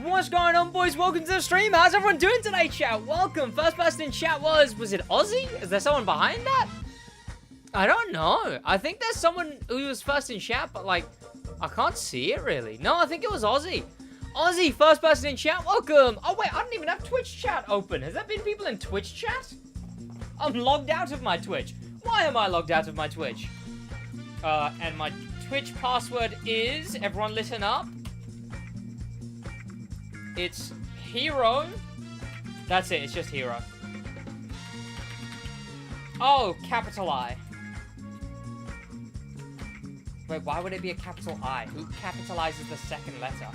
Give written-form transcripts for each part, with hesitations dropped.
What's going on, boys? Welcome to the stream. How's everyone doing today, chat? Welcome. First person in chat was it Ozzy? Is there someone behind that? I don't know. I think there's someone who was first in chat, but like, I can't see it really. No, I think it was Ozzy. Ozzy, first person in chat, welcome. Oh wait, I don't even have Twitch chat open. Has there been people in Twitch chat? I'm logged out of my Twitch. Why am I logged out of my Twitch? And my Twitch password is, everyone listen up. It's Hero. That's it, it's just Hero. Oh, capital I. Wait, why would it be a capital I? Who capitalizes the second letter?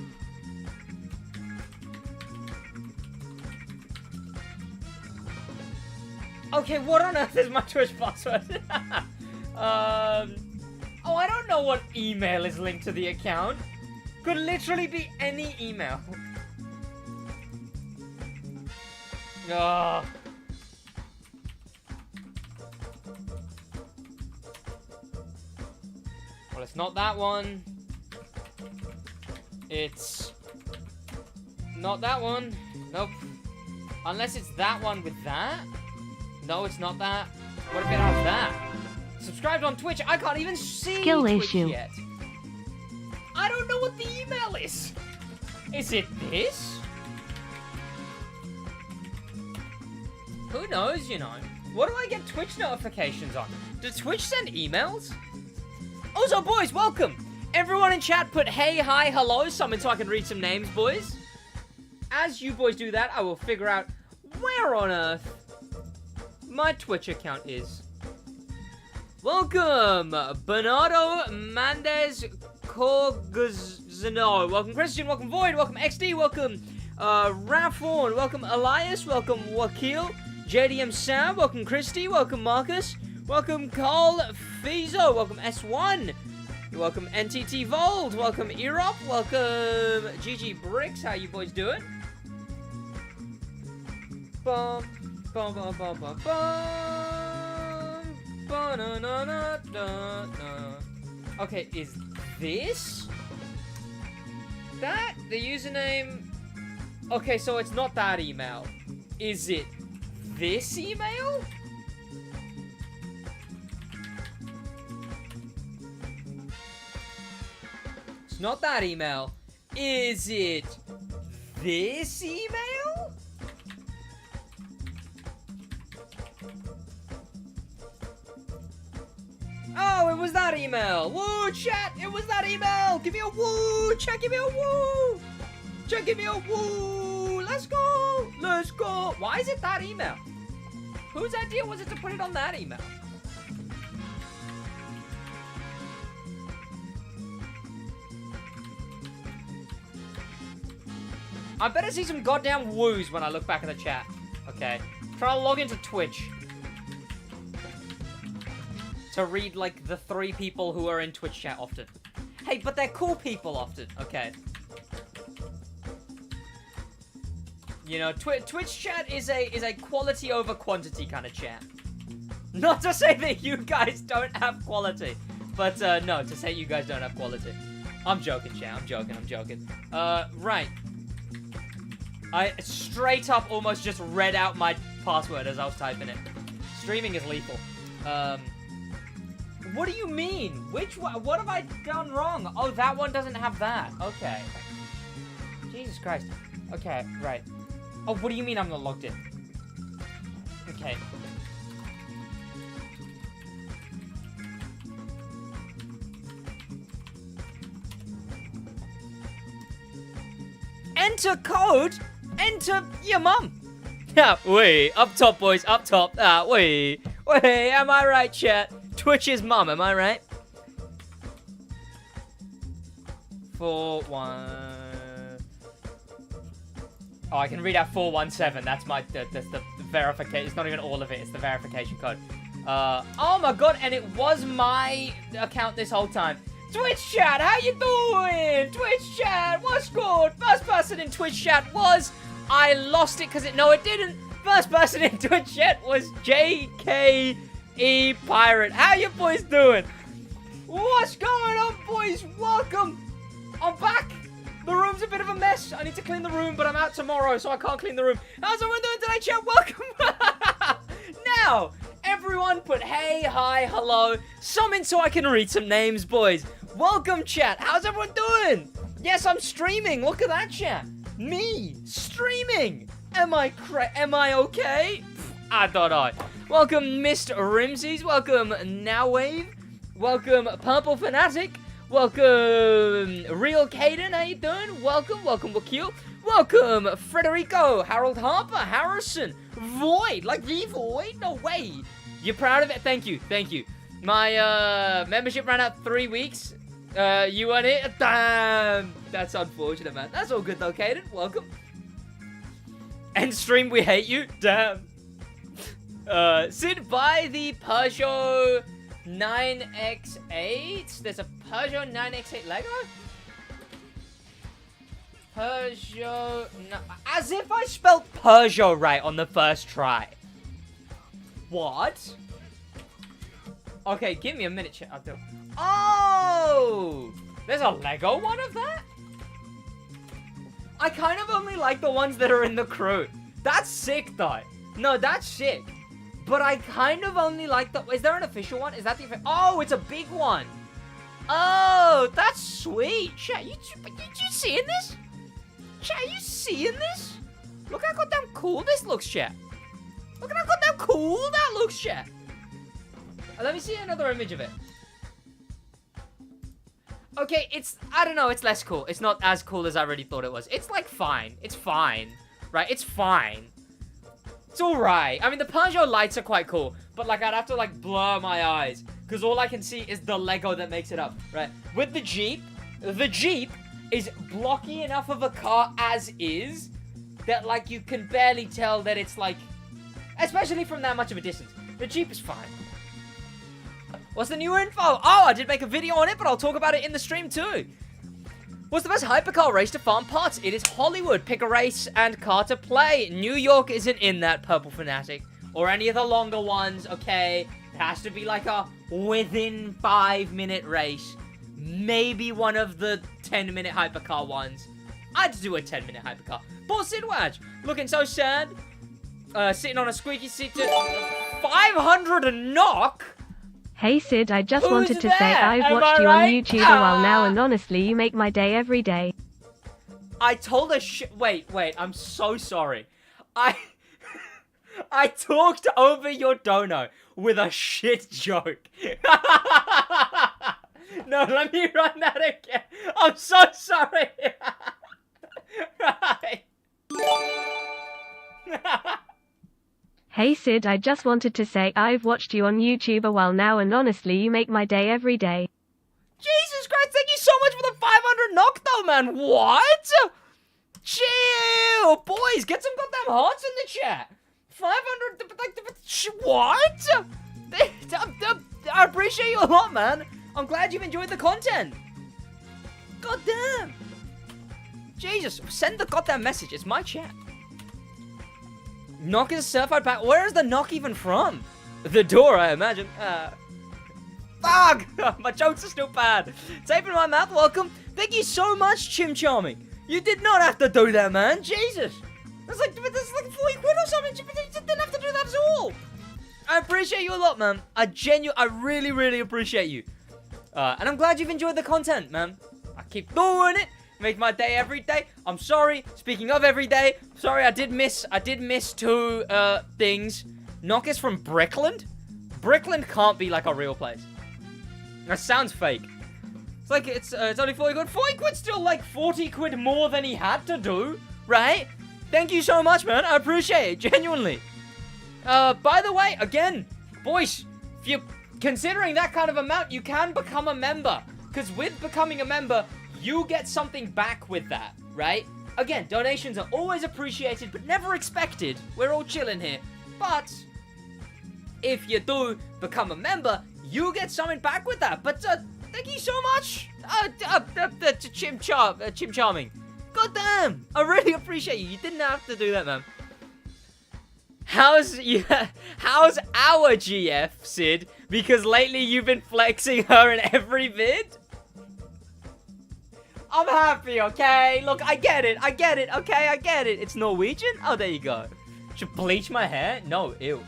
Okay, what on earth is my Twitch password? Oh, I don't know what email is linked to the account. Could literally be any email. Ugh. Well, it's not that one. It's not that one. Nope. Unless it's that one with that. No, it's not that. What if it has that? Subscribed on Twitch. I can't even see Skill Twitch issue. yet. I don't know what the email is. Is it this? Who knows, you know? What do I get Twitch notifications on? Does Twitch send emails? Also, boys, welcome! Everyone in chat put hey, hi, hello, something so I can read some names, boys. As you boys do that, I will figure out where on earth my Twitch account is. Welcome, Bernardo Mendez Corgazano. Welcome, Christian. Welcome, Void. Welcome, XD. Welcome, Raphorn. Welcome, Elias. Welcome, Wakil. JDM Sam. Welcome, Christy. Welcome, Marcus. Welcome, Carl Fizo. Welcome, S1. Welcome, NTT Vold. Welcome, Erop. Welcome, GG Bricks. How you boys doing? Bum, bum, bum, bum, bum, bum. Ba-na-na-na-na-na. Okay, is this that the username? Okay, so it's not that email. Is it this email? It's not that email. Is it this email? Oh, it was that email. Woo, chat. It was that email. Give me a woo. Chat, give me a woo. Chat, give me a woo. Let's go. Let's go. Why is it that email? Whose idea was it to put it on that email? I better see some goddamn woos when I look back at the chat. Okay. Try to log into Twitch to read, like, the 3 people who are in Twitch chat often. Hey, but they're cool people often. Okay. You know, Twitch chat is a quality over quantity kind of chat. Not to say that you guys don't have quality. But, no, to say you guys don't have quality. I'm joking, chat. I'm joking. Right. I straight up almost just read out my password as I was typing it. Streaming is lethal. What do you mean? Which one? What have I done wrong? Oh, that one doesn't have that. Okay. Jesus Christ. Okay, right. Oh, what do you mean I'm not logged in? Okay. Enter code? Enter your mum. Yeah, wait. Up top, boys. Up top. Wait. Am I right, chat? Twitch's mum, am I right? 41. Oh, I can read out 417. That's my that's the verification. It's not even all of it. It's the verification code. Oh my god, and it was my account this whole time. Twitch chat, how you doing? Twitch chat, what's good? First person in Twitch chat was I lost it because no, it didn't. First person in Twitch chat was JK. Pirate, how you boys doing? What's going on, boys? Welcome. I'm back. The room's a bit of a mess. I need to clean the room, but I'm out tomorrow, so I can't clean the room. How's everyone doing today, chat? Welcome. Now, everyone put hey, hi, hello, something so I can read some names, boys. Welcome, chat. How's everyone doing? Yes, I'm streaming. Look at that, chat. Me, streaming. Am I okay? I don't know. Welcome, Mr. Rimsies. Welcome, Nowwave. Welcome, Purple Fanatic. Welcome, Real Caden. How you doing? Welcome, Wakil. Welcome, Frederico, Harold Harper, Harrison, Void. Like the Void? No way. You proud of it? Thank you. My membership ran out 3 weeks. You want it? Damn. That's unfortunate, man. That's all good though, Caden. Welcome. End stream, we hate you. Damn. Sid, buy the Peugeot 9X8. There's a Peugeot 9X8 Lego? Peugeot... No, as if I spelled Peugeot right on the first try. What? Okay, give me a minute, chat. I'll do it. Oh! There's a Lego one of that? I kind of only like the ones that are in the crew. That's sick, though. No, that's sick. But I kind of only like the... Is there an official one? Is that the... Oh, it's a big one. Oh, that's sweet. Chat, you seeing this? Chat, you seeing this? Look how goddamn cool this looks, chat. Look at how goddamn cool that looks, chat. Let me see another image of it. Okay, it's... I don't know, it's less cool. It's not as cool as I already thought it was. It's, like, fine. It's fine. Right? It's fine. It's alright. I mean, the Peugeot lights are quite cool. But, like, I'd have to, like, blur my eyes. Because all I can see is the Lego that makes it up. Right? With the Jeep is blocky enough of a car as is. That, like, you can barely tell that it's, like... Especially from that much of a distance. The Jeep is fine. What's the new info? Oh, I did make a video on it, but I'll talk about it in the stream too. What's the best hypercar race to farm parts? It is Hollywood. Pick a race and car to play. New York isn't in that, Purple Fanatic. Or any of the longer ones, okay? It has to be like a within 5-minute race. Maybe one of the 10-minute hypercar ones. I'd do a 10-minute hypercar. Poor SidWaj, looking so sad. Sitting on a squeaky seat to 500 a knock. Hey Sid, I just wanted to say I've watched you on YouTube a while now, and honestly, you make my day every day. I told her wait, I'm so sorry. I talked over your dono with a shit joke. No, let me run that again. I'm so sorry. Right. Hey Sid, I just wanted to say I've watched you on YouTube a while now, and honestly, you make my day every day. Jesus Christ, thank you so much for the 500 knock though, man. What? Chill, boys, get some goddamn hearts in the chat. 500, what? I appreciate you a lot, man. I'm glad you've enjoyed the content. Goddamn. Jesus, send the goddamn message. It's my chat. Knock is a certified pack. Where is the knock even from? The door, I imagine. Fuck! My jokes are still bad. Tape in my mouth, welcome. Thank you so much, Chimcharming. You did not have to do that, man. Jesus. That's like 40 quid or something. You didn't have to do that at all. I appreciate you a lot, man. I really, really appreciate you. And I'm glad you've enjoyed the content, man. I keep doing it. Make my day every day. I'm sorry. Speaking of every day, sorry, I did miss 2 things. Knock is from Brickland? Brickland can't be like a real place. That sounds fake. It's like it's only 40 quid. 40 quid's still like 40 quid more than he had to do, right? Thank you so much, man. I appreciate it, genuinely. By the way, again, boys, if you're considering that kind of amount, you can become a member. Because with becoming a member, you get something back with that, right? Again, donations are always appreciated, but never expected. We're all chilling here. But if you do become a member, you get something back with that. But thank you so much, Chimcharming. God damn, I really appreciate you. You didn't have to do that, man. How's our GF, Sid? Because lately you've been flexing her in every vid. I'm happy, okay? Look, I get it, okay? I get it. It's Norwegian? Oh, there you go. Should bleach my hair? No, ew.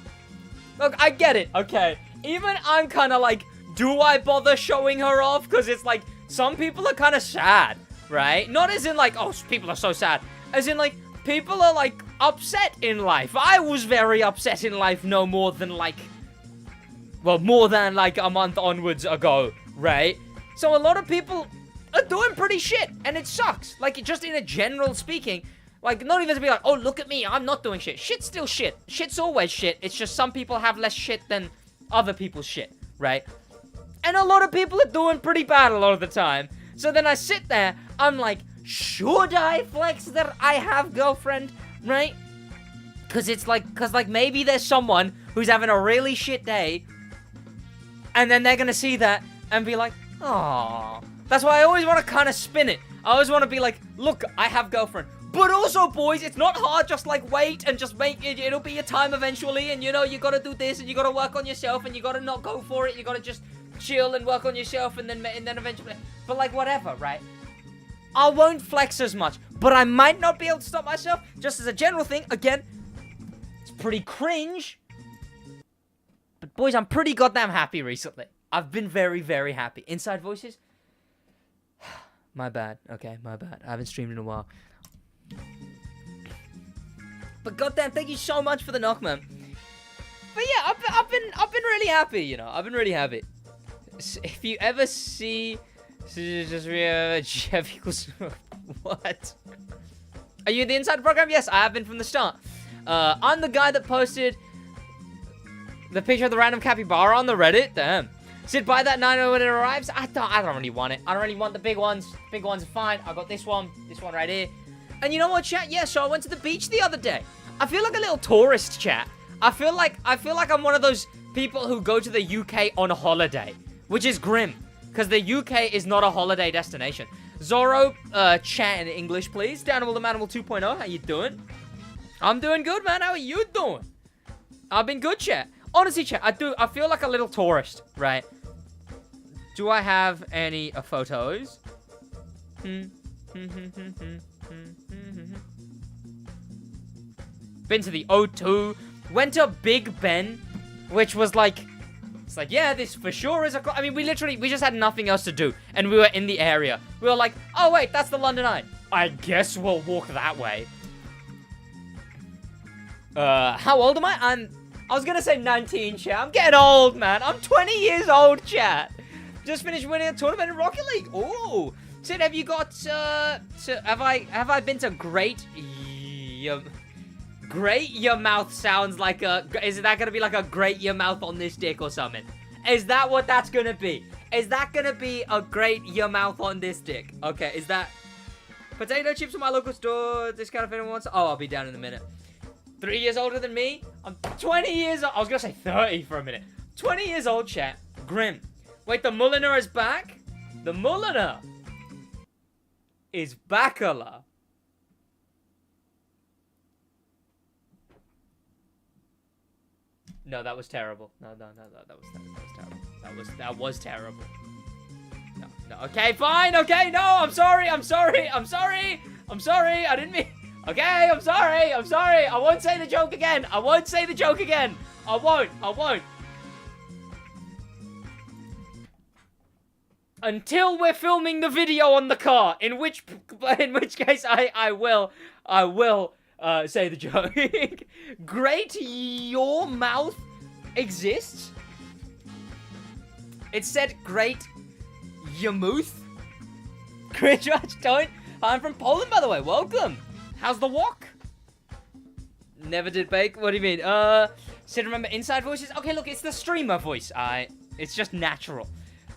Look, I get it, okay? Even I'm kind of like, do I bother showing her off? Because it's like, some people are kind of sad, right? Not as in like, oh, people are so sad. As in like, people are like upset in life. I was very upset in life no more than like, well, more than like a month onwards ago, right? So a lot of people are doing pretty shit, and it sucks. Like, just in a general speaking, like, not even to be like, oh, look at me, I'm not doing shit. Shit's still shit. Shit's always shit. It's just some people have less shit than other people's shit, right? And a lot of people are doing pretty bad a lot of the time. So then I sit there, I'm like, should I flex that I have girlfriend, right? Because it's like, maybe there's someone who's having a really shit day, and then they're gonna see that and be like, aww. That's why I always want to kind of spin it. I always want to be like, look, I have girlfriend. But also, boys, it's not hard. Just like wait and just make it. It'll be your time eventually. And you know, you gotta do this and you gotta work on yourself and you gotta not go for it. You gotta just chill and work on yourself and then eventually. But like whatever, right? I won't flex as much, but I might not be able to stop myself. Just as a general thing, again, it's pretty cringe. But boys, I'm pretty goddamn happy recently. I've been very, very happy. Inside voices. My bad. Okay, my bad. I haven't streamed in a while. But goddamn, thank you so much for the knock, man. But yeah, I've been really happy, you know. I've been really happy. If you ever see Jeff equals what? Are you in the inside program? Yes, I have been from the start. I'm the guy that posted the picture of the random capybara on the Reddit. Damn. Sid, buy that 9 when it arrives. I don't really want it. I don't really want the big ones. Big ones are fine. I got this one right here. And you know what, chat? Yeah, so I went to the beach the other day. I feel like a little tourist, chat. I feel like I'm one of those people who go to the UK on a holiday, which is grim, because the UK is not a holiday destination. Zorro, chat in English, please. Danimal the Manimal 2.0, how you doing? I'm doing good, man. How are you doing? I've been good, chat. Honestly, chat, I feel like a little tourist, right? Do I have any photos? Been to the O2. Went to Big Ben, which was like, it's like, yeah, this for sure is a... I mean, we just had nothing else to do, and we were in the area. We were like, oh, wait, that's the London Eye. I guess we'll walk that way. How old am I? I was gonna say 19, chat. I'm getting old, man. I'm 20 years old, chat. Just finished winning a tournament in Rocket League. Ooh. Sid, have you got, have I been to Great Your Mouth sounds like a, is that gonna be like a Great Your Mouth on this dick or something? Is that what that's gonna be? Is that gonna be a Great Your Mouth on this dick? Okay, is that, potato chips from my local store, discount if anyone wants, oh, I'll be down in a minute. 3 years older than me? I'm 20 years old. I was gonna say 30 for a minute. 20 years old, chat. Grim. Wait, the Mulliner is back? The Mulliner is Bacalar. No, that was terrible. No, that was terrible. That was terrible. No. Okay, fine. Okay, no, I'm sorry. I didn't mean... Okay, I'm sorry. I won't say the joke again. I won't. Until we're filming the video on the car, in which case I will say the joke. Great Your Mouth exists. It said Great Your Mouth. Cringe watch, don't. I'm from Poland, by the way. Welcome. How's the walk? Never did bake. What do you mean? Sid, remember inside voices? Okay, look, it's the streamer voice. It's just natural.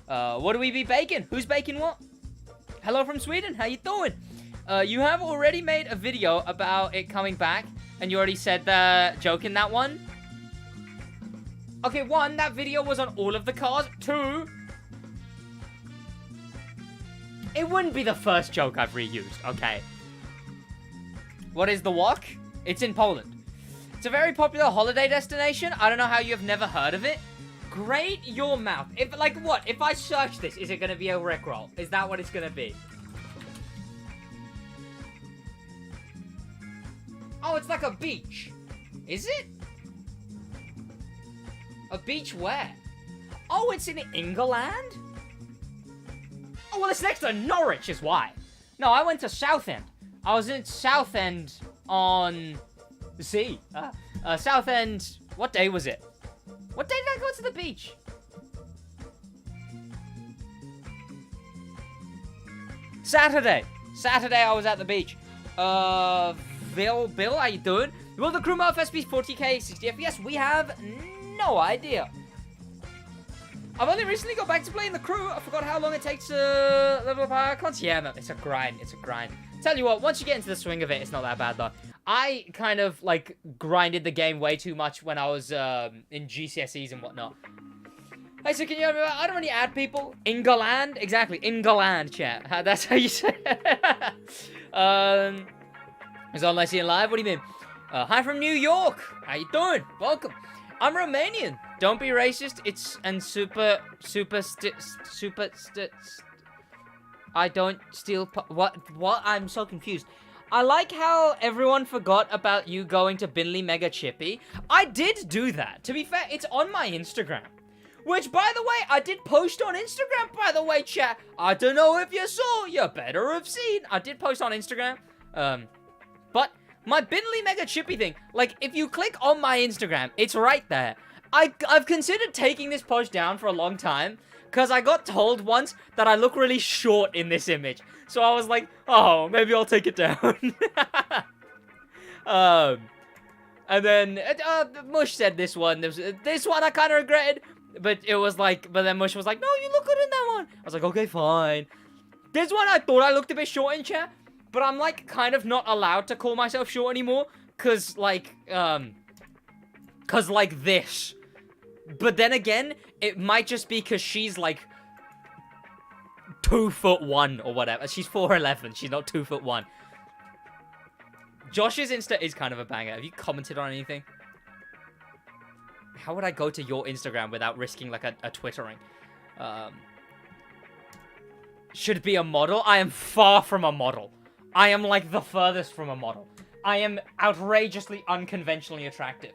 What do we be baking? Who's baking what? Hello from Sweden. How you doing? You have already made a video about it coming back, and you already said the joke in that one. Okay, 1, that video was on all of the cars. 2, it wouldn't be the first joke I've reused, okay? What is the walk? It's in Poland. It's a very popular holiday destination. I don't know how you have never heard of it. Great Your Mouth. If, like, what? If I search this, is it going to be a Rickroll? Is that what it's going to be? Oh, it's like a beach. Is it? A beach where? Oh, it's in England? Oh, well, it's next to Norwich is why. No, I went to Southend. I was in Southend on the sea. Southend, what day was it? What day did I go to the beach? Saturday. Saturday I was at the beach. Bill, how you doing? Will the crew MOTORFEST be 40k, 60 FPS? We have no idea. I've only recently got back to playing the crew. I forgot how long it takes to level up our icons. Yeah, man, it's a grind. It's a grind. Tell you what, once you get into the swing of it, it's not that bad, though. I kind of, like, grinded the game way too much when I was in GCSEs and whatnot. Hey, so can you... I don't really add people. England? Exactly. England, chat. That's how you say it. Is all I see in live? What do you mean? Hi from New York. How you doing? Welcome. I'm Romanian. Don't be racist. It's and super. I don't steal. What? I'm so confused. I like how everyone forgot about you going to Bentley Mega Chippy. I did do that. To be fair, it's on my Instagram. Which, by the way, I did post on Instagram, by the way, chat. I don't know if you saw. You better have seen. I did post on Instagram. But my Bentley Mega Chippy thing, like, if you click on my Instagram, it's right there. I've considered taking this post down for a long time, because I got told once that I look really short in this image. So I was like, oh, maybe I'll take it down. And then, Mush said this one. This one I kind of regretted. But it was like, but then Mush was like, no, you look good in that one. I was like, okay, fine. This one I thought I looked a bit short in chat. But I'm, like, kind of not allowed to call myself short anymore. Cause, like, this. But then again, it might just be because she's, like, 2'1" or whatever. She's 4'11". She's not 2'1". Josh's Insta is kind of a banger. Have you commented on anything? How would I go to your Instagram without risking, like, a twittering? Should be a model? I am far from a model. I am, like, the furthest from a model. I am outrageously unconventionally attractive.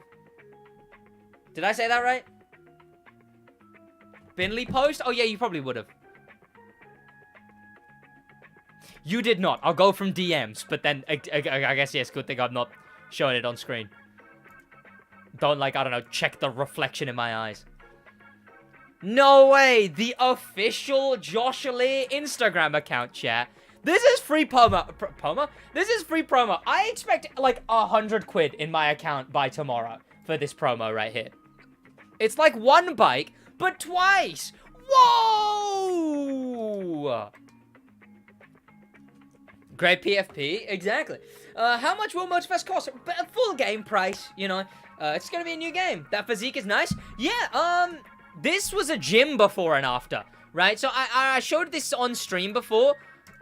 Did I say that right? Bentley post? Oh, yeah, you probably would have. You did not. I'll go from DMs, but then, I guess, yes, good thing I'm not showing it on screen. Don't, like, I don't know, check the reflection in my eyes. No way! The official Josh Lee Instagram account, chat. This is free promo. This is free promo. I expect, like, 100 quid in my account by tomorrow for this promo right here. It's like one bike, but twice. Whoa! Great PFP, exactly. How much will MOTORFEST cost? Full game price, you know. It's gonna be a new game. That physique is nice. Yeah, this was a gym before and after, right? So I showed this on stream before,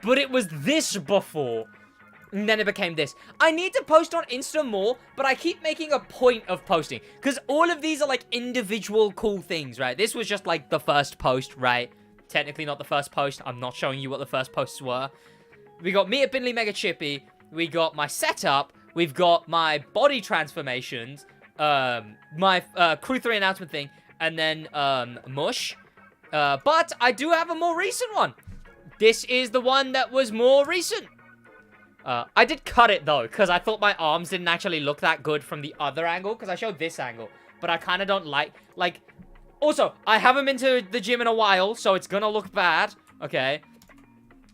but it was this before. And then it became this. I need to post on Insta more, but I keep making a point of posting. Because all of these are, like, individual cool things, right? This was just, like, the first post, right? Technically not the first post. I'm not showing you what the first posts were. We got me at Bentley Mega Chippy. We got my setup. We've got my body transformations. My Crew 3 announcement thing. And then, Mush. But I do have a more recent one. This is the one that was more recent. I did cut it, though, because I thought my arms didn't actually look that good from the other angle, because I showed this angle. But I kind of don't like... Also, I haven't been to the gym in a while, so it's gonna look bad, okay?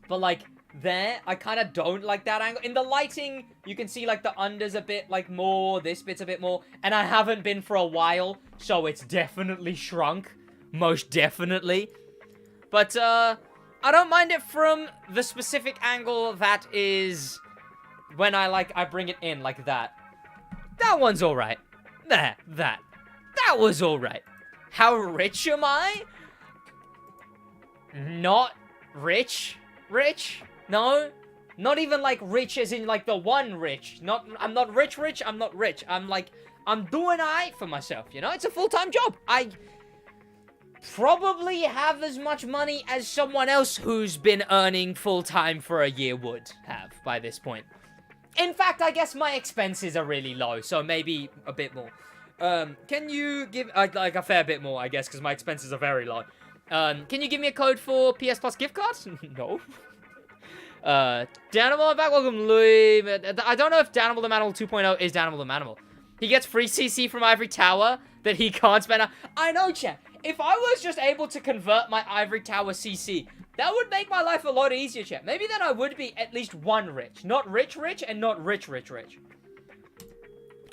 But, like, there, I kind of don't like that angle. In the lighting, you can see, like, the under's a bit, like, more, this bit's a bit more. And I haven't been for a while, so it's definitely shrunk. Most definitely. But, I don't mind it from the specific angle that is when I bring it in like that. That one's alright. That was alright. How rich am I? Not rich. Rich? No. Not even, like, rich as in, like, the one rich. I'm not rich, I'm not rich. I'm, like, I'm doing alright for myself, you know? It's a full-time job. I probably have as much money as someone else who's been earning full-time for a year would have by this point. In fact, I guess my expenses are really low, so maybe a bit more. Can you give, like a fair bit more, I guess, because my expenses are very low. Can you give me a code for PS Plus gift cards? No. Danimal, I'm back. Welcome, Louis. I don't know if Danimal the Manimal 2.0 is Danimal the Manimal. He gets free CC from Ivory Tower that he can't spend. I know, chat. If I was just able to convert my Ivory Tower CC, that would make my life a lot easier, chat. Maybe then I would be at least one rich. Not rich and not rich.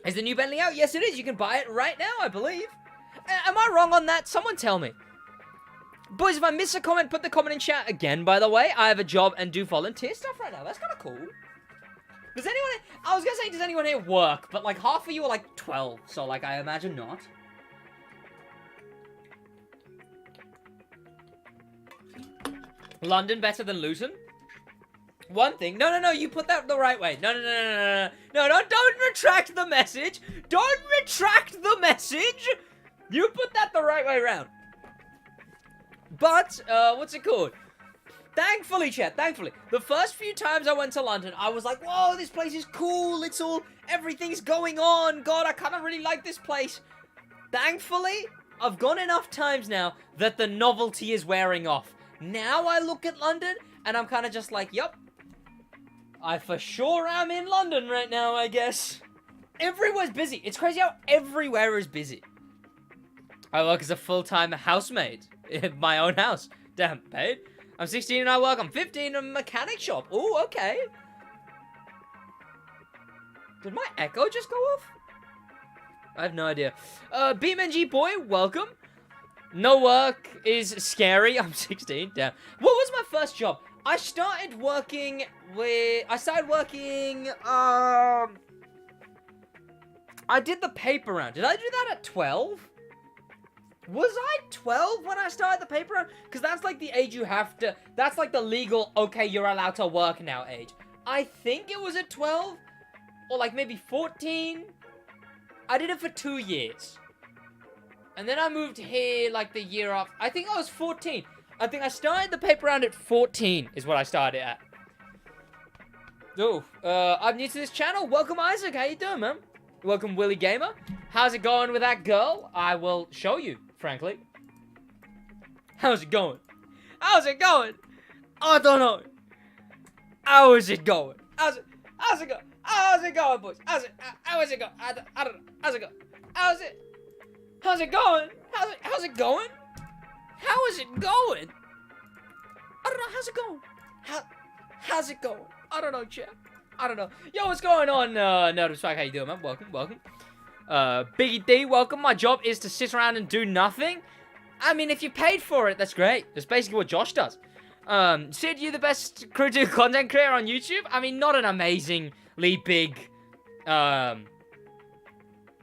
Is the new Bentley out? Yes, it is. You can buy it right now, I believe. Am I wrong on that? Someone tell me. Boys, if I miss a comment, put the comment in chat again, by the way. I have a job and do volunteer stuff right now. That's kind of cool. Does anyone... I was going to say, does anyone here work? But, like, half of you are, like, 12. So, like, I imagine not. London better than Luton? One thing. No, you put that the right way. No, don't retract the message. Don't retract the message. You put that the right way around. But, what's it called? Thankfully, chat, thankfully. The first few times I went to London, I was like, whoa, this place is cool. It's all, everything's going on. God, I kind of really like this place. Thankfully, I've gone enough times now that the novelty is wearing off. Now I look at London, and I'm kind of just like, yup. I for sure am in London right now, I guess. Everywhere's busy. It's crazy how everywhere is busy. I work as a full-time housemaid in my own house. Damn, paid. I'm 16 and I work. I'm 15 in a mechanic shop. Ooh, okay. Did my echo just go off? I have no idea. BeamNG boy, welcome. No work is scary. I'm 16. Damn. What was my first job? I started working. I did the paper round. Did I do that at 12? Was I 12 when I started the paper round? Because that's like the age you have to... That's like the legal, okay, you're allowed to work now age. I think it was at 12. Or like maybe 14. I did it for 2 years. And then I moved here like the year after. I think I was 14. I think I started the paper round at 14 is what I started at. Oh, I'm new to this channel. Welcome, Isaac. How you doing, man? Welcome, Willie Gamer. How's it going with that girl? I will show you, frankly. How's it going? How's it going? I don't know. How is it going? How's it going? How's it going, boys? How is it going? I don't know. How's it going? How's it going? How's it going? How is it going? I don't know. How's it going? How's it going? I don't know, chat. I don't know. Yo, what's going on? NerdofSwag, how you doing, man? Welcome. Biggie D, welcome. My job is to sit around and do nothing. I mean, if you paid for it, that's great. That's basically what Josh does. Sid, you the best creative content creator on YouTube? I mean, not an amazingly big,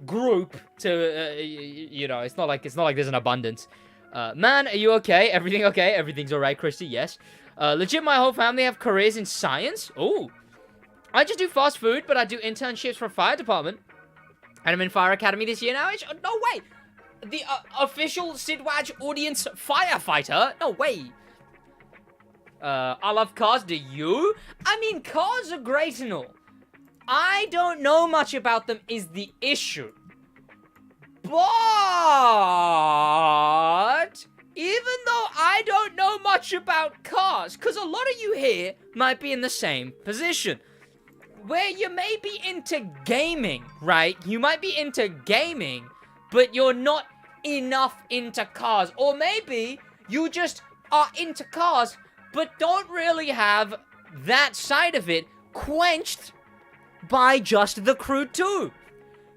group to, you know, it's not like there's an abundance. Man, are you okay? Everything okay? Everything's alright, Christy, yes. Legit, my whole family have careers in science. Ooh. I just do fast food, but I do internships for a fire department. And I'm in Fire Academy this year now. No way. The official SidWaj audience firefighter? No way. I love cars. Do you? I mean, cars are great and all. I don't know much about them is the issue. But even though I don't know much about cars, because a lot of you here might be in the same position, where you may be into gaming, right? You might be into gaming, but you're not enough into cars. Or maybe you just are into cars, but don't really have that side of it quenched by just the Crew 2.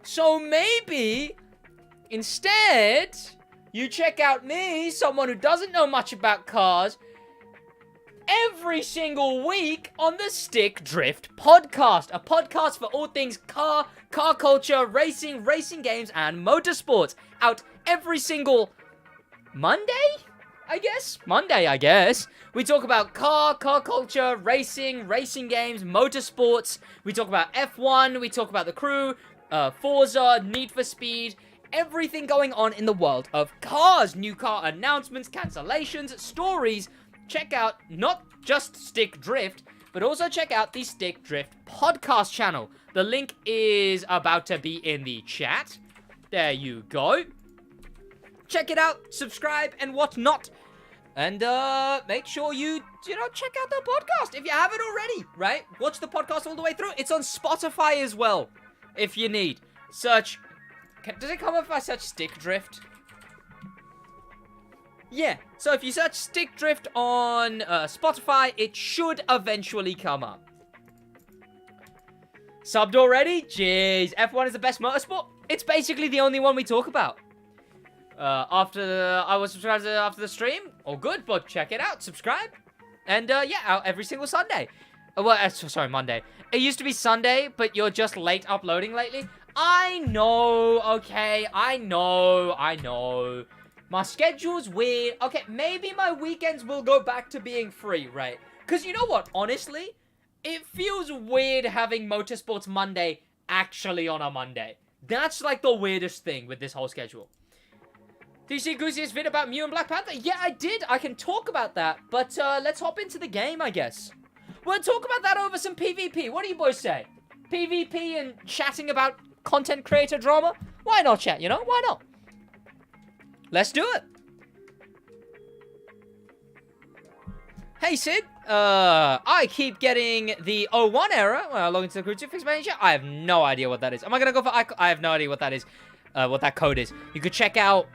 So maybe instead, you check out me, someone who doesn't know much about cars, every single week on the Stick Drift podcast. A podcast for all things car culture, racing games, and motorsports. Out every single Monday, I guess? We talk about car culture, racing games, motorsports. We talk about F1, we talk about the Crew, Forza, Need for Speed, everything going on in the world of cars. New car announcements, cancellations, stories. Check out not just Stick Drift, But also check out the Stick Drift podcast channel. The link is about to be in the chat. There you go. Check it out, subscribe, and whatnot. And make sure you check out the podcast if you haven't already, right? Watch the podcast all the way through. It's on Spotify as well, if you need. Search. Does it come up if I search Stick Drift? Yeah, so if you search Stick Drift on Spotify, it should eventually come up. Subbed already? Jeez, F1 is the best motorsport? It's basically the only one we talk about. I was subscribed after the stream. All good, but check it out. Subscribe. And, yeah, out every single Sunday. Sorry, Monday. It used to be Sunday, but you're just late uploading lately. I know, okay. I know. My schedule's weird. Okay, maybe my weekends will go back to being free, right? Because you know what? Honestly, it feels weird having Motorsports Monday actually on a Monday. That's like the weirdest thing with this whole schedule. Did you see Goosey's vid about Mew and Black Panther? Yeah, I did. I can talk about that. But let's hop into the game, I guess. We'll talk about that over some PvP. What do you boys say? PvP and chatting about content creator drama? Why not chat, you know? Why not? Let's do it. Hey, Sid. I keep getting the 01 error when I log into the Crew 2 Fix Manager. I have no idea what that is. Am I going to go for... I have no idea what that is. What that code is. You could check out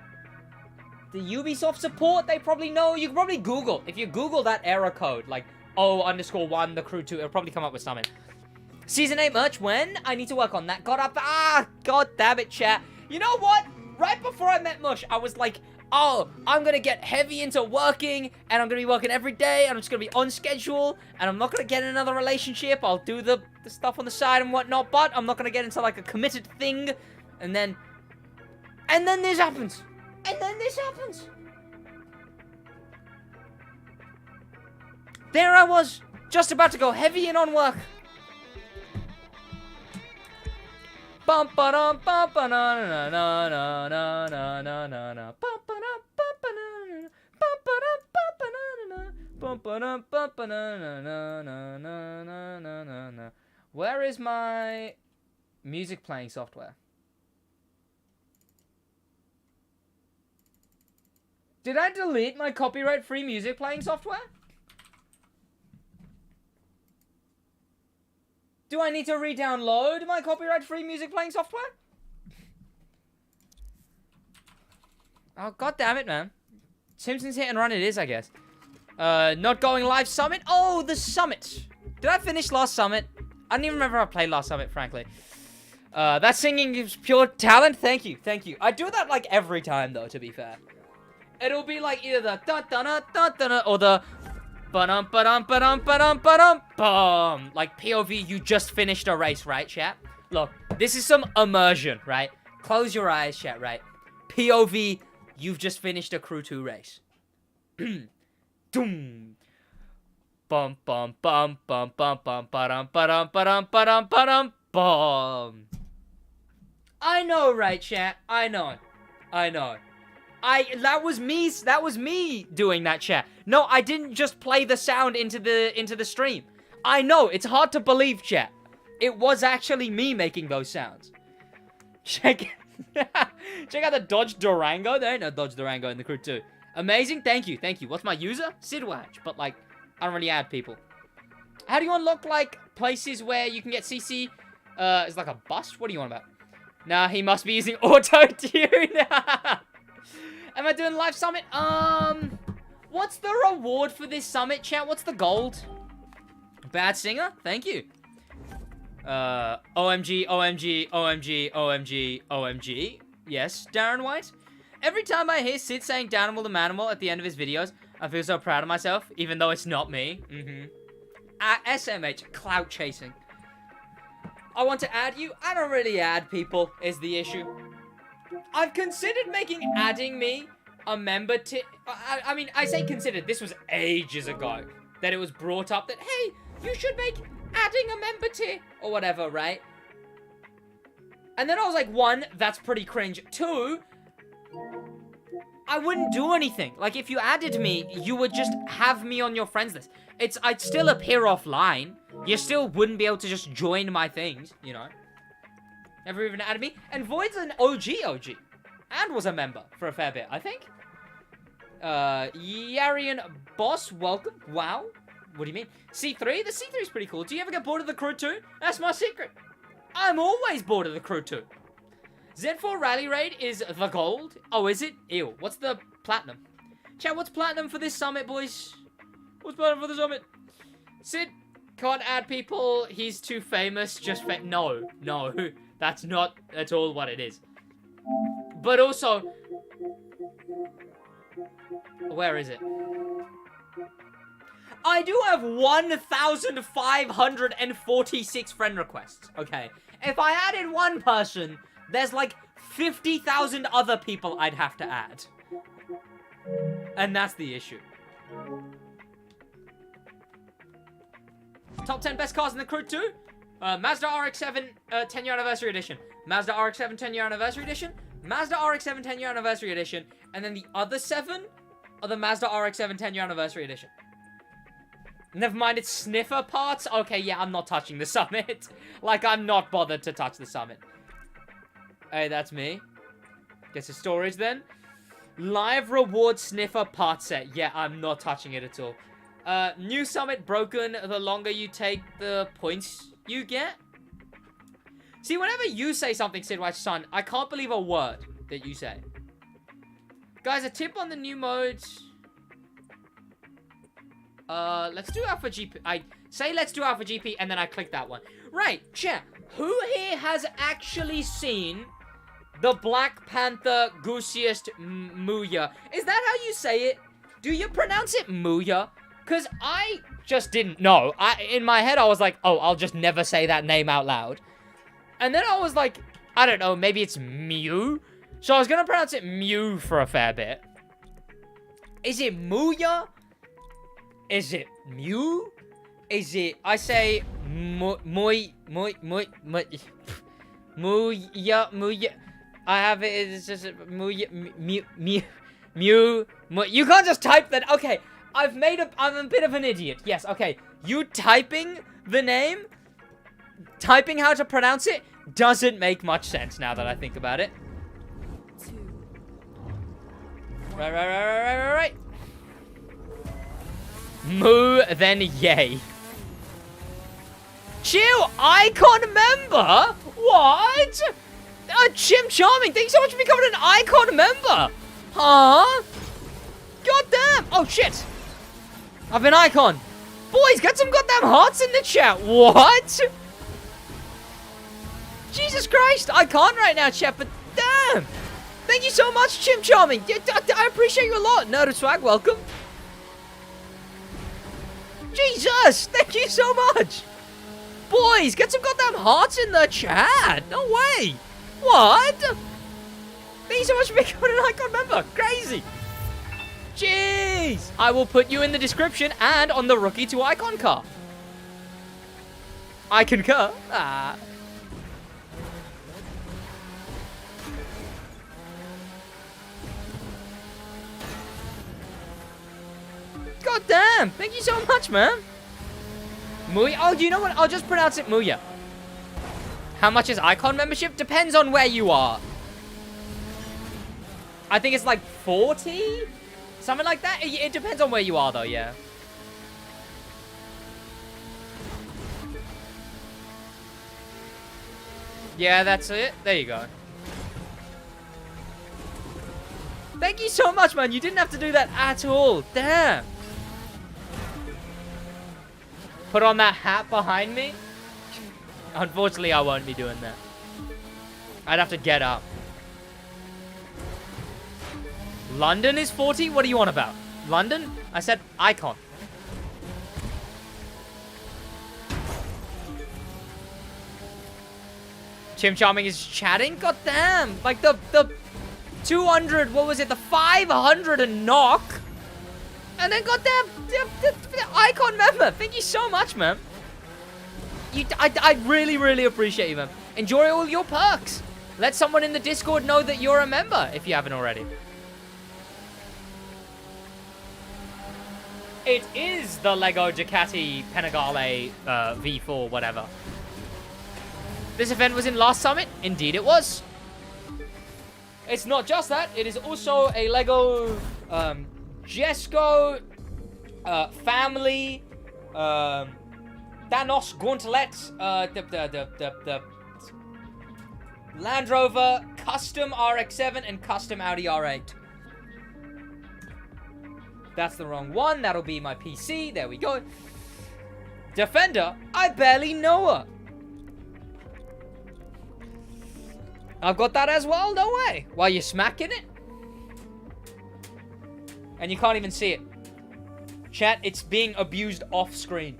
the Ubisoft support. They probably know. You can probably Google. If you Google that error code, like O_1, the Crew 2, it'll probably come up with something. Season 8 merch, when? I need to work on that. God damn it, chat. You know what? Right before I met Mush, I was like, oh, I'm going to get heavy into working, and I'm going to be working every day, and I'm just going to be on schedule, and I'm not going to get in another relationship. I'll do the stuff on the side and whatnot, but I'm not going to get into, like, a committed thing. And then this happens. There I was, just about to go heavy in on work. Bum ba dum bum ba na na na na na na na na na bum ba dum bum ba na bum ba dum bum ba na na na na na na na. Where is my music playing software? Did I delete my copyright-free music playing software? Do I need to re-download my copyright-free music playing software? Oh, god damn it, man. Simpsons Hit and Run it is, I guess. Not going live summit? Oh, the summit. Did I finish last summit? I don't even remember if I played last summit, frankly. That singing is pure talent. Thank you. I do that, like, every time, though, to be fair. It'll be, like, either the da-da-da-da-da-da or the... Ba-dum, ba-dum, ba-dum, ba-dum, ba-dum, bum. Like, POV, you just finished a race, right, chat? Look, this is some immersion, right? Close your eyes, chat, right? POV, you've just finished a Crew 2 race. Doom. Bum, bum, bum, bum, bum, bum, ba-dum, ba-dum, ba-dum, ba-dum, ba-dum, bum. I know, right, chat? I know. That was me doing that, chat. No, I didn't just play the sound into the stream. I know, it's hard to believe, chat. It was actually me making those sounds. Check out the Dodge Durango. There ain't no Dodge Durango in the Crew 2. Amazing, thank you. What's my user? SidWaj, but like, I don't really add people. How do you unlock, like, places where you can get CC? It's like a bus? What do you want about? Nah, he must be using auto-tune. Am I doing live summit? What's the reward for this summit, chat? What's the gold? Bad singer? Thank you. OMG, OMG, OMG, OMG, OMG. Yes, Darren White. Every time I hear Sid saying Danimal the Manimal at the end of his videos, I feel so proud of myself, even though it's not me. SMH, clout chasing. I want to add you. I don't really add people, is the issue. I've considered adding me a member to... I mean, I say considered. This was ages ago that it was brought up that, hey, you should make adding a member to... or whatever, right? And then I was like, one, that's pretty cringe. Two, I wouldn't do anything. Like, if you added me, you would just have me on your friends list. I'd still appear offline. You still wouldn't be able to just join my things, you know. Never even added me. And Void's an OG. And was a member for a fair bit, I think. Yarian Boss, welcome. Wow. What do you mean? C3? The C3 is pretty cool. Do you ever get bored of the crew too? That's my secret. I'm always bored of the crew too. Z4 Rally Raid is the gold. Oh, is it? Ew. What's the platinum? Chat, what's platinum for this summit, boys? What's platinum for the summit? Sid can't add people. He's too famous. No. That's not at all what it is. But also... Where is it? I do have 1,546 friend requests, okay? If I added one person, there's like 50,000 other people I'd have to add. And that's the issue. Top 10 best cars in the crew too? Mazda RX-7 10-year anniversary edition. Mazda RX-7 10-year anniversary edition. Mazda RX-7 10-year anniversary edition. And then the other 7 are the Mazda RX-7 10-year anniversary edition. Never mind, it's sniffer parts. Okay, yeah, I'm not touching the summit. Like, I'm not bothered to touch the summit. Hey, that's me. Guess it's storage then. Live reward sniffer part set. Yeah, I'm not touching it at all. New summit broken. The longer you take, the points you get. See, whenever you say something, SidWaj son, I can't believe a word that you say. Guys, a tip on the new modes. Let's do Alpha GP. I say let's do Alpha GP, and then I click that one. Right, chat. Who here has actually seen the Black Panther Goosiest Muya? Is that how you say it? Do you pronounce it Muya? Because I just didn't know. In my head, I was like, oh, I'll just never say that name out loud. And then I was like, I don't know, maybe it's Mew? So I was going to pronounce it Mew for a fair bit. Is it Muya? Is it Mew? Is it, I say, Muya. I have it, it's just Muya, Mew. You can't just type that. Okay, I'm a bit of an idiot. Yes, okay. You typing the name, typing how to pronounce it, doesn't make much sense now that I think about it. Right. Moo, then yay. Chill, icon member? What? Chimcharming, thanks so much for becoming an icon member. Huh? God damn. Oh, shit. I've been icon. Boys, get some goddamn hearts in the chat. What? Jesus Christ. I can't right now, chat, but damn. Thank you so much, Chimcharming. I appreciate you a lot. Nerd of Swag, welcome. Jesus, thank you so much. Boys, get some goddamn hearts in the chat. No way. What? Thank you so much for becoming an icon member. Crazy. Jeez. I will put you in the description and on the rookie to icon car. I concur. Ah. God damn. Thank you so much, man. Muya. Oh, you know what? I'll just pronounce it Muya. How much is icon membership? Depends on where you are. I think it's like 40? Something like that? It depends on where you are, though, yeah. Yeah, that's it. There you go. Thank you so much, man. You didn't have to do that at all. Damn. Put on that hat behind me. Unfortunately, I won't be doing that. I'd have to get up. London is 40? What are you on about? London? I said icon. Chimcharming is chatting? God damn. Like the 200, what was it? The 500 and knock. And then goddamn the icon member. Thank you so much, man. I really, really appreciate you, man. Enjoy all your perks. Let someone in the Discord know that you're a member if you haven't already. It is the Lego Ducati Panigale V4, whatever. This event was in last summit. Indeed it was. It's not just that. It is also a Lego Jesco family Thanos Gauntlet the Land Rover custom RX-7 and custom Audi R8. That's the wrong one. That'll be my PC. There we go. Defender. I barely know her. I've got that as well. No way. While you're smacking it. And you can't even see it. Chat, it's being abused off screen.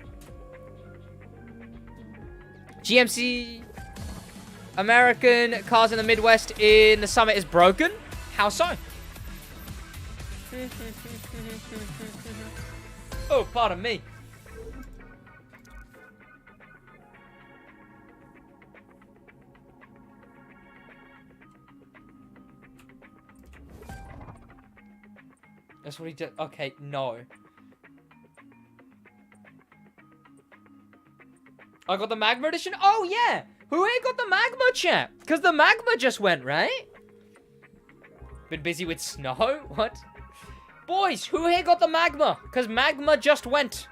GMC American cars in the Midwest in the summit is broken. How so? Oh, pardon me. That's what he did. Okay, no. I got the Magma edition? Oh, yeah. Who ain't got the Magma, chat? Because the Magma just went, right? Been busy with snow? What? Boys, who here got the Magma? Because Magma just went.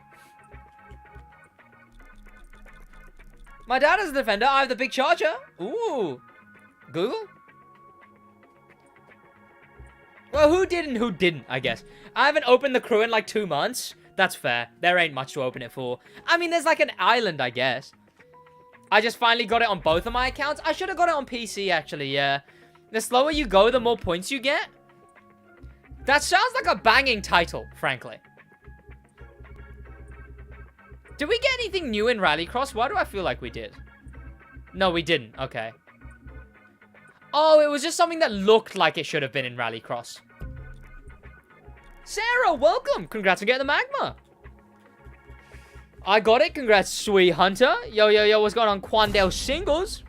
My dad is the Defender. I have the big Charger. Ooh. Google? Well, who did and who didn't, I guess. I haven't opened the crew in like 2 months. That's fair. There ain't much to open it for. I mean, there's like an island, I guess. I just finally got it on both of my accounts. I should have got it on PC, actually, yeah. The slower you go, the more points you get. That sounds like a banging title, frankly. Did we get anything new in Rallycross? Why do I feel like we did? No, we didn't. Okay. Oh, it was just something that looked like it should have been in Rallycross. Sarah, welcome. Congrats on getting the Magma. I got it. Congrats, Sweet Hunter. Yo, yo, yo, what's going on? Quandale Singles.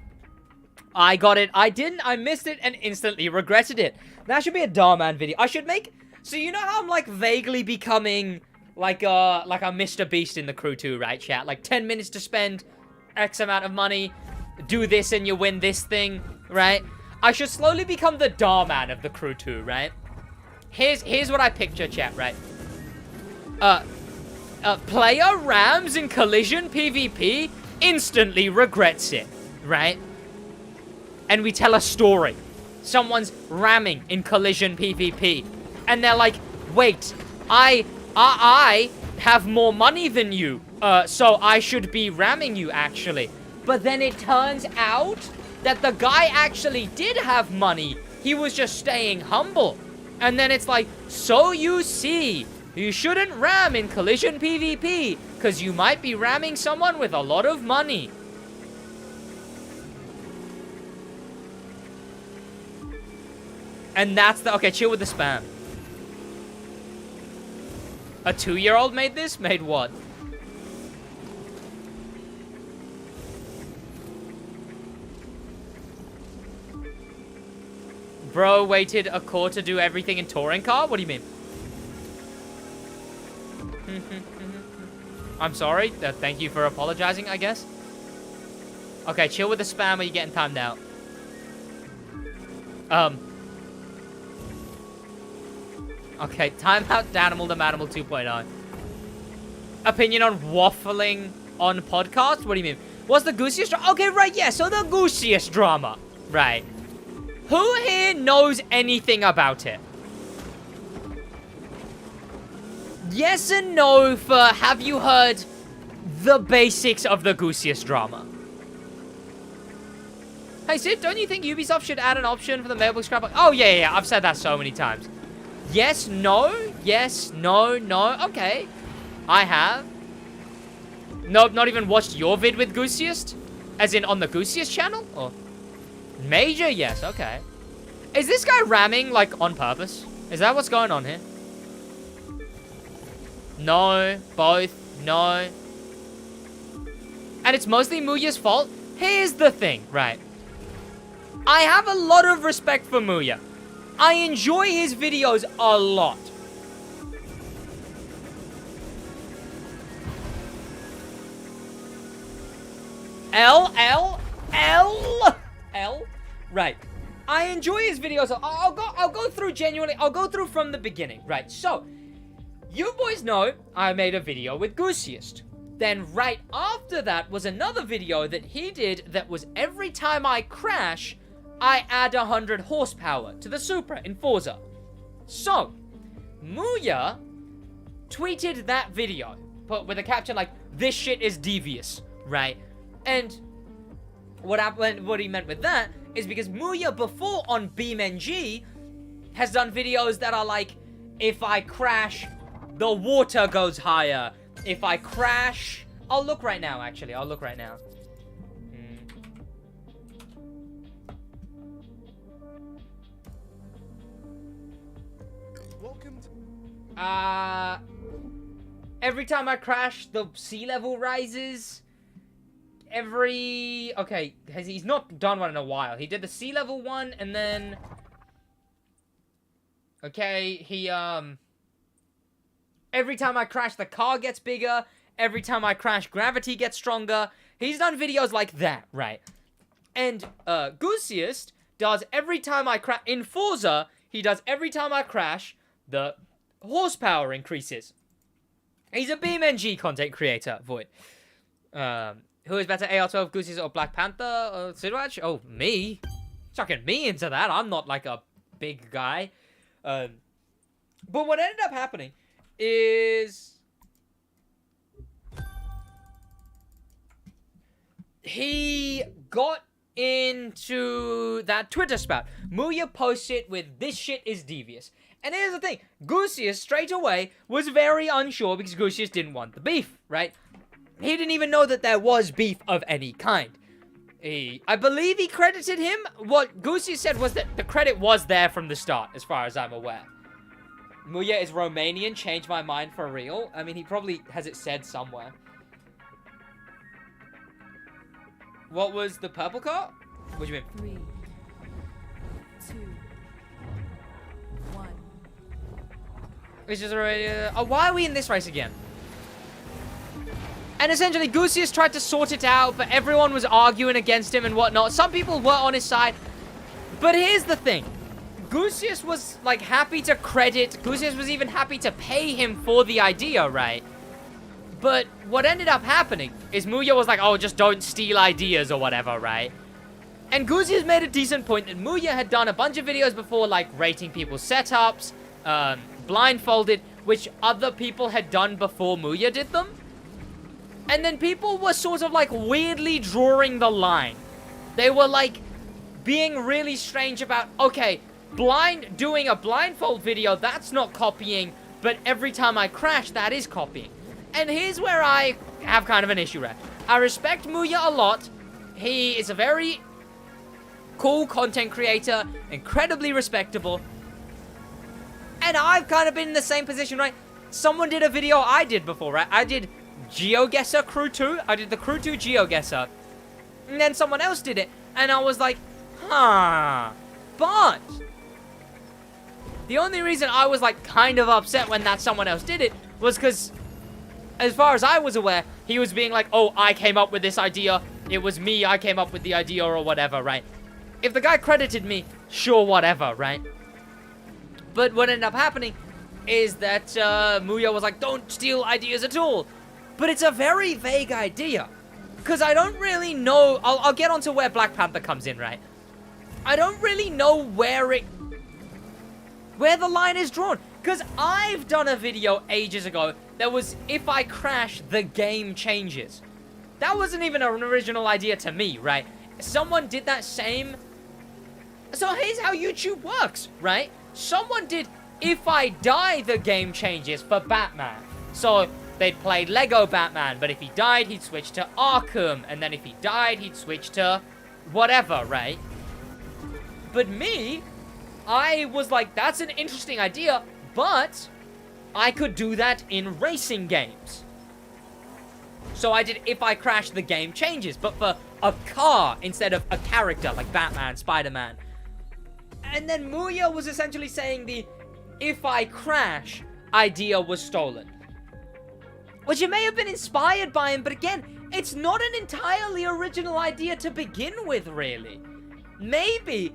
I got it. I didn't. I missed it and instantly regretted it. That should be a Darman video. I should make... So you know how I'm like vaguely becoming like a Mr. Beast in the crew too, right, chat? Like 10 minutes to spend X amount of money. Do this and you win this thing, right? I should slowly become the Darman of the crew too, right? Here's what I picture, chat, right? Player rams in collision PvP instantly regrets it, right? And we tell a story. Someone's ramming in collision PvP. And they're like, wait, I have more money than you. So I should be ramming you, actually. But then it turns out that the guy actually did have money. He was just staying humble. And then it's like, so you see, you shouldn't ram in collision PvP, because you might be ramming someone with a lot of money. And that's the... Okay, chill with the spam. A 2-year-old made this? Made what? Bro waited a core to do everything in touring car? What do you mean? I'm sorry. Thank you for apologizing, I guess. Okay, chill with the spam or you're getting timed out. Okay, timeout Danimal the Manimal 2.0. Opinion on waffling on podcast? What do you mean? What's the goosiest drama? Okay, right, yeah, so the goosiest drama. Right. Who here knows anything about it? Yes and no for have you heard the basics of the goosiest drama? Hey, Sid, don't you think Ubisoft should add an option for the mailbox scrapbook? Oh, yeah, I've said that so many times. Yes, no, no. Okay, I have. Nope, not even watched your vid with Goosiest? As in on the Goosiest channel? Or major? Yes, okay. Is this guy ramming, like, on purpose? Is that what's going on here? No, both, no. And it's mostly Muya's fault? Here's the thing, right? I have a lot of respect for Muya. I enjoy his videos a lot. L. Right. I enjoy his videos. I'll go through genuinely. I'll go through from the beginning. Right. So, you boys know I made a video with Goosiest. Then right after that was another video that he did that was every time I crash, I add 100 horsepower to the Supra in Forza. So, Muya tweeted that video, but with a caption like, "This shit is devious," right? And what he meant with that is because Muya before on BeamNG has done videos that are like, if I crash, the water goes higher. If I crash... I'll look right now, actually. I'll look right now. Welcome to... Every time I crash, the sea level rises. Okay, he's not done one in a while. He did the sea level one, and then... Okay, he, every time I crash, the car gets bigger. Every time I crash, gravity gets stronger. He's done videos like that, right? And, Goosiest does every time I crash... In Forza, he does every time I crash, the horsepower increases. He's a BeamNG content creator, Void. Who is better, AR12, Goosiest, or Black Panther, or SidWaj? Oh, me. Chucking me into that. I'm not, like, a big guy. But what ended up happening is... he got into that Twitter spout. Muya posted with, "This shit is devious." And here's the thing. Goosiest, straight away, was very unsure because Goosiest didn't want the beef, right? He didn't even know that there was beef of any kind. I believe he credited him. What Goosiest said was that the credit was there from the start, as far as I'm aware. Muya is Romanian, changed my mind for real. I mean, he probably has it said somewhere. What was the purple car? What do you mean? 3, 2, 1. It's just already... oh, why are we in this race again? And essentially, Goosiest tried to sort it out, but everyone was arguing against him and whatnot. Some people were on his side. But here's the thing. Goosiest was, like, happy to credit. Goosiest was even happy to pay him for the idea, right? But what ended up happening is Muya was like, "Oh, just don't steal ideas or whatever," right? And Goosiest made a decent point that Muya had done a bunch of videos before, like rating people's setups, blindfolded, which other people had done before Muya did them. And then people were sort of like weirdly drawing the line. They were like being really strange about, okay, doing a blindfold video, that's not copying, but every time I crash, that is copying. And here's where I have kind of an issue, right? I respect Muya a lot. He is a very cool content creator, incredibly respectable. And I've kind of been in the same position, right? Someone did a video I did before, right? I did GeoGuessr Crew 2. I did the Crew 2 GeoGuessr. And then someone else did it. And I was like, huh. But the only reason I was like kind of upset when that someone else did it was because, as far as I was aware, he was being like, "Oh, I came up with this idea. It was me. I came up with the idea," or whatever, right? If the guy credited me, sure, whatever, right? But what ended up happening is that Muya was like, "Don't steal ideas at all." But it's a very vague idea. Because I don't really know... I'll get onto where Black Panther comes in, right? I don't really know where the line is drawn. Because I've done a video ages ago that was, if I crash, the game changes. That wasn't even an original idea to me, right? Someone did that same... So here's how YouTube works, right? Someone did, if I die, the game changes for Batman. So they'd played Lego Batman, but if he died, he'd switch to Arkham. And then if he died, he'd switch to whatever, right? But me, I was like, that's an interesting idea, but I could do that in racing games. So I did, if I crash, the game changes, but for a car instead of a character like Batman, Spider-Man. And then Muya was essentially saying the, if I crash idea was stolen. which it may have been inspired by him, but again, it's not an entirely original idea to begin with, really. Maybe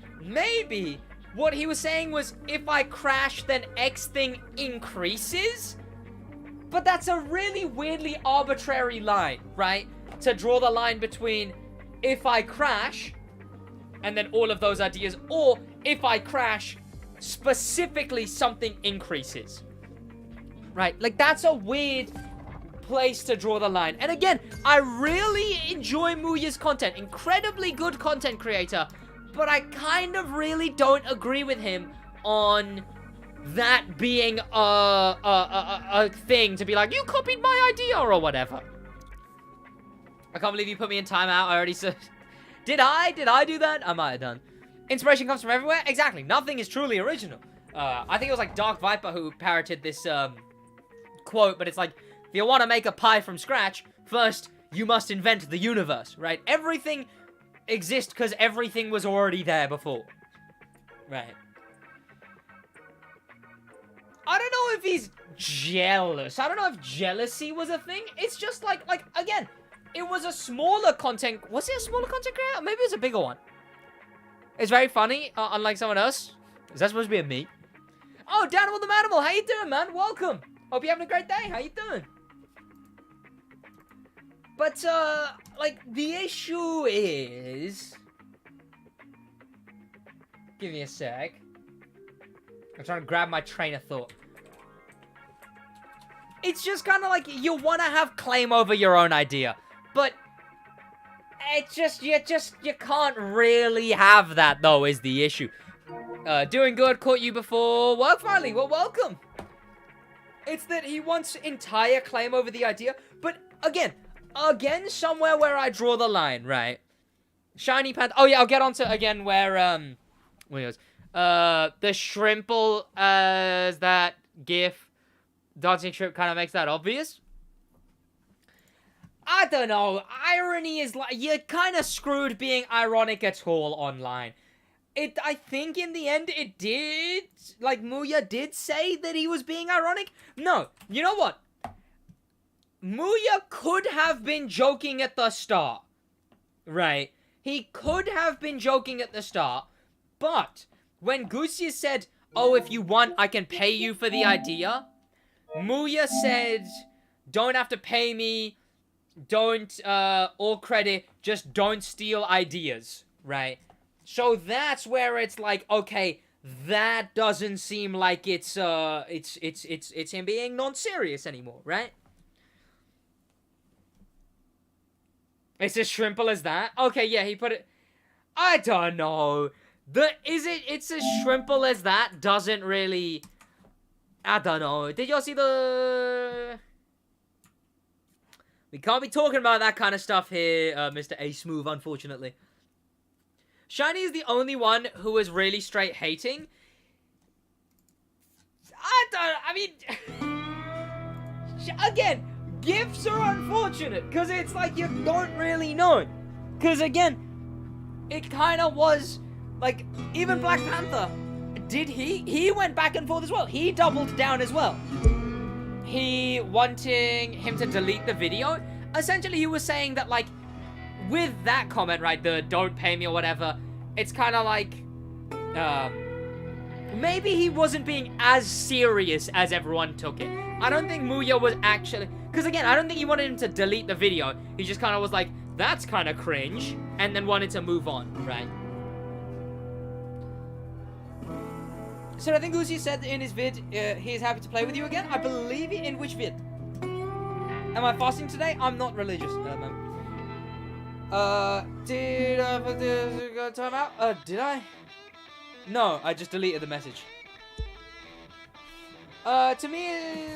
what he was saying was, if I crash, then X thing increases? But that's a really weirdly arbitrary line, right? To draw the line between if I crash, and then all of those ideas, or if I crash, specifically something increases. Right? Like, that's a weird place to draw the line. And again, I really enjoy Muya's content. Incredibly good content creator. But I kind of really don't agree with him on that being a thing to be like, you copied my idea or whatever. I can't believe you put me in timeout. I already said... Did I do that? I might have done. Inspiration comes from everywhere? Exactly. Nothing is truly original. I think it was like Dark Viper who parroted this quote, but it's like, if you want to make a pie from scratch, first you must invent the universe, right? Everything exists because everything was already there before. Right. I don't know if he's jealous. I don't know if jealousy was a thing. It's just like again, it was a smaller content... Was it a smaller content creator? Maybe it was a bigger one. It's very funny, unlike someone else. Is that supposed to be a me? Oh, Danimal the Manimal, how you doing, man? Welcome. Hope you're having a great day. How you doing? But, like, the issue is... Give me a sec. I'm trying to grab my train of thought. It's just kind of like, you want to have claim over your own idea. But... you can't really have that, though, is the issue. Doing good, caught you before work finally. Well, welcome. It's that he wants entire claim over the idea. But, again, somewhere where I draw the line, right? Shiny Panther. Oh, yeah, I'll get onto, again, where he goes. The shrimple as that gif. Dancing shrimp kind of makes that obvious. I don't know. Irony is like, you're kind of screwed being ironic at all online. I think in the end it did, like Muya did say that he was being ironic. No, you know what? Muya could have been joking at the start. Right? He could have been joking at the start. But when Gusia said, oh, if you want, I can pay you for the idea. Muya said, don't have to pay me. Don't, all credit, just don't steal ideas, right? So that's where it's like, okay, that doesn't seem like it's him being non-serious anymore, right? It's as simple as that? Okay, yeah, he put it... I don't know. It's as simple as that doesn't really... I don't know. Did y'all see the... We can't be talking about that kind of stuff here, Mr. A-Smooth, unfortunately. Shiny is the only one who is really straight hating. I mean... Again, gifts are unfortunate, because it's like you don't really know. Because, again, it kind of was, like, even Black Panther, he went back and forth as well. He doubled down as well. He wanting him to delete the video. Essentially, he was saying that, like, with that comment, right, the don't pay me or whatever, it's kind of like, maybe he wasn't being as serious as everyone took it. I don't think Muya was actually, because again, I don't think he wanted him to delete the video. He just kind of was like, that's kind of cringe, and then wanted to move on, right? So I think Uzi said in his vid, he is happy to play with you again. I believe in which vid? Am I fasting today? I'm not religious. Did I put this time out? Did I? No, I just deleted the message. To me...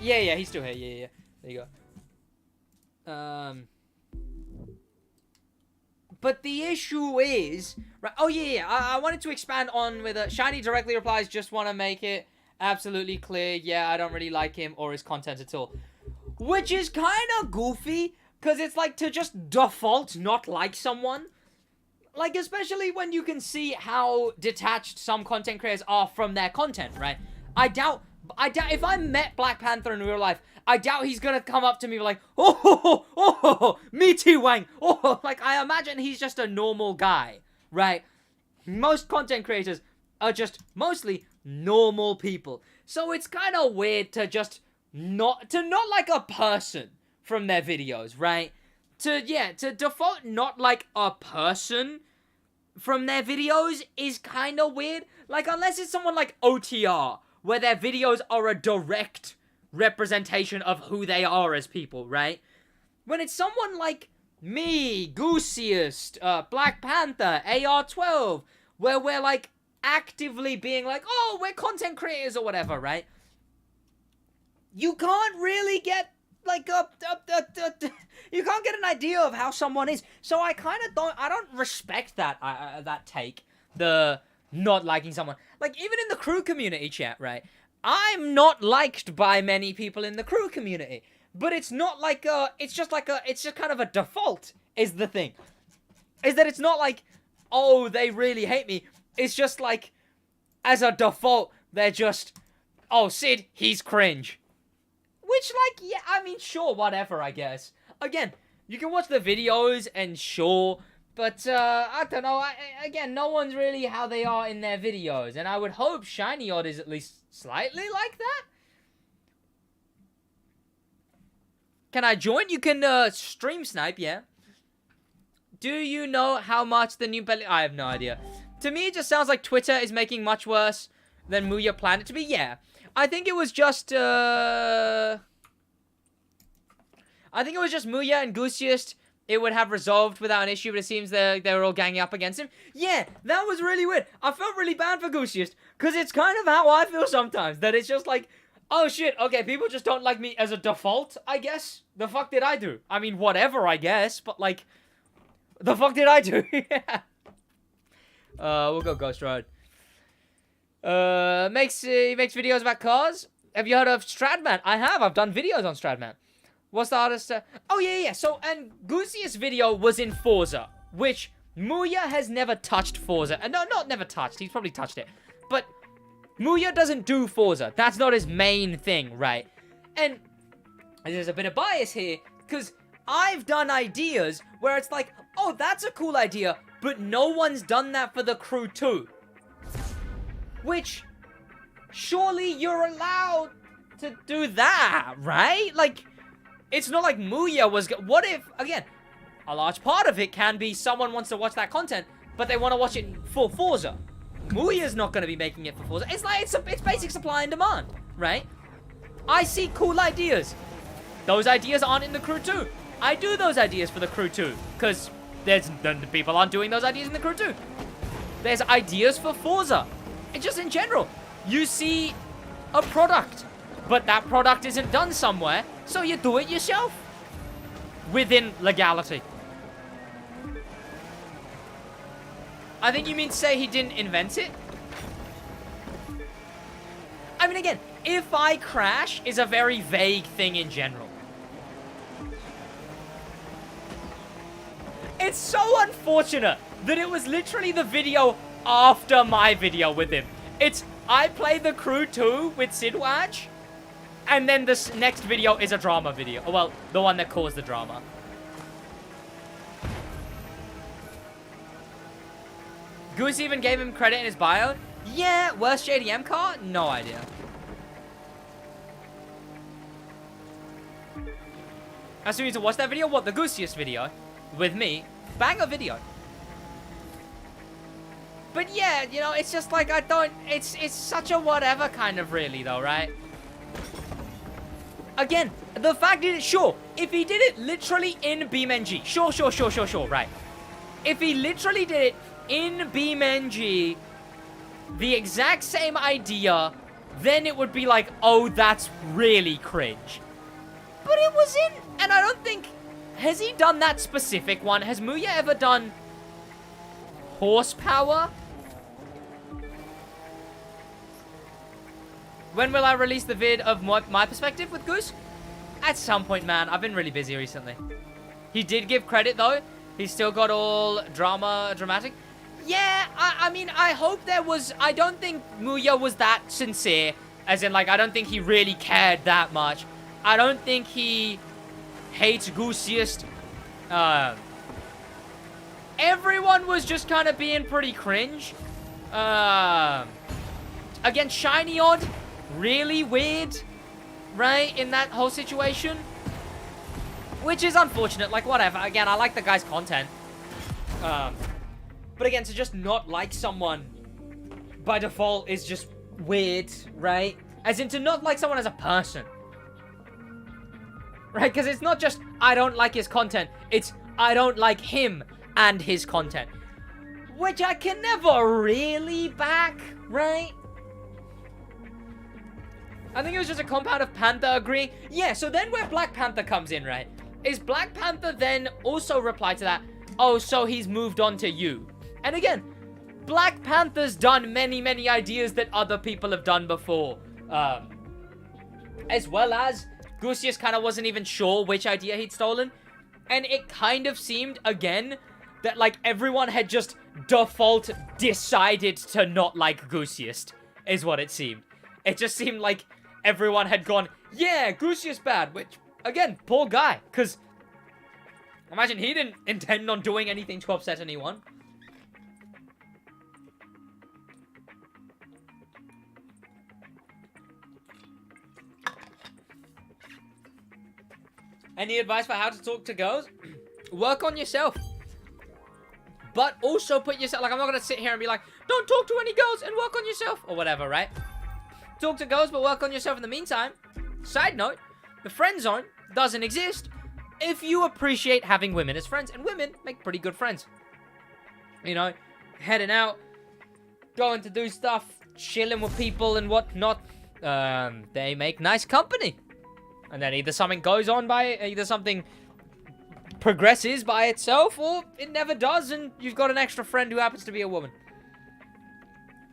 Yeah, he's still here. Yeah. There you go. But the issue is... Right, oh, yeah. I wanted to expand on with... Shiny directly replies, just want to make it absolutely clear. Yeah, I don't really like him or his content at all. Which is kind of goofy, because it's like to just default not like someone. Like, especially when you can see how detached some content creators are from their content, right? I doubt if I met Black Panther in real life, I doubt he's gonna come up to me like, oh, me too, Wang. Oh, like, I imagine he's just a normal guy, right? Most content creators are just mostly normal people. So it's kind of weird to just not like a person from their videos, right? To default not like a person from their videos is kind of weird. Like, unless it's someone like OTR, where their videos are a direct representation of who they are as people, right? When it's someone like me, Goosiest, Black Panther, AR12, where we're, like, actively being like, oh, we're content creators or whatever, right? You can't really get like you can't get an idea of how someone is. So I kind of don't respect that that take, the not liking someone. Like, even in the crew community chat, right? I'm not liked by many people in the crew community, but it's not like it's just kind of a default is the thing. Is that it's not like, oh, they really hate me. It's just like, as a default, they're just, oh, Sid, he's cringe. Which, like, yeah, I mean, sure, whatever, I guess. Again, you can watch the videos and sure, but, I don't know, again, no one's really how they are in their videos, and I would hope Shiny Odd is at least slightly like that. Can I join? You can, stream snipe, yeah. Do you know how much the new Bentley... I have no idea. To me, it just sounds like Twitter is making much worse than Muya planned it to be, yeah. I think it was just, I think it was just Muya and Goosiest. It would have resolved without an issue, but it seems they were all ganging up against him. Yeah, that was really weird. I felt really bad for Goosiest, because it's kind of how I feel sometimes. That it's just like, oh shit, okay, people just don't like me as a default, I guess. The fuck did I do? I mean, whatever, I guess, but like, the fuck did I do? Yeah. We'll go Ghost Road. He makes videos about cars. Have you heard of Stradman? I have. I've done videos on Stradman. What's the artist? Oh, yeah. So, and Goosey's video was in Forza, which Muya has never touched Forza. No, not never touched. He's probably touched it. But Muya doesn't do Forza. That's not his main thing, right? And there's a bit of bias here, because I've done ideas where it's like, oh, that's a cool idea, but no one's done that for the crew too. Which, surely you're allowed to do that, right? Like, it's not like Muya was... What if, again, a large part of it can be someone wants to watch that content, but they want to watch it for Forza. Muya's not going to be making it for Forza. It's like, it's basic supply and demand, right? I see cool ideas. Those ideas aren't in the crew too. I do those ideas for the crew too, because the people aren't doing those ideas in the crew too. There's ideas for Forza. It's just in general. You see a product, but that product isn't done somewhere, so you do it yourself. Within legality. I think you mean to say he didn't invent it? I mean, again, if I crash is a very vague thing in general. It's so unfortunate that it was literally the video after my video with him. It's, I play the crew 2 with SidWaj, and then this next video is a drama video. Well, the one that caused the drama. Goose even gave him credit in his bio. Yeah, worst JDM car? No idea. I still need to watch that video. What, the Goosiest video? With me. Banger video. But yeah, you know, it's just like, I don't... It's such a whatever kind of really, though, right? Again, the fact is, sure, if he did it literally in BeamNG, sure, right. If he literally did it in BeamNG, the exact same idea, then it would be like, oh, that's really cringe. But it was in... And I don't think... Has he done that specific one? Has Muya ever done... Horsepower? When will I release the vid of my perspective with Goose? At some point, man. I've been really busy recently. He did give credit, though. He's still got all dramatic. Yeah, I mean, I hope there was... I don't think Muya was that sincere. As in, like, I don't think he really cared that much. I don't think he hates Goosiest. Everyone was just kind of being pretty cringe. Again, Shiny Odd, really weird, right, in that whole situation. Which is unfortunate, like, whatever. Again, I like the guy's content. But again, to just not like someone by default is just weird, right? As in, to not like someone as a person. Right? Because it's not just, I don't like his content. It's, I don't like him and his content. Which I can never really back, right? I think it was just a compound of Panther agreeing. Yeah, so then where Black Panther comes in, right? Is Black Panther then also reply to that, oh, so he's moved on to you. And again, Black Panther's done many, many ideas that other people have done before. As well as, Goosius kind of wasn't even sure which idea he'd stolen. And it kind of seemed, again, that, like, everyone had just default decided to not like Goosiest, is what it seemed. It just seemed like everyone had gone, yeah, Goosiest bad, which... Again, poor guy, because imagine he didn't intend on doing anything to upset anyone. Any advice for how to talk to girls? Work on yourself. But also put yourself, like, I'm not going to sit here and be like, don't talk to any girls and work on yourself, or whatever, right? Talk to girls, but work on yourself in the meantime. Side note, the friend zone doesn't exist if you appreciate having women as friends. And women make pretty good friends. You know, heading out, going to do stuff, chilling with people and whatnot. They make nice company. And then either something goes on either something progresses by itself, or it never does, and you've got an extra friend who happens to be a woman.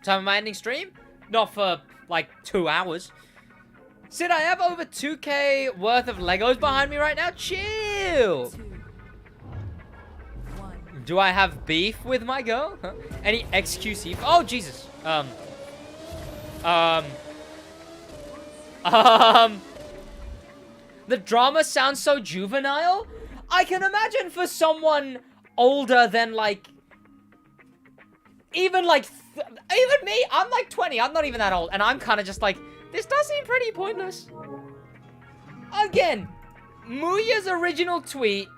Time of my ending stream? Not for, like, 2 hours. Sid, I have over 2K worth of Legos behind me right now. Chill. 2, 1. Do I have beef with my girl? Huh? Any XQC? Oh, Jesus. The drama sounds so juvenile. I can imagine for someone older than, like... Even me. I'm, like, 20. I'm not even that old. And I'm kind of just like... This does seem pretty pointless. Again, Muya's original tweet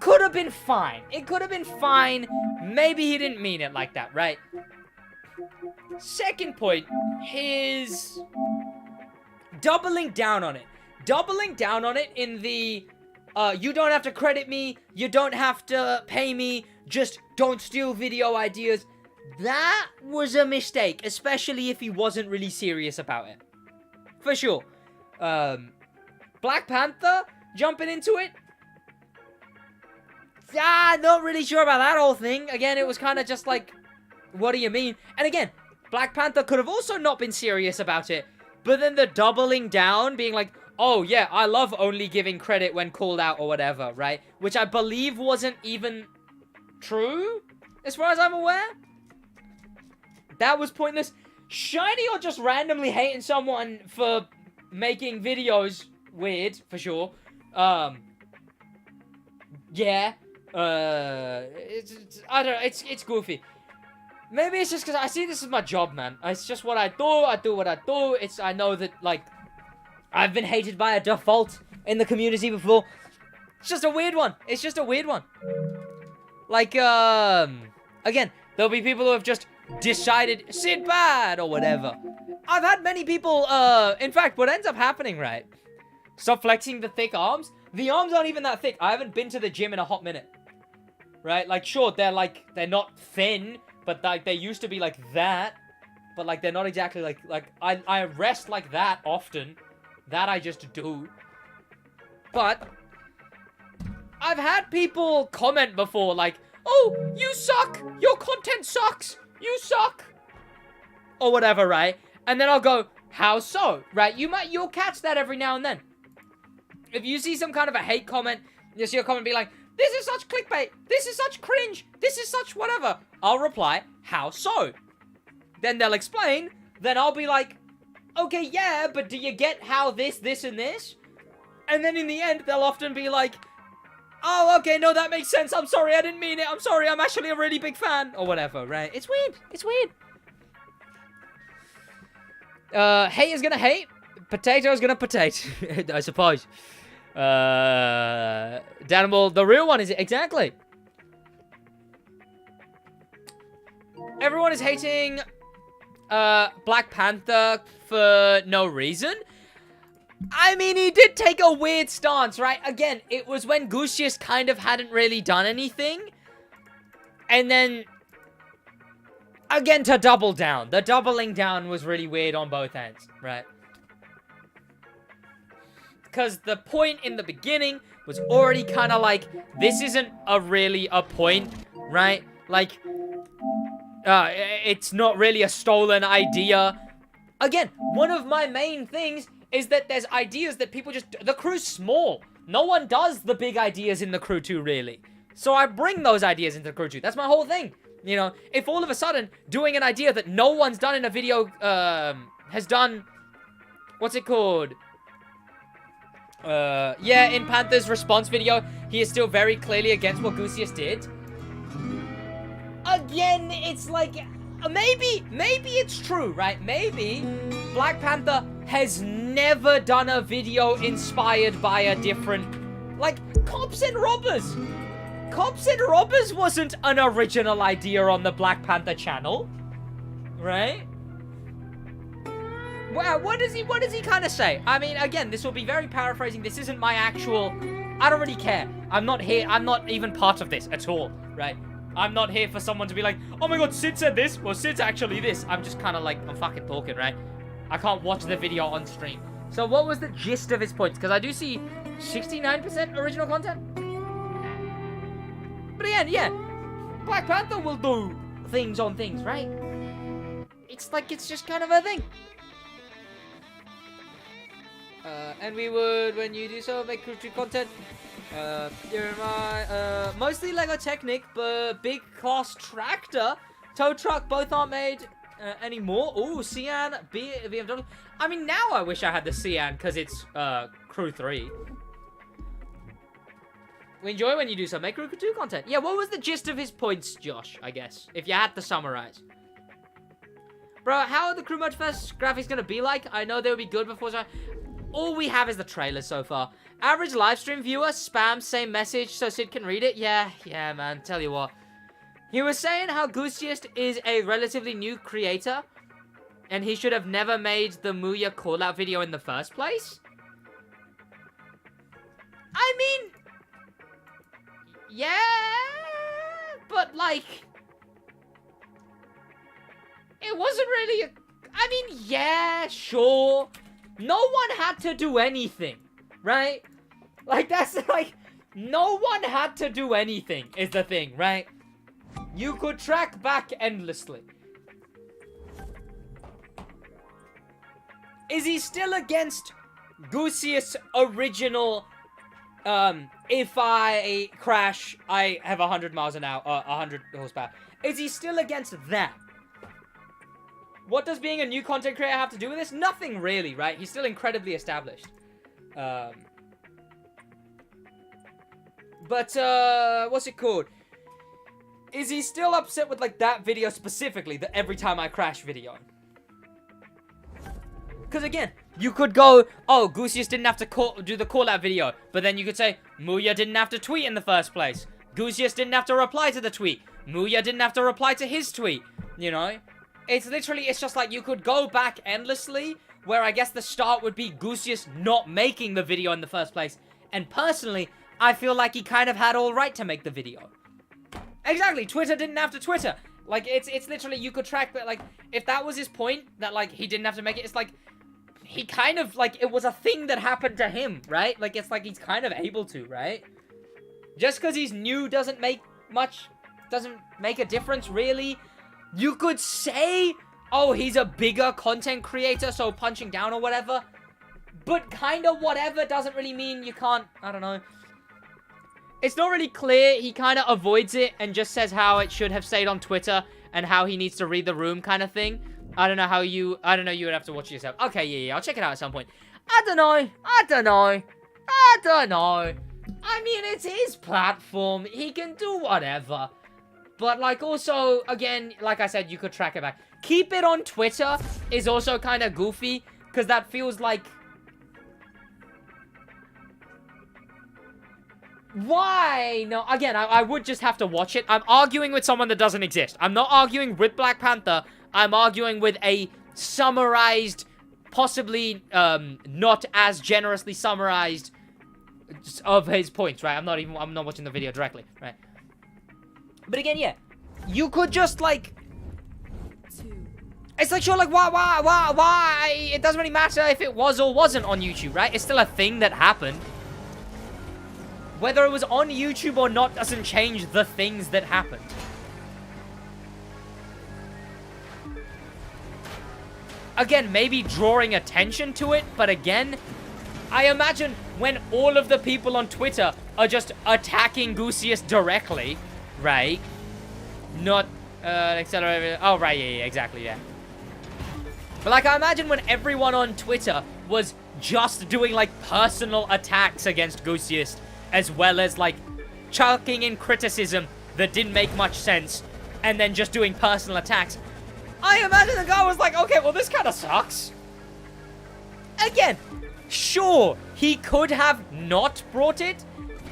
could have been fine. It could have been fine. Maybe he didn't mean it like that, right? Second point, his doubling down on it. Doubling down on it in the, you don't have to credit me, you don't have to pay me, just don't steal video ideas. That was a mistake, especially if he wasn't really serious about it. For sure. Black Panther, jumping into it. Not really sure about that whole thing. Again, it was kind of just like, what do you mean? And again, Black Panther could have also not been serious about it. But then the doubling down, being like, oh yeah, I love only giving credit when called out or whatever, right? Which I believe wasn't even true, as far as I'm aware. That was pointless. Shiny or just randomly hating someone for making videos weird, for sure. Yeah. I don't know, it's goofy. Maybe it's just because I see this as my job, man. It's just what I do what I do. I know that, like, I've been hated by a default in the community before. It's just a weird one. It's just a weird one. Like, again, there'll be people who have just decided Sid bad or whatever. I've had many people, in fact, what ends up happening, right? Stop flexing the thick arms. The arms aren't even that thick. I haven't been to the gym in a hot minute. Right? Like, sure, they're not thin, but like they used to be like that. But like they're not exactly like I rest like that often. That I just do. But I've had people comment before like, "Oh, you suck. Your content sucks. You suck." Or whatever, right? And then I'll go, "How so?" Right? You'll catch that every now and then. If you see some kind of a hate comment, you'll see a comment be like, This is such clickbait. This is such cringe. This is such whatever. I'll reply, how so? Then they'll explain. Then I'll be like, okay, yeah, but do you get how this, and this? And then in the end, they'll often be like, oh, okay, no, that makes sense. I'm sorry, I didn't mean it. I'm sorry, I'm actually a really big fan. Or whatever, right? It's weird. It's weird. Hate is gonna hate. Potato is gonna potate. I suppose. Danimal, the real one is it? Exactly. Everyone is hating Black Panther for no reason. I mean, he did take a weird stance, right? Again, it was when Gusius kind of hadn't really done anything. And then, again, to double down. The doubling down was really weird on both ends, right? Because the point in the beginning was already kind of like, this isn't really a point, right? Like, it's not really a stolen idea. Again, one of my main things is that there's ideas that people just... The crew's small. No one does the big ideas in the crew too, really. So I bring those ideas into the crew too. That's my whole thing. You know, if all of a sudden doing an idea that no one's done in a video, has done... What's it called? Yeah, in Panther's response video, he is still very clearly against what Gusius did. Again, it's like... Maybe it's true, right? Maybe Black Panther has never done a video inspired by a different... Like, Cops and Robbers. Cops and Robbers wasn't an original idea on the Black Panther channel. Right? Well, what does he kind of say? I mean, again, this will be very paraphrasing. This isn't my actual... I don't really care. I'm not here. I'm not even part of this at all, right? I'm not here for someone to be like, oh my god, Sid said this. Well, Sid's actually this. I'm just kind of like, I'm fucking talking, right? I can't watch the video on stream. So what was the gist of his points? Because I do see 69% original content. But again, yeah. Black Panther will do things on things, right? It's like, it's just kind of a thing. And we would, when you do so, make crew content. You're my, mostly Lego Technic, but big class tractor, tow truck, both aren't made anymore. Ooh, Cyan, BMW. I mean, now I wish I had the Cyan, because it's, Crew 3. We enjoy when you do so, make Crew 2 content. Yeah, what was the gist of his points, Josh, I guess, if you had to summarize? Bro, how are the Crew MOTORFEST graphics gonna be like? I know they would be good before, so... All we have is the trailer so far. Average livestream viewer spams same message so Sid can read it. Yeah, man. Tell you what. He was saying how Gusius is a relatively new creator. And he should have never made the Muya call-out video in the first place. I mean... Yeah... But, like... It wasn't really a... I mean, yeah, sure... No one had to do anything, right? Like, that's like, no one had to do anything, is the thing, right? You could track back endlessly. Is he still against Gusius' original, if I crash, I have 100 miles an hour, 100 horsepower. Is he still against that? What does being a new content creator have to do with this? Nothing really, right? He's still incredibly established. But, what's it called? Is he still upset with, like, that video specifically? The every time I crash video? Because, again, you could go, oh, Gusius didn't have to do the call-out video. But then you could say, Muya didn't have to tweet in the first place. Gusius didn't have to reply to the tweet. Muya didn't have to reply to his tweet. You know? It's literally, it's just like you could go back endlessly, where I guess the start would be Gusius not making the video in the first place. And personally, I feel like he kind of had all right to make the video. Exactly, Twitter didn't have to Twitter. Like, it's literally, you could track that, like, if that was his point, that, like, he didn't have to make it, it's like, he kind of, like, it was a thing that happened to him, right? Like, it's like he's kind of able to, right? Just because he's new doesn't make a difference, really. You could say, oh, he's a bigger content creator, so punching down or whatever. But kind of whatever doesn't really mean you can't, I don't know. It's not really clear. He kind of avoids it and just says how it should have stayed on Twitter and how he needs to read the room kind of thing. I don't know, you would have to watch it yourself. Okay, yeah, I'll check it out at some point. I don't know. I mean, it's his platform. He can do whatever. But, like, also, again, like I said, you could track it back. Keep it on Twitter is also kind of goofy, because that feels like... Why? No, again, I would just have to watch it. I'm arguing with someone that doesn't exist. I'm not arguing with Black Panther. I'm arguing with a summarized, possibly not as generously summarized of his points, right? I'm not watching the video directly, right? But again, yeah, you could just, like... It's like, sure, like, why? It doesn't really matter if it was or wasn't on YouTube, right? It's still a thing that happened. Whether it was on YouTube or not doesn't change the things that happened. Again, maybe drawing attention to it, but again, I imagine when all of the people on Twitter are just attacking Goosius directly, right? Not, accelerator. Oh, right, yeah, exactly, yeah. But, like, I imagine when everyone on Twitter was just doing, like, personal attacks against Goosius, as well as, like, chucking in criticism that didn't make much sense, and then just doing personal attacks. I imagine the guy was like, okay, well, this kind of sucks. Again, sure, he could have not brought it,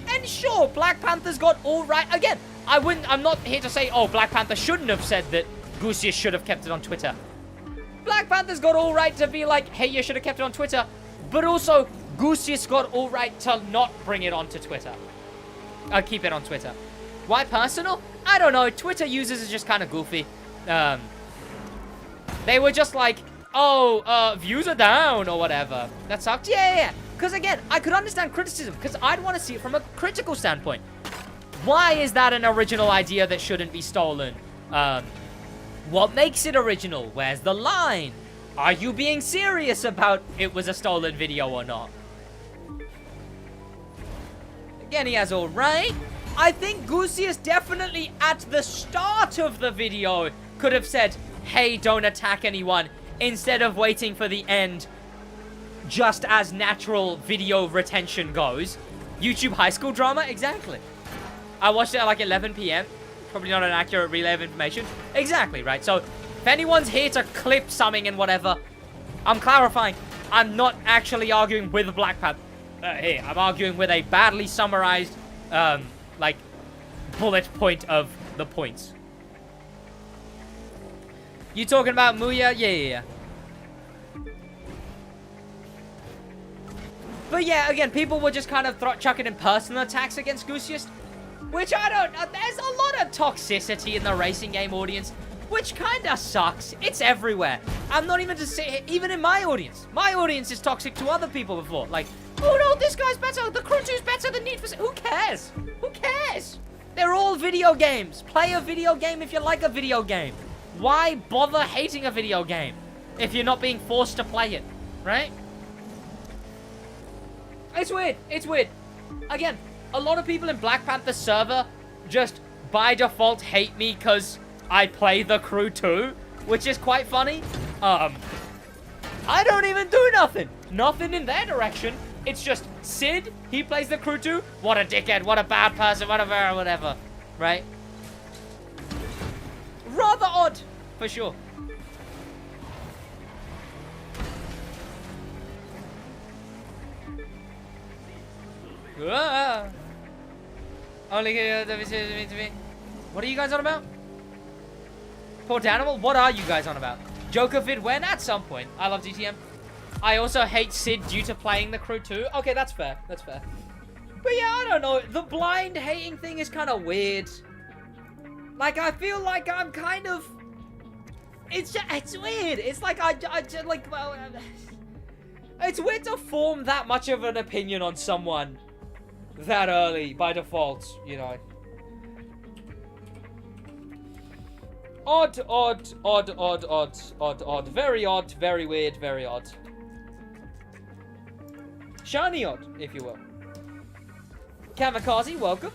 and sure, Black Panther's got all right. Again, I'm not here to say, oh, Black Panther shouldn't have said that Goosius should have kept it on Twitter. Black Panther's got all right to be like, hey, you should have kept it on Twitter, but also, Goosius got all right to not bring it onto Twitter. Keep it on Twitter. Why personal? I don't know. Twitter users are just kind of goofy. They were just like, oh, views are down or whatever. That sucked. Yeah. Because again, I could understand criticism because I'd want to see it from a critical standpoint. Why is that an original idea that shouldn't be stolen? What makes it original? Where's the line? Are you being serious about it was a stolen video or not? Again, he has all right. I think Goosius definitely at the start of the video could have said, hey, don't attack anyone, instead of waiting for the end, just as natural video retention goes. YouTube high school drama? Exactly. I watched it at like 11 p.m. Probably not an accurate relay of information. Exactly, right? So, if anyone's here to clip something and whatever, I'm clarifying. I'm not actually arguing with Black Panther. Here, I'm arguing with a badly summarized, like, bullet point of the points. You talking about Muya? Yeah. But yeah, again, people were just kind of chucking in personal attacks against Goosius, which I don't... there's a lot of toxicity in the racing game audience, which kind of sucks. It's everywhere. I'm not even to say... Even in my audience. My audience is toxic to other people before. Like, oh no, this guy's better. The Crew 2's better than Need for... Who cares? Who cares? They're all video games. Play a video game if you like a video game. Why bother hating a video game if you're not being forced to play it, right? It's weird. It's weird. Again, a lot of people in Black Panther server just by default hate me because I play the Crew 2, which is quite funny. I don't even do nothing. Nothing in their direction. It's just Sid, he plays the Crew 2. What a dickhead, what a bad person, whatever, right? Rather odd, for sure. Only what are you guys on about? Poor Danimal, what are you guys on about? Joker vid when? At some point. I love DTM. I also hate Sid due to playing the Crew 2. Okay, that's fair. That's fair. But yeah, I don't know. The blind hating thing is kind of weird. Like, I feel like I'm kind of... It's weird. It's like, it's weird to form that much of an opinion on someone that early, by default, you know. Odd. Very odd, very weird, very odd. Shiny odd, if you will. Kamikaze, welcome.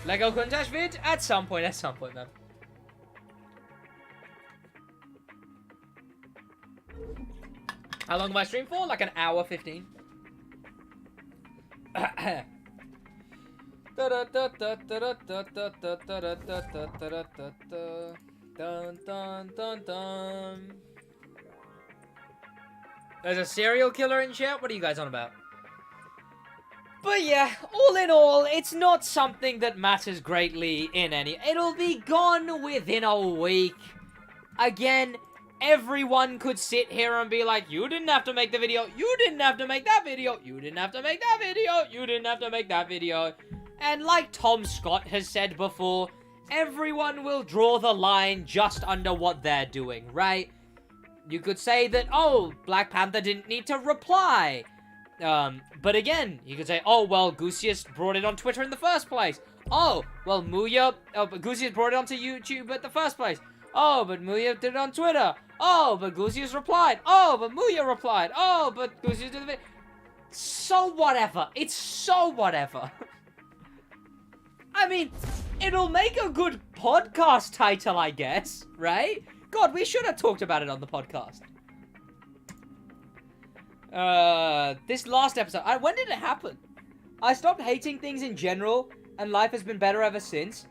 Lego Kuntash vid? At some point, man. How long am I stream for? Like an hour 15. There's a serial killer in chat? What are you guys on about? But yeah, all in all, it's not something that matters greatly in any... It'll be gone within a week. Again, everyone could sit here and be like, you didn't have to make the video, you didn't have to make that video, you didn't have to make that video, you didn't have to make that video. And like Tom Scott has said before, everyone will draw the line just under what they're doing, right? You could say that, oh, Black Panther didn't need to reply. But again, you could say, oh, well, Gusius brought it on Twitter in the first place. Oh, well, Gusius brought it onto YouTube at the first place. Oh, but Muya did it on Twitter. Oh, but Gusius replied. Oh, but Muya replied. Oh, but Gusius did the video. So whatever. It's so whatever. I mean, it'll make a good podcast title, I guess, right? God, we should have talked about it on the podcast. This last episode, when did it happen? I stopped hating things in general, and life has been better ever since.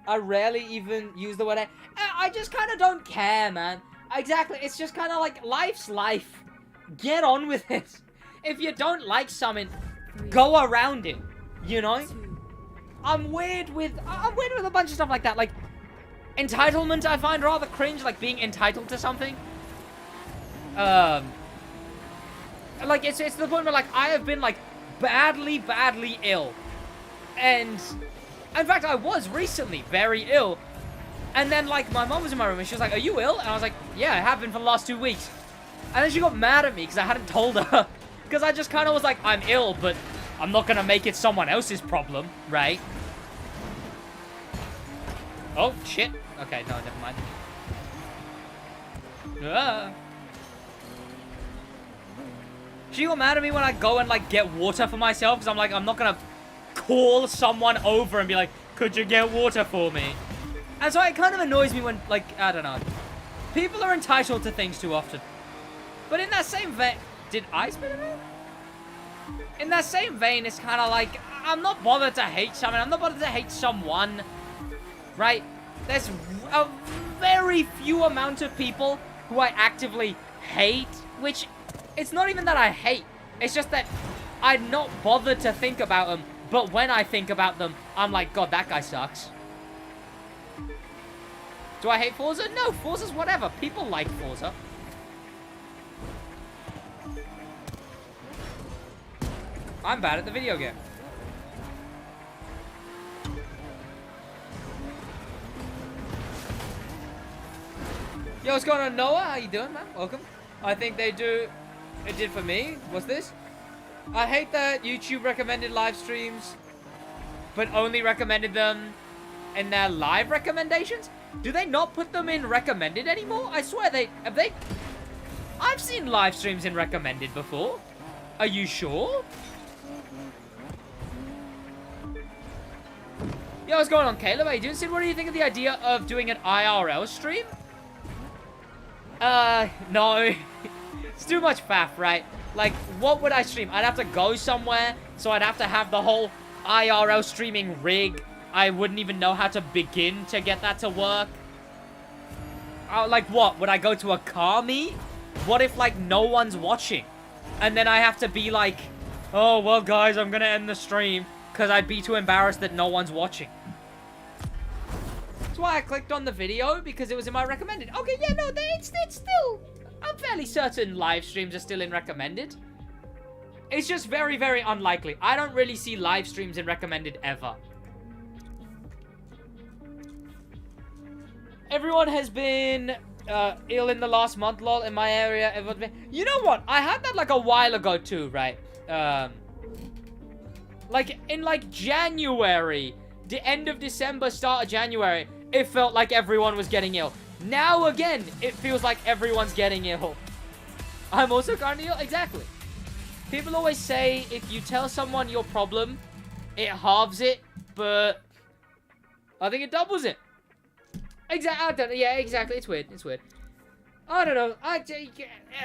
I rarely even use the word I just kind of don't care, man. Exactly, it's just kind of like, life's life. Get on with it. If you don't like something, go around it, you know? I'm weird with a bunch of stuff like that, like, entitlement I find rather cringe, like being entitled to something. Like, it's to the point where, like, I have been, like, badly ill. And, in fact, I was recently very ill. And then, like, my mom was in my room and she was like, are you ill? And I was like, yeah, I have been for the last 2 weeks. And then she got mad at me because I hadn't told her. Because I just kind of was like, I'm ill, but I'm not going to make it someone else's problem, right? Oh, shit. Okay, no, never mind. She got mad at me when I go and, like, get water for myself. Because I'm like, I'm not going to call someone over and be like, could you get water for me? And so it kind of annoys me when, like, I don't know. People are entitled to things too often. But in that same vein... Did I spin it in? In that same vein, it's kind of like, I'm not bothered to hate someone. I'm not bothered to hate someone. Right? There's a very few amount of people who I actively hate. Which, it's not even that I hate. It's just that I'm not bothered to think about them. But when I think about them, I'm like, God, that guy sucks. Do I hate Forza? No, Forza's whatever. People like Forza. I'm bad at the video game. Yo, what's going on, Noah? How you doing, man? Welcome. I think they do... It did for me. What's this? I hate that YouTube recommended live streams, but only recommended them in their live recommendations. Do they not put them in recommended anymore? I swear have they... I've seen live streams in recommended before. Are you sure? Yo, what's going on, Caleb? How you doing, Sid? What do you think of the idea of doing an IRL stream? No. It's too much faff, right? Like, what would I stream? I'd have to go somewhere, so I'd have to have the whole IRL streaming rig. I wouldn't even know how to begin to get that to work. Like, what? Would I go to a car meet? What if, like, no one's watching? And then I have to be like, oh, well, guys, I'm gonna end the stream. Because I'd be too embarrassed that no one's watching. That's why I clicked on the video, because it was in my recommended. Okay, yeah, no, it's still... I'm fairly certain live streams are still in recommended. It's just very, very unlikely. I don't really see live streams in recommended ever. Everyone has been ill in the last month, lol, in my area. Everyone's been... You know what? I had that like a while ago too, right? Like, in, like, January, the end of December, start of January, it felt like everyone was getting ill. Now again, it feels like everyone's getting ill. I'm also currently ill. Exactly. People always say if you tell someone your problem, it halves it, but I think it doubles it. Exactly. Yeah, exactly. It's weird. It's weird. I don't know.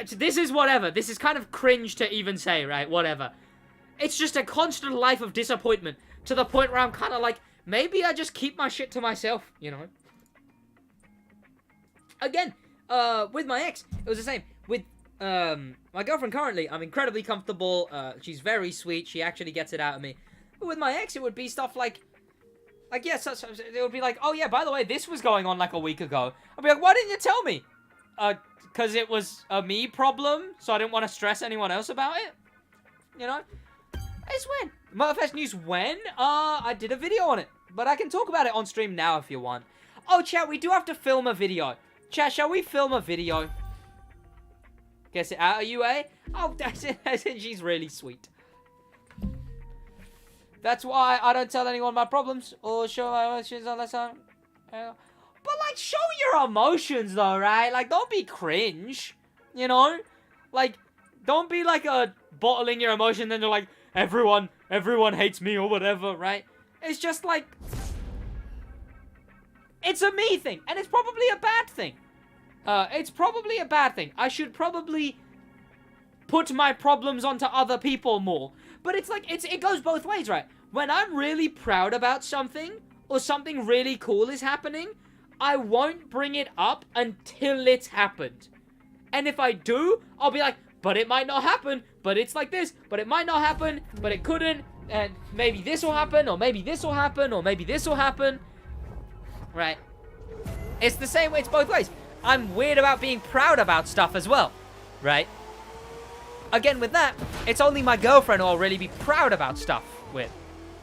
This is whatever. This is kind of cringe to even say, right? Whatever. It's just a constant life of disappointment to the point where I'm kind of like, maybe I just keep my shit to myself, you know? Again, with my ex, it was the same. With my girlfriend currently, I'm incredibly comfortable. She's very sweet. She actually gets it out of me. But with my ex, it would be stuff like yes, it would be like, oh yeah, by the way, this was going on like a week ago. I'd be like, why didn't you tell me? Because it was a me problem, so I didn't want to stress anyone else about it. You know? It's when. MOTORFEST news when? I did a video on it. But I can talk about it on stream now if you want. Oh, chat, we do have to film a video. Chat, shall we film a video? Guess it out, are you, eh? Oh, that's it. She's really sweet. That's why I don't tell anyone my problems or show my emotions unless I'm... But, like, show your emotions, though, right? Like, don't be cringe, you know? Like, don't be, like, bottling your emotion and then you're like, everyone hates me or whatever, right? It's just, like... It's a me thing, and it's probably a bad thing. It's probably a bad thing. I should probably put my problems onto other people more. But it's like, it goes both ways, right? When I'm really proud about something, or something really cool is happening, I won't bring it up until it's happened. And if I do, I'll be like, but it might not happen, but it's like this, but it might not happen, but it couldn't, and maybe this will happen, or maybe this will happen, or maybe this will happen. Right? It's the same way, it's both ways. I'm weird about being proud about stuff as well, right? Again, with that, it's only my girlfriend who I'll really be proud about stuff with.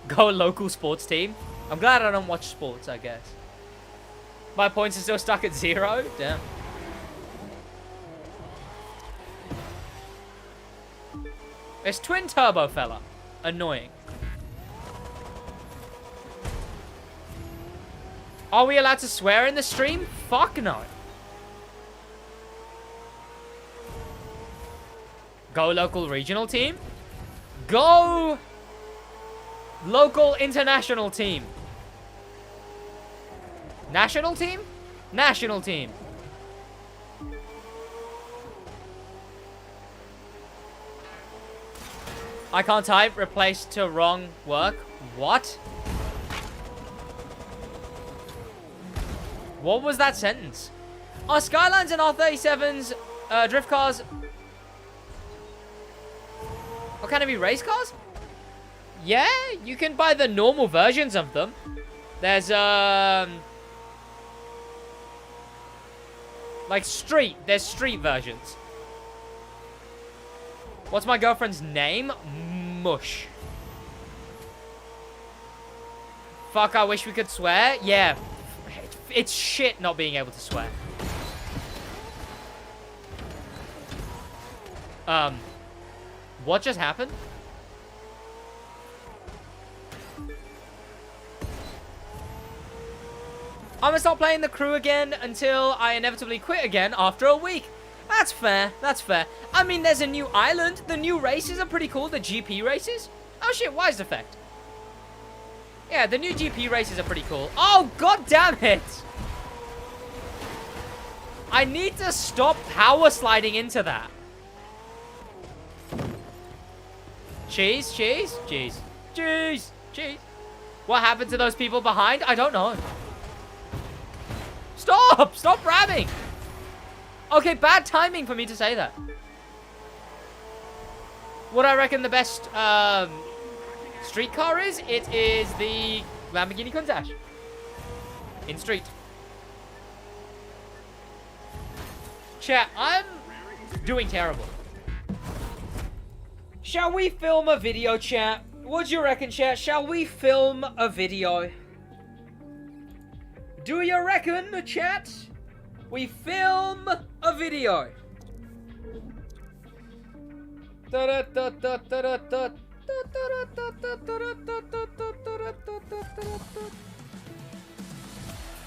Go local sports team. I'm glad I don't watch sports, I guess. My points are still stuck at 0? Damn. It's twin turbo fella. Annoying. Are we allowed to swear in the stream? Fuck no. Go local regional team. Go local international team. National team? National team. I can't type. Replace to wrong work. What? What was that sentence? Are Skylines and R37s drift cars? What can it be? Race cars? Yeah, you can buy the normal versions of them. There's like street. There's street versions. What's my girlfriend's name? Mush. Fuck, I wish we could swear. Yeah. It's shit not being able to swear. What just happened? I'm gonna start playing the crew again until I inevitably quit again after a week. That's fair. That's fair. I mean, there's a new island. The new races are pretty cool. The GP races. Oh shit, Wise effect. Yeah, the new GP races are pretty cool. Oh, god damn it! I need to stop power sliding into that. Cheese, cheese, cheese, cheese, cheese. What happened to those people behind? I don't know. Stop! Stop ramming! Okay, bad timing for me to say that. What I reckon the best street car is? It is the Lamborghini Countach. In street. Chat, I'm doing terrible. Shall we film a video, chat? What do you reckon, chat? Shall we film a video? Do you reckon, chat? We film a video.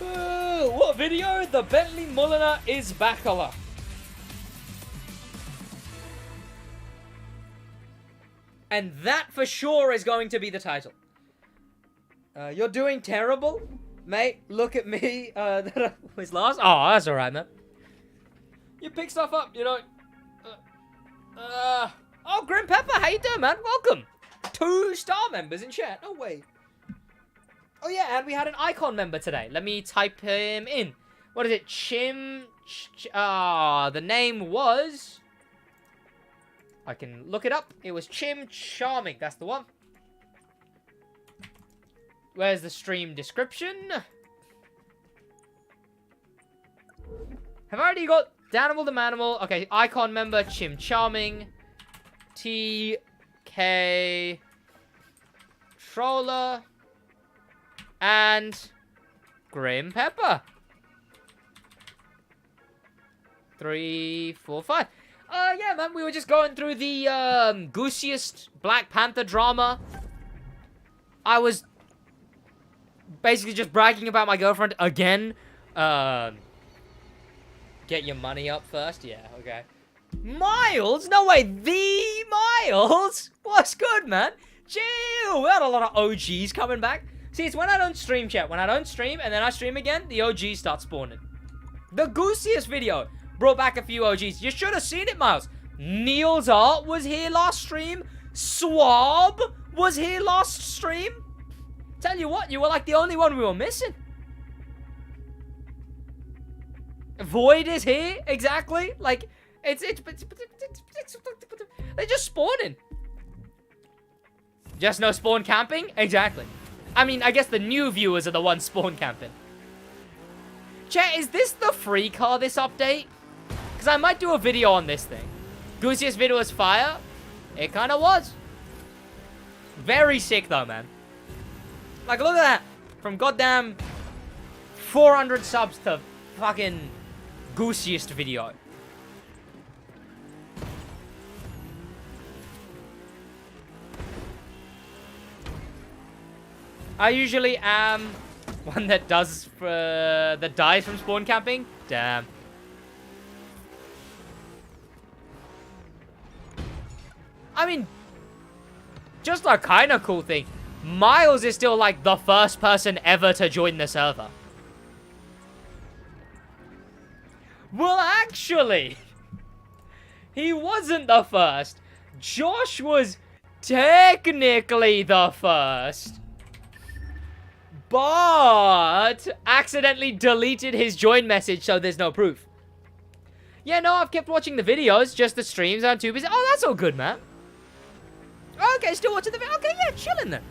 What video? The Bentley Mulliner is Bacalar. And that for sure is going to be the title. You're doing terrible, mate. Look at me. That I was last. Oh, that's alright, man. You pick stuff up, you know. Oh, Grim Pepper, how you doing, man? Welcome. 2 star members in chat. No way. Oh yeah, and we had an icon member today. Let me type him in. What is it? The name was... I can look it up. It was Chimcharming. That's the one. Where's the stream description? Have I already got Danimal the Manimal? Okay, icon member Chimcharming. TKTroller. And Grim Pepper. 3, 4, 5. Yeah, man, we were just going through the goosiest Black Panther drama. I was basically just bragging about my girlfriend again. Get your money up first? Yeah, okay. Miles? No way, the Miles? What's good, man? Chill! We had a lot of OGs coming back. See, it's when I don't stream, chat. When I don't stream and then I stream again, the OGs start spawning. The goosiest video brought back a few OGs. You should have seen it, Miles. Neil's Art was here last stream. Swab was here last stream. Tell you what, you were like the only one we were missing. Void is here, exactly. Like, they're just spawning. Just no spawn camping? Exactly. I mean, I guess the new viewers are the ones spawn camping. Chat, is this the free car, this update? Because I might do a video on this thing. Goosiest video was fire. It kind of was. Very sick, though, man. Like, look at that. From goddamn 400 subs to fucking goosiest video. I usually am one that dies from spawn camping. Damn. I mean, just a kind of cool thing. Miles is still like the first person ever to join the server. Well, actually, he wasn't the first. Josh was technically the first. But accidentally deleted his join message, so there's no proof. Yeah, no, I've kept watching the videos, just the streams. I'm too busy. Oh, that's all good, man. Okay, still watching the video. Okay, yeah, chilling then.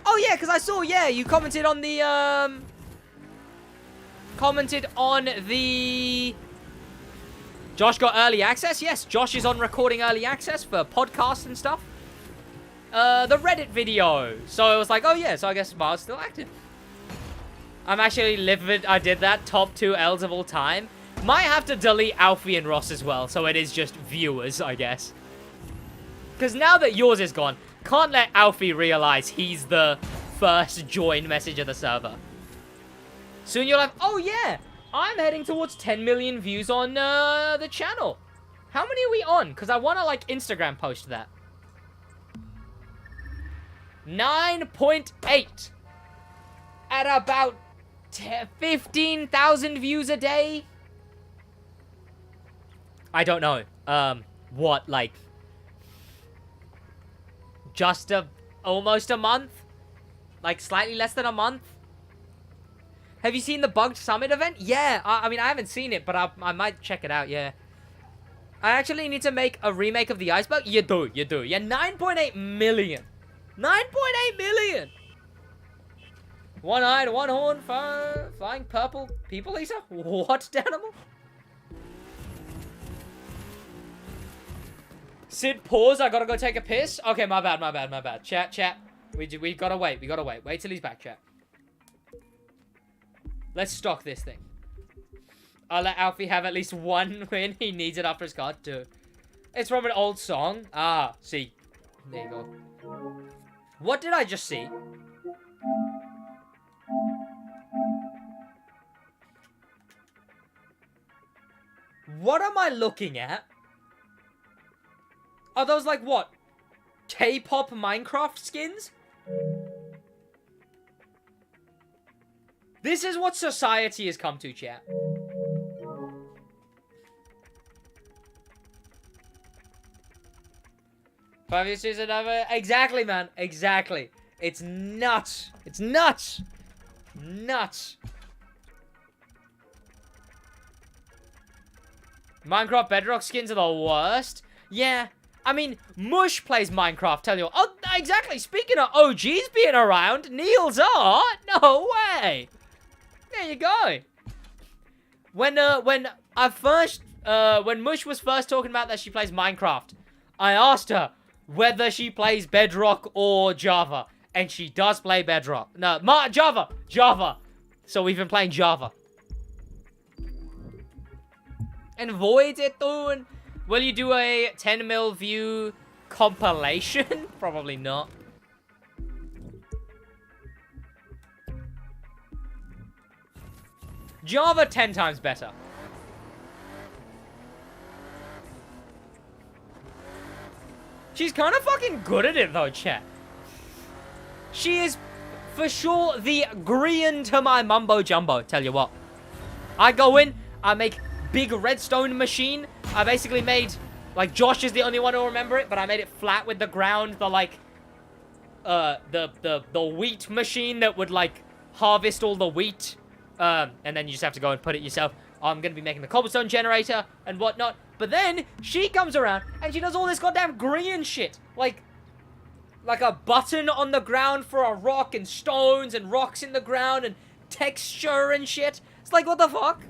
Oh, yeah, because I saw, yeah, you commented on the, Josh got early access? Yes, Josh is on recording early access for podcasts and stuff. The Reddit video. So it was like, oh yeah, so I guess Miles still active. I'm actually livid I did that. Top 2 L's of all time. Might have to delete Alfie and Ross as well, so it is just viewers, I guess. Because now that yours is gone, can't let Alfie realize he's the first join message of the server. Soon you're like, oh yeah, I'm heading towards 10 million views on the channel. How many are we on? Because I want to like Instagram post that. 9.8 at about 15,000 views a day. I don't know. What, like, just almost a month? Like, slightly less than a month? Have you seen the Bugged Summit event? Yeah, I mean, I haven't seen it, but I might check it out, yeah. I actually need to make a remake of the Iceberg? You do. Yeah, 9.8 million. 9.8 million! One-eyed, one-horn, flying purple people, Lisa? What, Danimal? Sid, pause, I gotta go take a piss. Okay, my bad. Chat. We gotta wait. Wait till he's back, chat. Let's stock this thing. I'll let Alfie have at least one win. He needs it after his card, too. It's from an old song. Ah, see. There you go. What did I just see? What am I looking at? Are those like what? K-pop Minecraft skins? This is what society has come to, chat. Five years is another. Exactly, man. Exactly. It's nuts. It's nuts. Nuts. Minecraft Bedrock skins are the worst. Yeah. I mean, Mush plays Minecraft, tell you what. Oh, exactly. Speaking of OGs being around, Neil's art? No way. There you go. When Mush was first talking about that she plays Minecraft, I asked her whether she plays Bedrock or Java. And she does play Bedrock. No, Java. Java. So we've been playing Java. And Void it doing. Will you do a 10 mil view compilation? Probably not. Java 10 times better. She's kind of fucking good at it though, chat. She is for sure the green to my mumbo jumbo, tell you what. I go in, I make big redstone machine. I basically made, like, Josh is the only one who'll remember it, but I made it flat with the ground, the, like, the wheat machine that would, like, harvest all the wheat, and then you just have to go and put it yourself. I'm gonna be making the cobblestone generator and whatnot, but then she comes around and she does all this goddamn green shit, like a button on the ground for a rock and stones and rocks in the ground and texture and shit. It's like, what the fuck?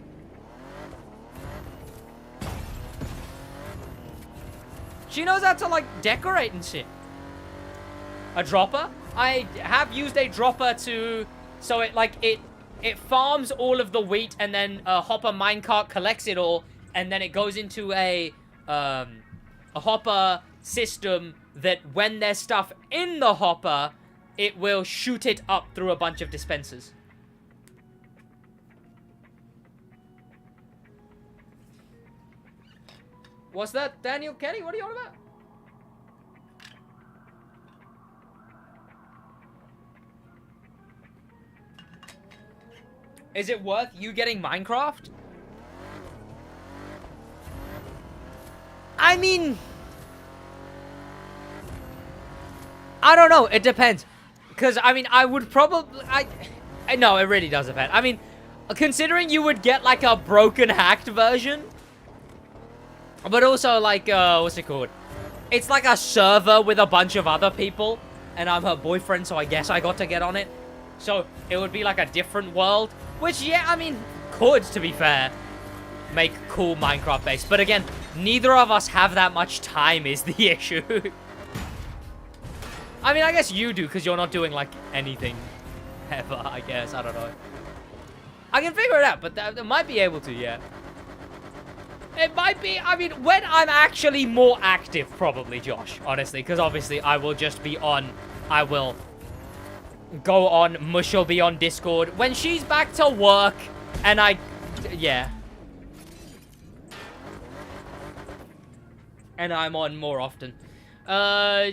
She knows how to, like, decorate and shit. A dropper? I have used a dropper to... So it, like, it farms all of the wheat and then a hopper minecart collects it all and then it goes into a hopper system that when there's stuff in the hopper, it will shoot it up through a bunch of dispensers. What's that, Daniel Kenny? What are you on about? Is it worth you getting Minecraft? I mean... I don't know. It depends. Because, I mean, I would probably... No, it really does depend. I mean, considering you would get, like, a broken, hacked version... But also, like, what's it called? It's like a server with a bunch of other people. And I'm her boyfriend, so I guess I got to get on it. So, it would be like a different world. Which, yeah, I mean, could, to be fair, make cool Minecraft base. But again, neither of us have that much time is the issue. I mean, I guess you do, because you're not doing, like, anything ever, I guess. I don't know. I can figure it out, but I might be able to, yeah. It might be, I mean, when I'm actually more active, probably, Josh, honestly. Because obviously, I will just be on, I will go on, Mush will be on Discord. When she's back to work, and yeah. And I'm on more often. I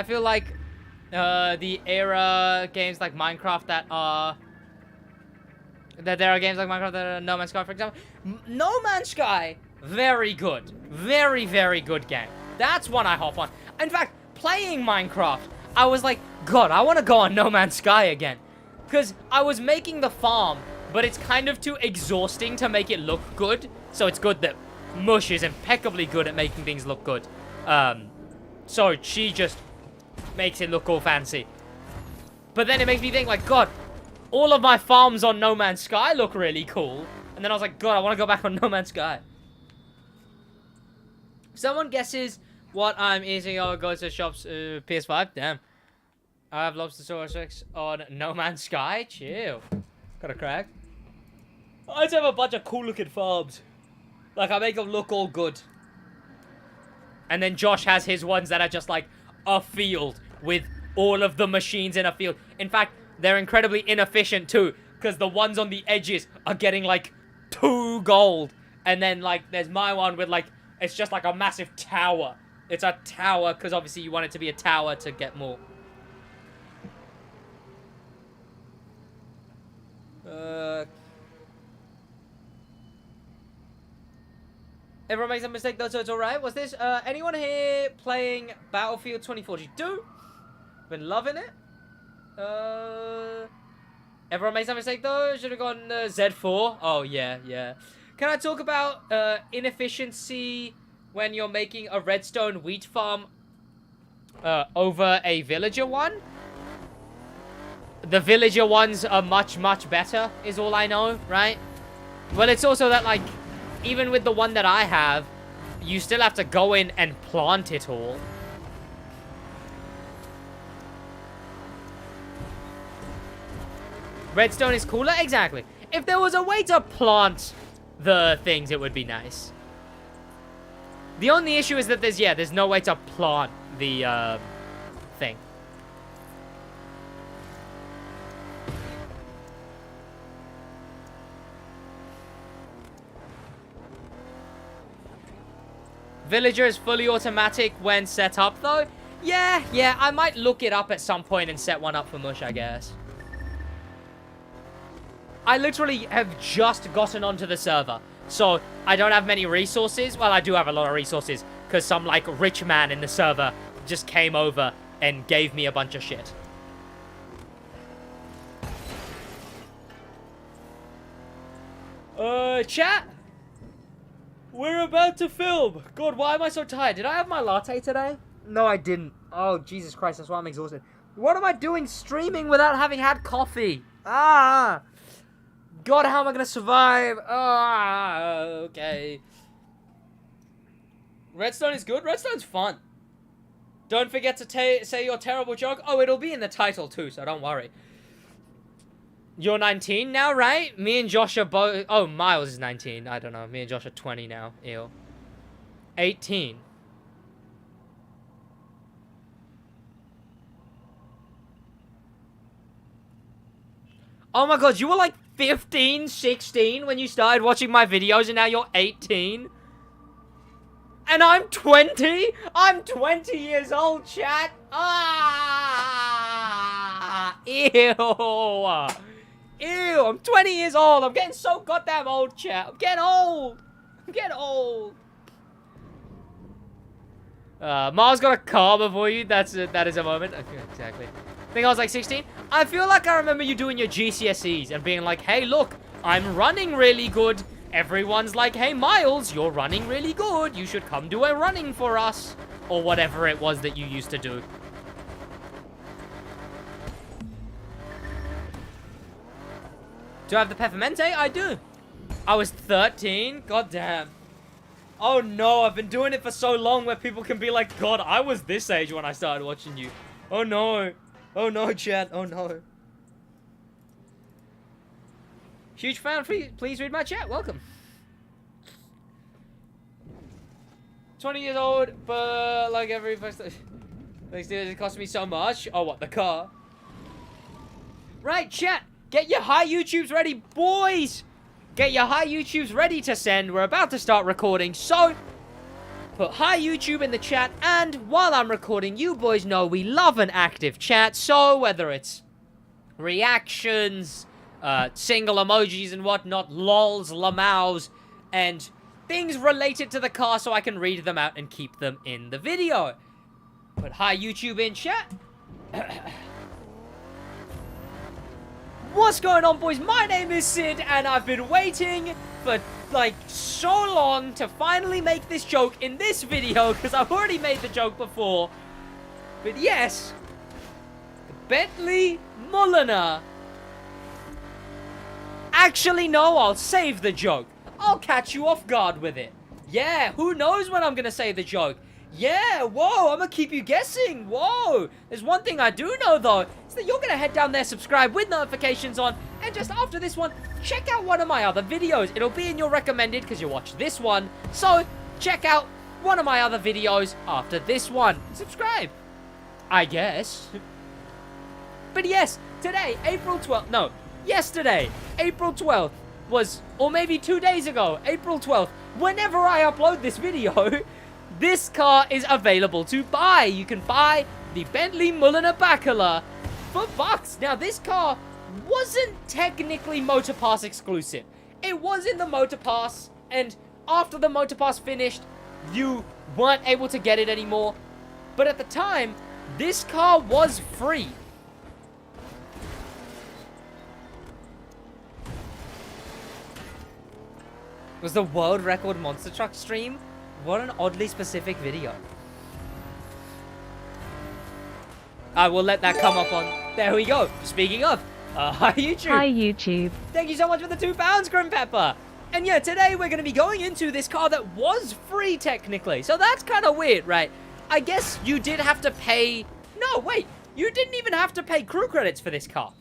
feel like, the era games like Minecraft that there are games like Minecraft that are No Man's Sky, for example. No Man's Sky, very good. Very, very good game. That's one I hop on. In fact, playing Minecraft, I was like, God, I want to go on No Man's Sky again. Because I was making the farm, but it's kind of too exhausting to make it look good. So it's good that Mush is impeccably good at making things look good. So she just makes it look all fancy. But then it makes me think, like, God, all of my farms on No Man's Sky look really cool. And then I was like, God, I want to go back on No Man's Sky. Someone guesses what I'm eating or go to shops, PS5? Damn. I have lobster sauce 6 on No Man's Sky? Chill. Got a crack. I just have a bunch of cool looking farms. Like, I make them look all good. And then Josh has his ones that are just like a field with all of the machines in a field. In fact, they're incredibly inefficient too, because the ones on the edges are getting like 2 gold And then, like, there's my one with, like, it's just like a massive tower. It's a tower, because obviously you want it to be a tower to get more. Everyone makes a mistake though, so it's alright. Was this, anyone here playing Battlefield 2042? Been loving it. Everyone makes a mistake though. Should have gone Z4. Oh, yeah, yeah. Can I talk about inefficiency when you're making a redstone wheat farm over a villager one? The villager ones are much, much better, is all I know, right? Well, it's also that, like, even with the one that I have, you still have to go in and plant it all. Redstone is cooler? Exactly. If there was a way to plant the things, it would be nice. The only issue is that there's no way to plant the, thing. Villager is fully automatic when set up, though. Yeah, I might look it up at some point and set one up for Mush, I guess. I literally have just gotten onto the server, so I don't have many resources. Well, I do have a lot of resources, because some, like, rich man in the server just came over and gave me a bunch of shit. Chat? We're about to film. God, why am I so tired? Did I have my latte today? No, I didn't. Oh, Jesus Christ, that's why I'm exhausted. What am I doing streaming without having had coffee? Ah! God, how am I gonna survive? Ah, okay. Redstone is good. Redstone's fun. Don't forget to say your terrible joke. Oh, it'll be in the title too, so don't worry. You're 19 now, right? Me and Josh are both... Oh, Miles is 19. I don't know. Me and Josh are 20 now. Ew. 18. Oh my god, you were like 15, 16 when you started watching my videos and now you're 18? And I'm 20? I'm 20 years old, chat! Ah! Ew! Ew, I'm 20 years old. I'm getting so goddamn old, chat. I'm getting old. I'm getting old. Mars got a car before you. That is a moment. Okay, exactly. I think I was like 16. I feel like I remember you doing your GCSEs and being like, hey, look, I'm running really good. Everyone's like, hey, Miles, you're running really good. You should come do a running for us. Or whatever it was that you used to do. Do I have the peppermente? I do. I was 13. God damn. Oh no, I've been doing it for so long where people can be like, God, I was this age when I started watching you. Oh no. Oh no, chat. Oh no. Huge fan. Please read my chat. Welcome. 20 years old, but like every first... It cost me so much. Oh, what? The car? Right, chat. Get your high YouTubes ready, boys! Get your high YouTubes ready to send. We're about to start recording, so put hi YouTube in the chat, and while I'm recording, you boys know we love an active chat, so whether it's reactions, single emojis and whatnot, lols, lamaus, and things related to the car so I can read them out and keep them in the video. Put hi YouTube in chat. What's going on, boys? My name is Sid, and I've been waiting for, like, so long to finally make this joke in this video, because I've already made the joke before. But yes, the Bentley Mulliner. Actually, no, I'll save the joke. I'll catch you off guard with it. Yeah, who knows when I'm gonna say the joke? Yeah, whoa, I'm gonna keep you guessing. Whoa. There's one thing I do know, though, is that you're gonna head down there, subscribe with notifications on, and just after this one, check out one of my other videos. It'll be in your recommended because you watched this one. So, check out one of my other videos after this one. Subscribe, I guess. But yes, today, April 12th, no, yesterday, April 12th, was, or maybe 2 days ago, April 12th, whenever I upload this video, this car is available to buy. You can buy the Bentley Mulliner Bacalar for bucks. Now, this car wasn't technically MotorPass exclusive. It was in the MotorPass, and after the MotorPass finished, you weren't able to get it anymore. But at the time, this car was free. Was the world record monster truck stream? What an oddly specific video. I will let that come up on... There we go. Speaking of, hi YouTube. Hi YouTube. Thank you so much for the £2, Grim Pepper. And yeah, today we're going to be going into this car that was free technically. So that's kind of weird, right? I guess you did have to pay... No, wait. You didn't even have to pay crew credits for this car.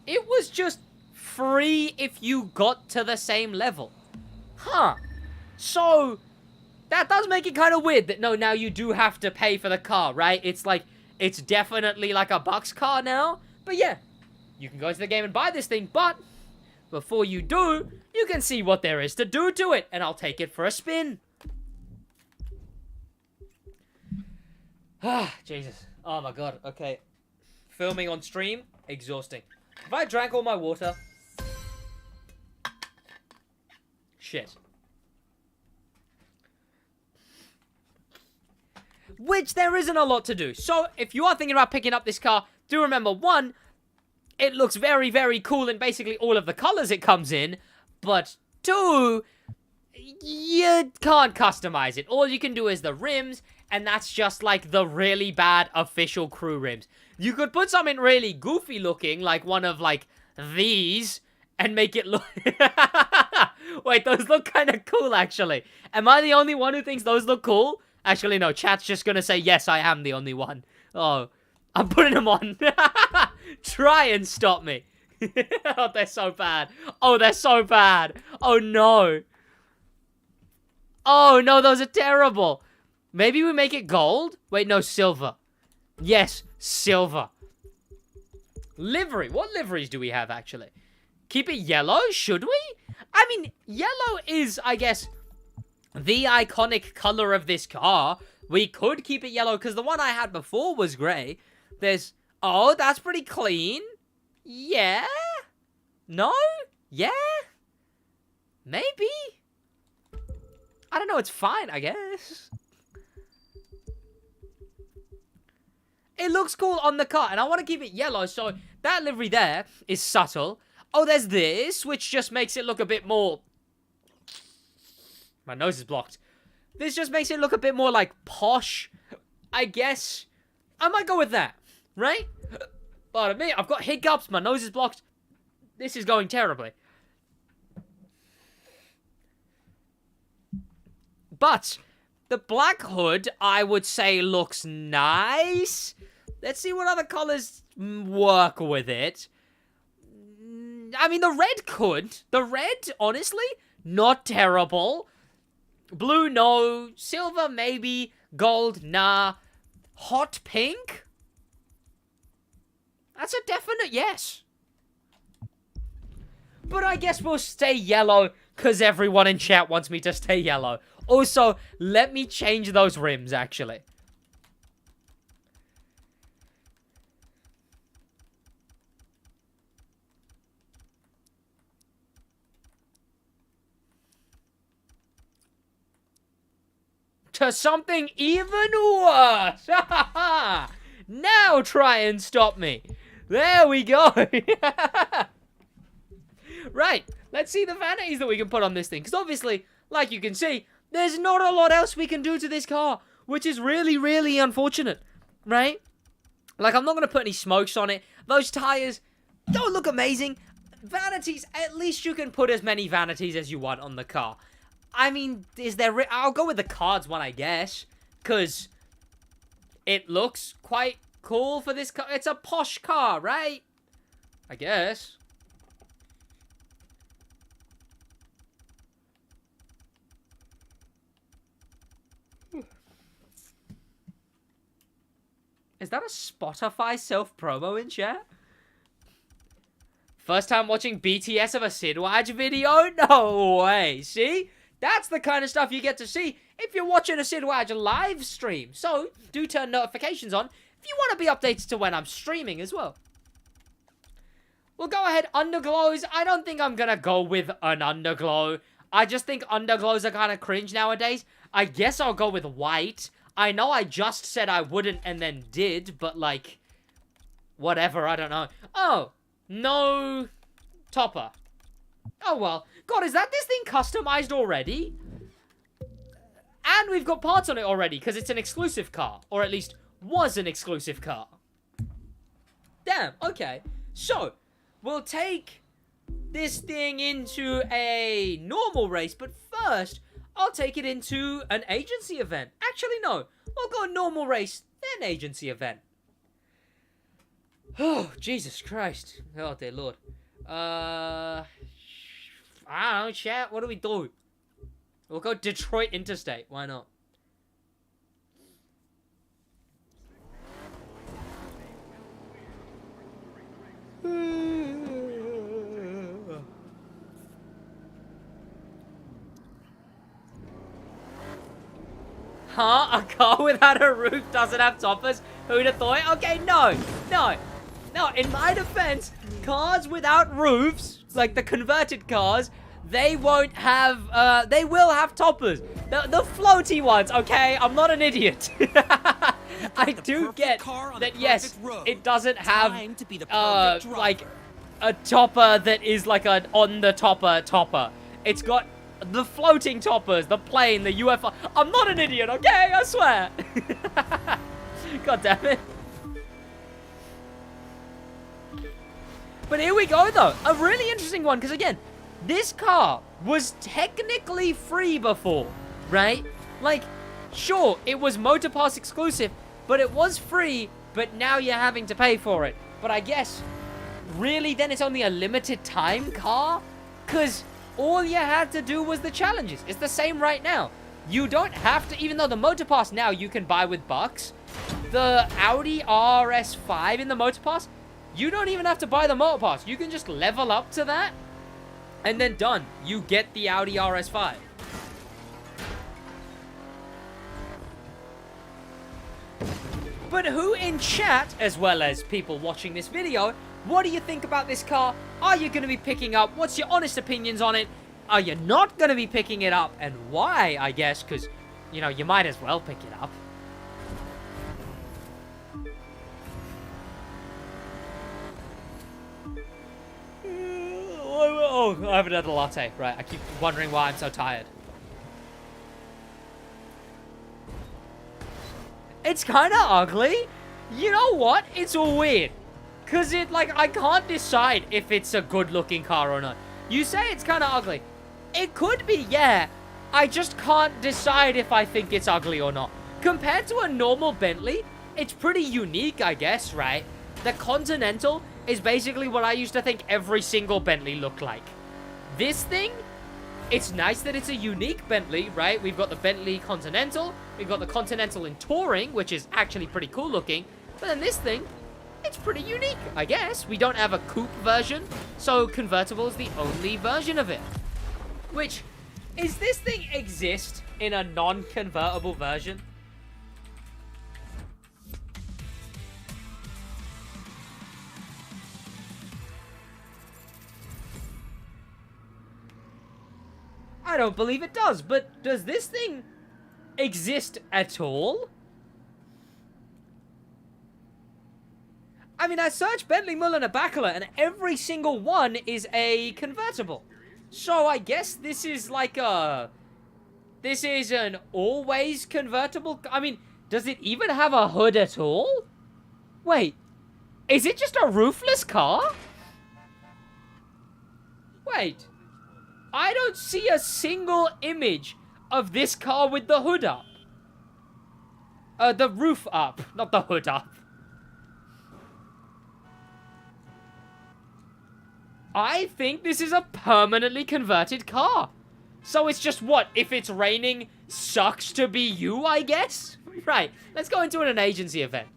It was just free if you got to the same level. Huh. So, that does make it kind of weird that, no, now you do have to pay for the car, right? It's like, it's definitely like a bucks car now. But yeah, you can go into the game and buy this thing, but before you do, you can see what there is to do to it, and I'll take it for a spin. Ah, Jesus. Oh my god, okay. Filming on stream, exhausting. Have I drank all my water? Shit. Which there isn't a lot to do. So, if you are thinking about picking up this car, do remember, one, it looks very, very cool in basically all of the colors it comes in. But two, you can't customize it. All you can do is the rims, and that's just like the really bad official crew rims. You could put something really goofy looking, like one of like these, and make it look... Wait, those look kind of cool, actually. Am I the only one who thinks those look cool? Actually, no. Chat's just gonna say, yes, I am the only one. Oh, I'm putting them on. Try and stop me. Oh, they're so bad. Oh, they're so bad. Oh, no. Oh, no, those are terrible. Maybe we make it gold? Wait, no, silver. Yes, silver. Livery. What liveries do we have, actually? Keep it yellow? Should we? I mean, yellow is, I guess, the iconic color of this car. We could keep it yellow, because the one I had before was grey. There's... Oh, that's pretty clean. Yeah? No? Yeah? Maybe? I don't know, it's fine, I guess. It looks cool on the car, and I want to keep it yellow, so that livery there is subtle. Oh, there's this, which just makes it look a bit more... My nose is blocked. This just makes it look a bit more, like, posh, I guess. I might go with that, right? Pardon me, I've got hiccups, my nose is blocked. This is going terribly. But the black hood, I would say, looks nice. Let's see what other colors work with it. I mean, the red could. The red, honestly, not terrible. Blue, no. Silver, maybe. Gold, nah. Hot pink? That's a definite yes. But I guess we'll stay yellow, because everyone in chat wants me to stay yellow. Also, let me change those rims, actually. To something even worse. Now try and stop me. There we go. Right, let's see the vanities that we can put on this thing. Because obviously, like you can see, there's not a lot else we can do to this car, which is really, really unfortunate, right? Like, I'm not going to put any smokes on it. Those tires don't look amazing. Vanities, at least you can put as many vanities as you want on the car. I mean, is there... I'll go with the cards one, I guess, because it looks quite cool for this car. It's a posh car, right? I guess. Is that a Spotify self-promo in chat? First time watching BTS of a SidWaj video? No way. See? That's the kind of stuff you get to see if you're watching a SidWaj live stream. So, do turn notifications on if you want to be updated to when I'm streaming as well. We'll go ahead, underglows. I don't think I'm going to go with an underglow. I just think underglows are kind of cringe nowadays. I guess I'll go with white. I know I just said I wouldn't and then did, but like, whatever, I don't know. Oh, no topper. Oh, well. God, is that this thing customized already? And we've got parts on it already, because it's an exclusive car. Or at least was an exclusive car. Damn, okay. So, we'll take this thing into a normal race, but first, I'll take it into an agency event. Actually, no. We'll go normal race, then agency event. Oh, Jesus Christ. Oh, dear Lord. I don't know, chat. What do we do? We'll go Detroit Interstate. Why not? Huh? A car without a roof doesn't have toppers? Who'd have thought? Okay, no. No, in my defense, cars without roofs, like the converted cars, they won't have, they will have toppers. The floaty ones, okay? I'm not an idiot. I do get that, yes, it doesn't have, like, a topper that is like an on-the-topper. It's got the floating toppers, the plane, the UFO. I'm not an idiot, okay? I swear. God damn it. But here we go, though. A really interesting one, because, again, this car was technically free before, right? Like, sure, it was MotorPass exclusive, but it was free, but now you're having to pay for it. But I guess, really, then it's only a limited time car? Because all you had to do was the challenges. It's the same right now. You don't have to, even though the MotorPass now you can buy with bucks, the Audi RS5 in the MotorPass, you don't even have to buy the MotorPass. You can just level up to that, and then done. You get the Audi RS5. But who in chat, as well as people watching this video, what do you think about this car? Are you going to be picking up? What's your honest opinions on it? Are you not going to be picking it up? And why, I guess, because, you know, you might as well pick it up. Oh, I have another latte. Right, I keep wondering why I'm so tired. It's kind of ugly. You know what? It's weird. Because I can't decide if it's a good-looking car or not. You say it's kind of ugly. It could be, yeah. I just can't decide if I think it's ugly or not. Compared to a normal Bentley, it's pretty unique, I guess, right? The Continental is basically what I used to think every single Bentley looked like. This thing, it's nice that it's a unique Bentley, right? We've got the Bentley Continental. We've got the Continental in Touring, which is actually pretty cool looking. But then this thing, it's pretty unique, I guess. We don't have a coupe version, so convertible is the only version of it. Which, is this thing exist in a non-convertible version? I don't believe it does, but does this thing exist at all? I mean, I searched Bentley, Mulliner, Bacalar, and every single one is a convertible. So I guess this is like a... This is an always convertible... I mean, does it even have a hood at all? Wait, is it just a roofless car? Wait, I don't see a single image of this car with the hood up. The roof up, not the hood up. I think this is a permanently converted car. So it's just what? If it's raining, sucks to be you, I guess? Right, let's go into an agency event.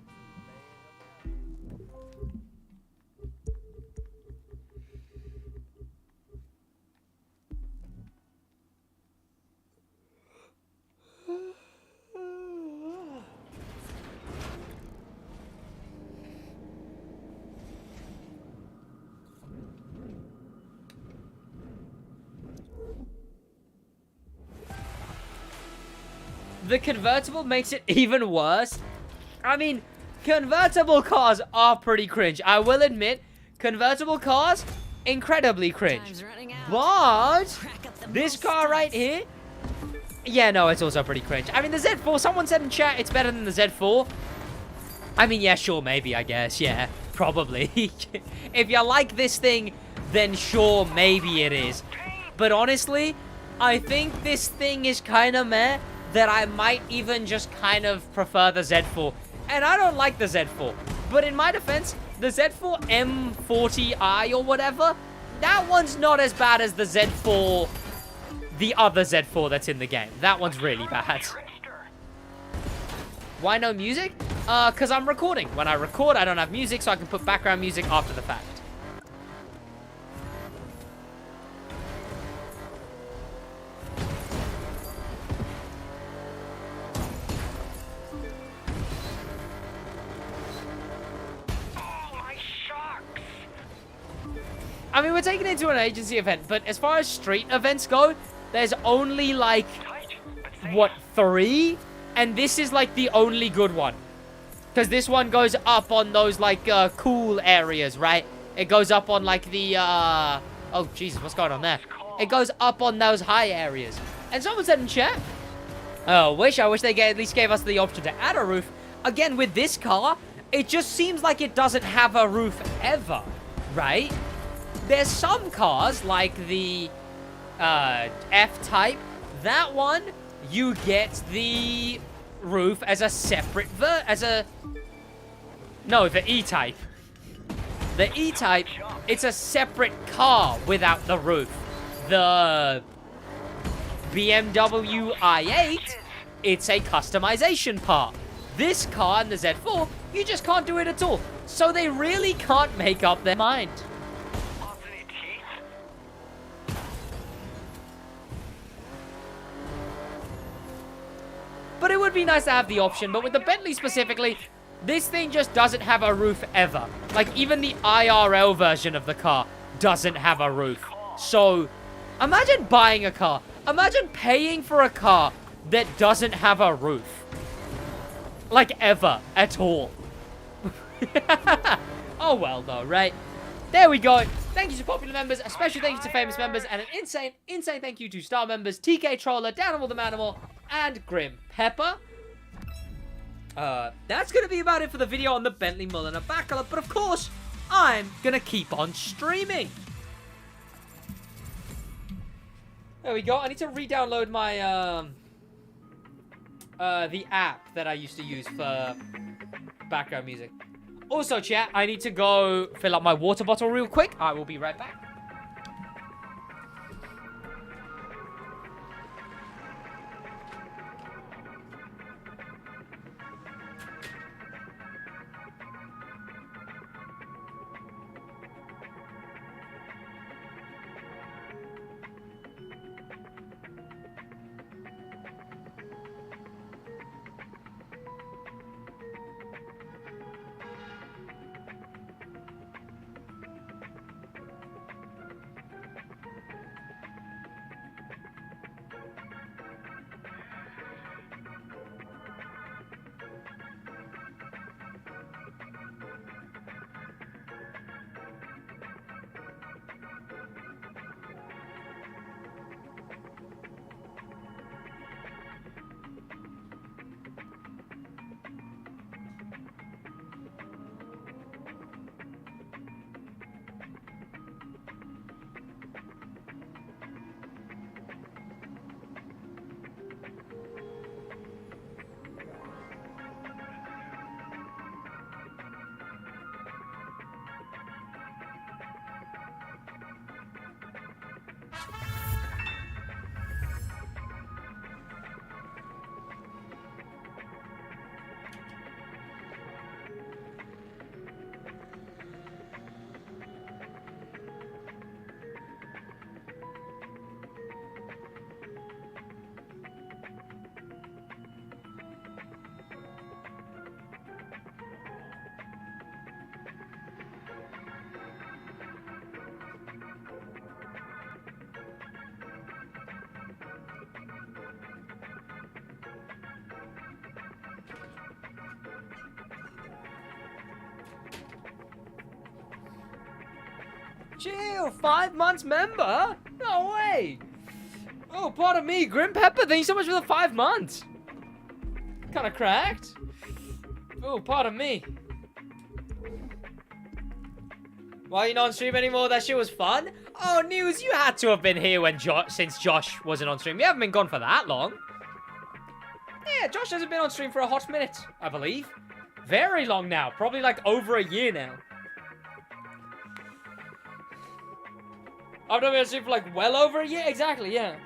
the convertible makes it even worse. I mean, convertible cars are pretty cringe. I will admit, convertible cars, incredibly cringe. Time's running out. But Crack up the this most car right stunts. here, yeah, no, it's also pretty cringe. I mean, the Z4, someone said in chat it's better than the Z4. I mean, yeah, sure, maybe, I guess. Yeah, probably. If you like this thing, then sure, maybe it is. But honestly, I think this thing is kind of meh, that I might even just kind of prefer the Z4. And I don't like the Z4. But in my defense, the Z4 M40i or whatever, that one's not as bad as the Z4, the other Z4 that's in the game. That one's really bad. Why no music? Because I'm recording. When I record, I don't have music, so I can put background music after the fact. I mean, we're taking it to an agency event, but as far as street events go, there's only, like, what, 3? And this is, like, the only good one. Because this one goes up on those, like, cool areas, right? It goes up on, like, the, oh, Jesus, what's going on there? It goes up on those high areas. And someone said in chat, I wish they at least gave us the option to add a roof. Again, with this car, it just seems like it doesn't have a roof ever, right? There's some cars, like the F-Type. That one, you get the roof as a separate no, the E-Type. The E-Type, it's a separate car without the roof. The BMW i8, it's a customization part. This car and the Z4, you just can't do it at all. So they really can't make up their mind. But it would be nice to have the option. But with the Bentley specifically, this thing just doesn't have a roof ever. Like, even the IRL version of the car doesn't have a roof. So, imagine buying a car. Imagine paying for a car that doesn't have a roof. Like, ever. At all. Oh, well, though, right? There we go. Thank you to popular members. A special thank you to famous members. And an insane, insane thank you to star members. TKTroller, Danimal the Manimal, and Grim Pepper. That's going to be about it for the video on the Bentley Mulliner Bacalar. But of course, I'm going to keep on streaming. There we go. I need to re-download my, the app that I used to use for background music. Also, chat, I need to go fill up my water bottle real quick. I will be right back. Chill, 5 months member? No way. Oh, pardon me, Grim Pepper, thank you so much for the 5 months. Kind of cracked. Oh, pardon me. Why are you not on stream anymore? That shit was fun. Oh, News, you had to have been here when since Josh wasn't on stream. You haven't been gone for that long. Yeah, Josh hasn't been on stream for a hot minute, I believe. Very long now. Probably like over a year now. I've not been on stream for like well over a year. Exactly, yeah.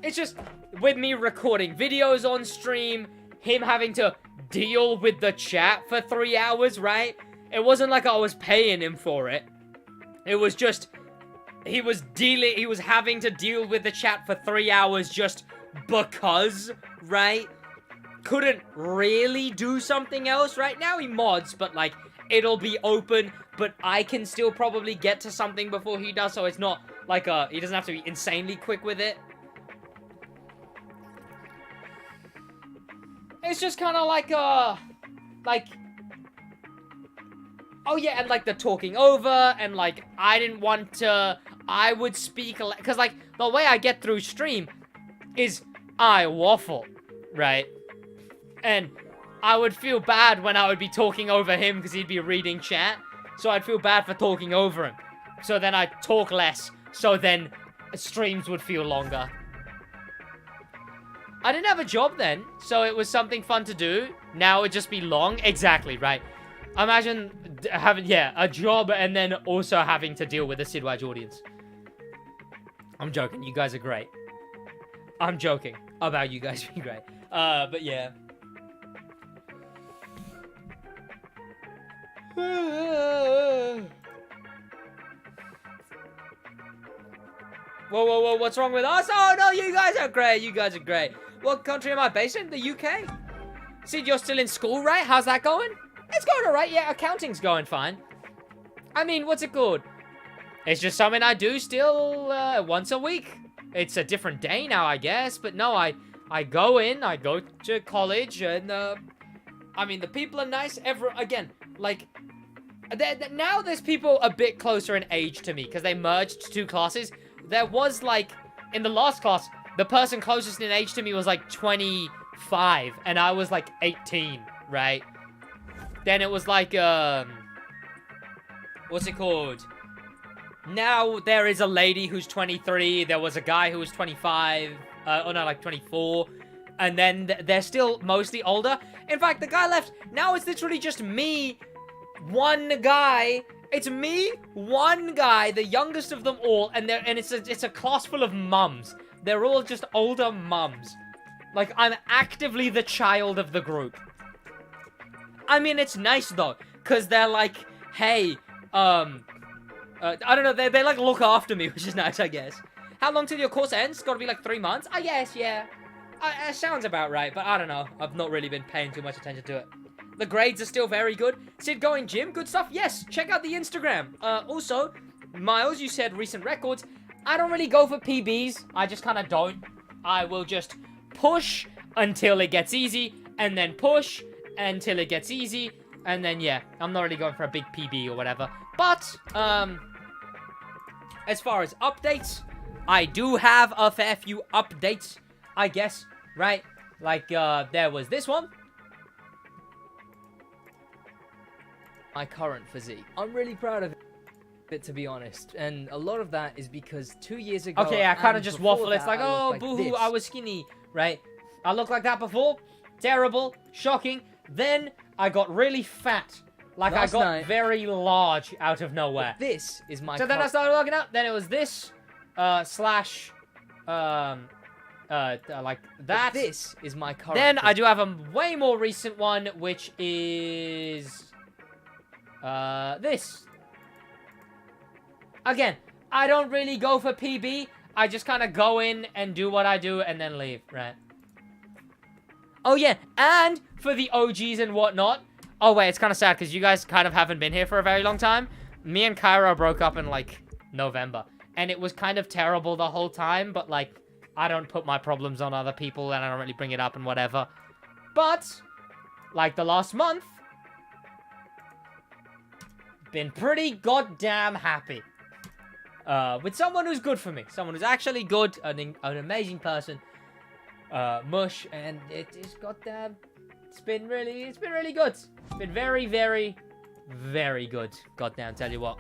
It's just with me recording videos on stream, him having to deal with the chat for 3 hours, right? It wasn't like I was paying him for it. It was just, he was having to deal with the chat for 3 hours just because, right? Couldn't really do something else. Right now he mods, but like, it'll be open, but I can still probably get to something before he does, so it's not like he doesn't have to be insanely quick with it. It's just kind of like, oh yeah, and like the talking over, and like, I would speak, because like, the way I get through stream is I waffle, right? And I would feel bad when I would be talking over him because he'd be reading chat, so I'd feel bad for talking over him. So then I'd talk less, so then streams would feel longer. I didn't have a job then, so it was something fun to do. Now it'd just be long. Exactly, right. Imagine having, yeah, a job and then also having to deal with a SidWaj audience. I'm joking. You guys are great. I'm joking about you guys being great. But yeah. Whoa, whoa, whoa, what's wrong with us? Oh, no, you guys are great. You guys are great. What country am I based in? The UK? Sid, you're still in school, right? How's that going? It's going alright. Yeah, accounting's going fine. I mean, what's it called? It's just something I do still once a week. It's a different day now, I guess. But no, I go to college, and I mean, the people are nice. Again, like, now there's people a bit closer in age to me because they merged 2 classes. There was, like, in the last class, the person closest in age to me was, like, 25, and I was, like, 18, right? Then it was, like, what's it called? Now there is a lady who's 23, there was a guy who was 25, oh no, like 24, and then they're still mostly older. In fact, the guy left. Now it's literally just me, one guy. It's me, one guy, the youngest of them all, and it's a class full of mums. They're all just older mums. Like, I'm actively the child of the group. I mean, it's nice though, because they're like, hey, I don't know, they like look after me, which is nice, I guess. How long till your course ends? Gotta be like 3 months? I guess, yeah. It sounds about right, but I don't know. I've not really been paying too much attention to it. The grades are still very good. Sid going gym? Good stuff? Yes, check out the Instagram. Also, Miles, you said recent records. I don't really go for PBs. I just kind of don't. I will just push until it gets easy, and then push until it gets easy, and then, yeah, I'm not really going for a big PB or whatever. But, as far as updates, I do have a fair few updates, I guess, right? Like, there was this one. My current physique. I'm really proud of it, to be honest. And a lot of that is because 2 years ago... Okay, I kind of just waffle. It's like, oh, boo-hoo, I was skinny, right? I looked like that before. Terrible. Shocking. Then, I got really fat. Like, I got very large out of nowhere. This is my... So then I started looking up. Then it was this, slash... like that. This is my current... Then I do have a way more recent one, which is... this. Again, I don't really go for PB. I just kind of go in and do what I do and then leave, right? Oh, yeah, and for the OGs and whatnot... Oh, wait, it's kind of sad because you guys kind of haven't been here for a very long time. Me and Cairo broke up in, like, November. And it was kind of terrible the whole time, but, like, I don't put my problems on other people and I don't really bring it up and whatever. But, like, the last month... been pretty goddamn happy. With someone who's good for me. Someone who's actually good, an amazing person. Mush, and it is goddamn... It's been really good. It's been very, very, very good. Goddamn, tell you what.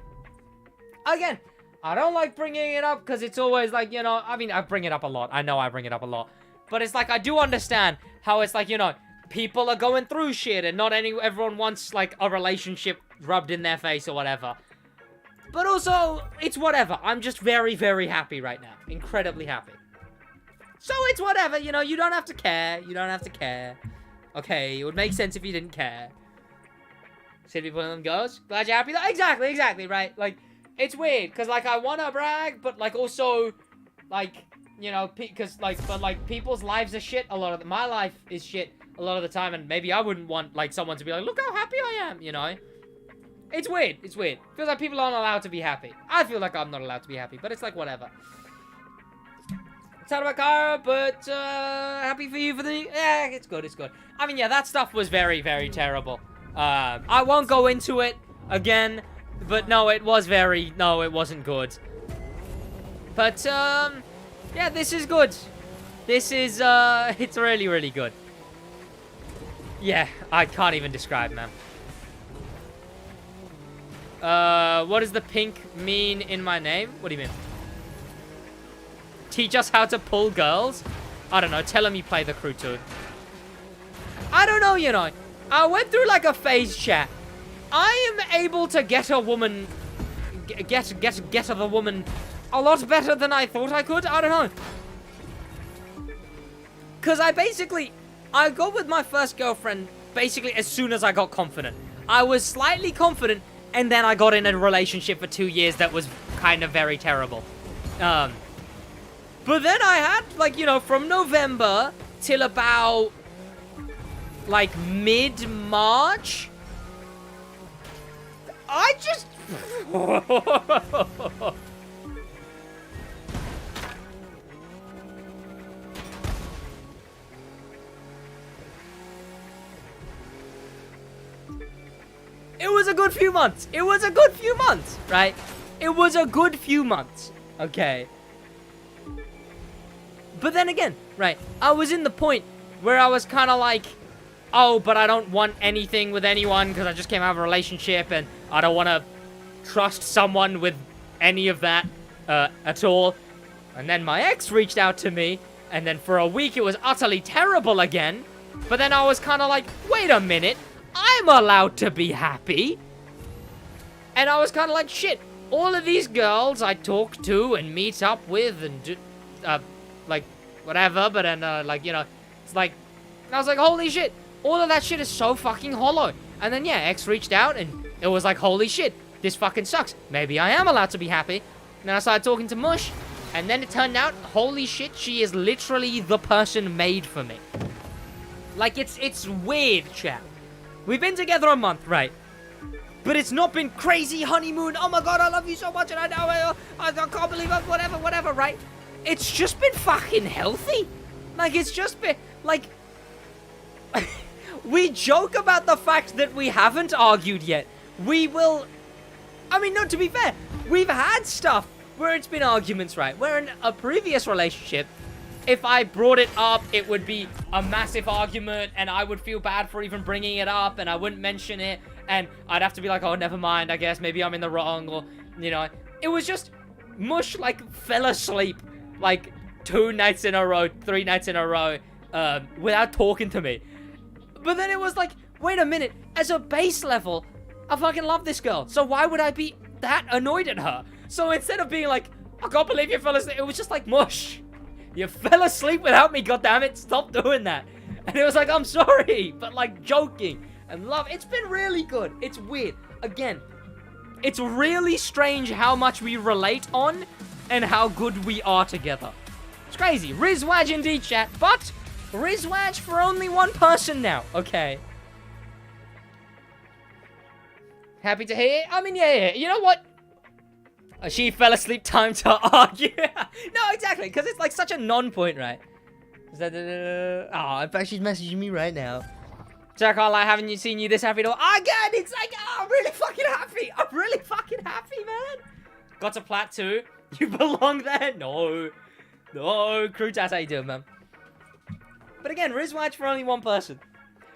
Again, I don't like bringing it up because it's always like, you know, I mean, I bring it up a lot. I know I bring it up a lot. But it's like, I do understand how it's like, you know, people are going through shit and not everyone wants, like, a relationship rubbed in their face or whatever. But also, it's whatever. I'm just very, very happy right now. Incredibly happy. So it's whatever, you know, you don't have to care. You don't have to care. Okay, it would make sense if you didn't care. City one of them goes, glad you're happy. Exactly, right? Like, it's weird, because, like, I want to brag, but, like, also, like, you know, because, like, but, like, people's lives are shit a lot of my life is shit a lot of the time, and maybe I wouldn't want, like, someone to be like, look how happy I am, you know? It's weird, it's weird. Feels like people aren't allowed to be happy. I feel like I'm not allowed to be happy, but it's like, whatever. Sad about Kara, but, happy for you for the... Yeah, it's good, it's good. I mean, yeah, that stuff was very, very terrible. I won't go into it again, but no, it was very... No, it wasn't good. But, yeah, this is good. This is, it's really, really good. Yeah, I can't even describe, man. What does the pink mean in my name? What do you mean? Teach us how to pull girls? I don't know, tell him you play the crew too. I don't know, you know. I went through like a phase chat. I am able to get a woman... Get the woman a lot better than I thought I could. I don't know. Because I got with my first girlfriend basically as soon as I got confident. I was slightly confident, and then I got in a relationship for 2 years that was kind of very terrible. But then I had, like, you know, from November till about, like, mid-March, I just... It was a good few months. It was a good few months, right? It was a good few months, okay? But then again, right, I was in the point where I was kind of like, oh, but I don't want anything with anyone because I just came out of a relationship and I don't want to trust someone with any of that at all. And then my ex reached out to me, and then for a week it was utterly terrible again. But then I was kind of like, wait a minute, I'm allowed to be happy. And I was kind of like, shit, all of these girls I talk to and meet up with and do, like, whatever, but then, like, you know, it's like, I was like, holy shit, all of that shit is so fucking hollow. And then, yeah, X reached out, and it was like, holy shit, this fucking sucks. Maybe I am allowed to be happy. And then I started talking to Mush, and then it turned out, holy shit, she is literally the person made for me. Like, it's weird, chat. We've been together a month, right? But it's not been crazy honeymoon, oh my god, I love you so much, and I can't believe it, whatever, right? It's just been fucking healthy. Like, it's just been, like... we joke about the fact that we haven't argued yet. We will... I mean, no, to be fair, we've had stuff where it's been arguments, right? Where in a previous relationship, if I brought it up, it would be a massive argument, and I would feel bad for even bringing it up, and I wouldn't mention it, and I'd have to be like, oh, never mind, I guess, maybe I'm in the wrong, or, you know. It was just, Mush, like, fell asleep, like, 2 nights in a row, 3 nights in a row, without talking to me. But then it was like, wait a minute, as a base level, I fucking love this girl, so why would I be that annoyed at her? So instead of being like, I can't believe you fell asleep, it was just like, Mush, you fell asleep without me, goddammit, stop doing that. And it was like, I'm sorry, but like joking and love. It's been really good. It's weird. Again, it's really strange how much we relate on and how good we are together. It's crazy. SidWaj indeed, chat, but SidWaj for only one person now. Okay. Happy to hear. I mean, yeah. You know what? She fell asleep, time to argue. No, exactly, because it's like such a non-point, right? Oh, in fact, she's messaging me right now. So I can't lie, haven't you seen you this happy at all? Again, it's like, oh, I'm really fucking happy. I'm really fucking happy, man. Got to plat too. You belong there? No. No, crew chat, how you doing, man? But again, SidWaj for only one person.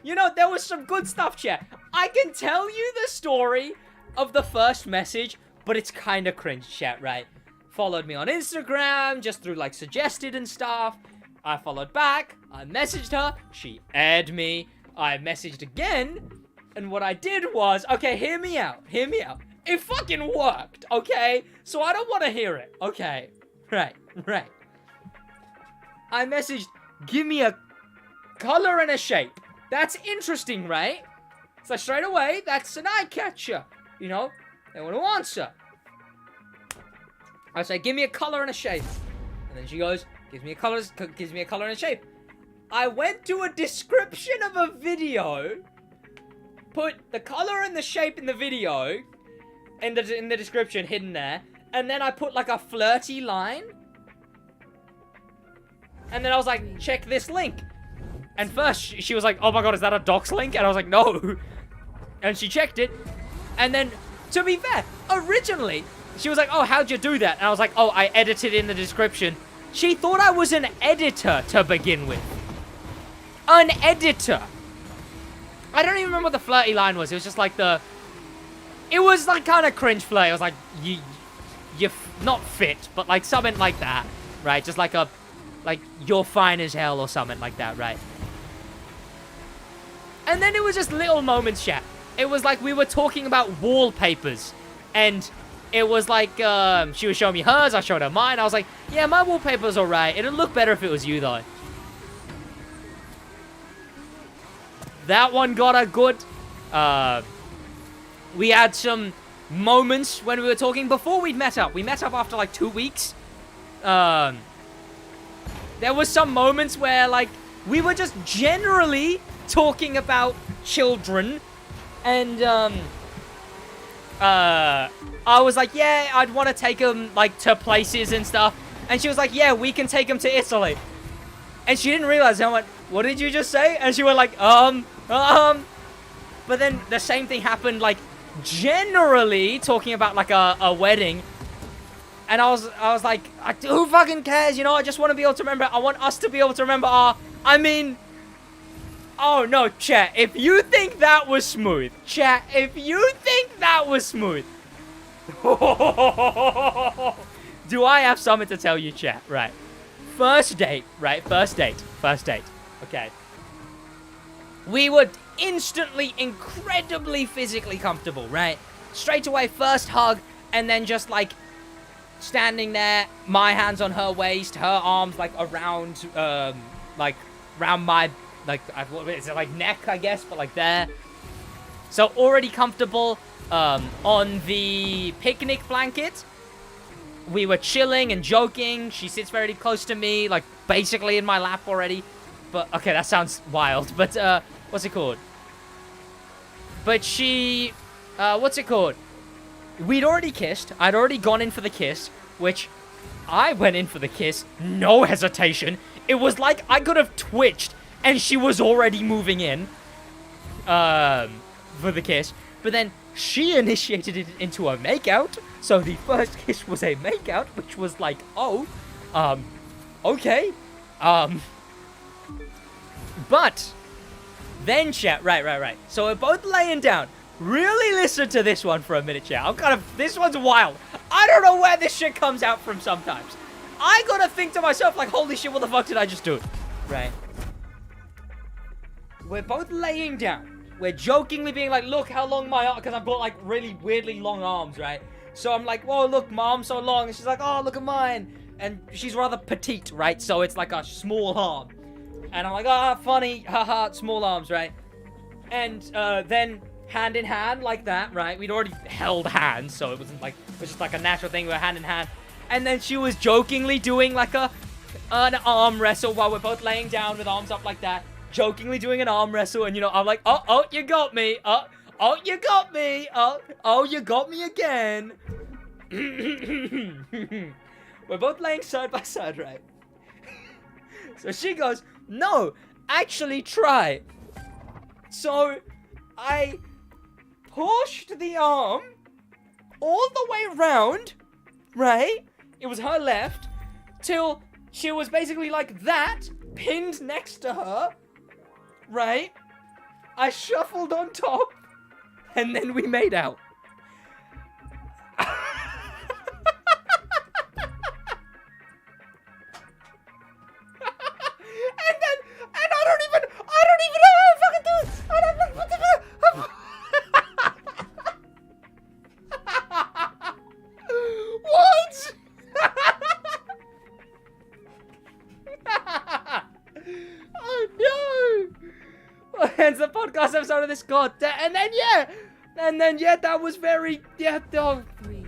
You know, there was some good stuff, chat. I can tell you the story of the first message, but it's kind of cringe, chat, right? Followed me on Instagram, just through, like, suggested and stuff. I followed back. I messaged her. She aired me. I messaged again, and what I did was, okay, hear me out, It fucking worked, okay? So I don't want to hear it, okay? Right. I messaged, give me a color and a shape. That's interesting, right? So straight away, that's an eye catcher, you know? They want to answer. I say, give me a color and a shape. And then she goes, gives me a color and a shape. I went to a description of a video, put the color and the shape in the video, in the description, hidden there, and then I put like a flirty line, and then I was like, check this link. And first, she was like, oh my god, is that a docs link? And I was like, no. And she checked it, and then, to be fair, originally, she was like, oh, how'd you do that? And I was like, oh, I edited in the description. She thought I was an editor to begin with. An editor. I don't even remember what the flirty line was. It was just like it was like kind of cringe flirty. It was like, you're not fit, but like something like that, right? Just like you're fine as hell or something like that, right? And then it was just little moments, chat. It was like we were talking about wallpapers, and it was like, she was showing me hers, I showed her mine. I was like, yeah, my wallpaper's alright. It'd look better if it was you, though. That one got a good, we had some moments when we were talking before we'd met up. We met up after like 2 weeks. There was some moments where like we were just generally talking about children, and I was like, yeah, I'd want to take them like to places and stuff, and she was like, yeah, we can take them to Italy, and she didn't realize. I went, what did you just say? And she went like, but then the same thing happened, like generally talking about like a wedding. And I was like, who fucking cares? You know, I just want to be able to remember. I want us to be able to remember oh no, chat. If you think that was smooth, chat, if you think that was smooth. Do I have something to tell you, chat? Right. First date, right? First date. Okay. We were instantly incredibly physically comfortable, right? Straight away, first hug, and then just like standing there, my hands on her waist, her arms like around my, like, what is it, like neck, I guess, but like there. So already comfortable. On the picnic blanket, we were chilling and joking. She sits very close to me, like basically in my lap already. But okay, that sounds wild. But what's it called? But she, what's it called? We'd already kissed. I'd already gone in for the kiss, which I went in for the kiss, no hesitation. It was like I could have twitched and she was already moving in for the kiss. But then she initiated it into a makeout. So the first kiss was a makeout, which was like, oh, okay. But then chat, right. So we're both laying down. Really listen to this one for a minute, chat. This one's wild. I don't know where this shit comes out from sometimes. I gotta think to myself, like, holy shit, what the fuck did I just do? Right. We're both laying down. We're jokingly being like, look how long my arm, because I've got like really weirdly long arms, right? So I'm like, whoa, look, my arm's so long. And she's like, oh, look at mine. And she's rather petite, right? So it's like a small arm. And I'm like, ah, funny, haha, small arms, right? And then hand in hand like that, right? We'd already held hands, so it wasn't like, it was just like a natural thing. We were hand in hand. And then she was jokingly doing like an arm wrestle while we're both laying down with arms up like that. Jokingly doing an arm wrestle, and you know, I'm like, oh, you got me. Oh, you got me. Oh, you got me again. We're both laying side by side, right? So she goes, no, actually try. So, I pushed the arm all the way around, right? It was her left, till she was basically like that, pinned next to her, right? I shuffled on top, and then we made out. And I don't even know how to fucking do it. I don't know what the What? Oh no! Ends the podcast episode of this god. And then yeah, that was very oh. 3,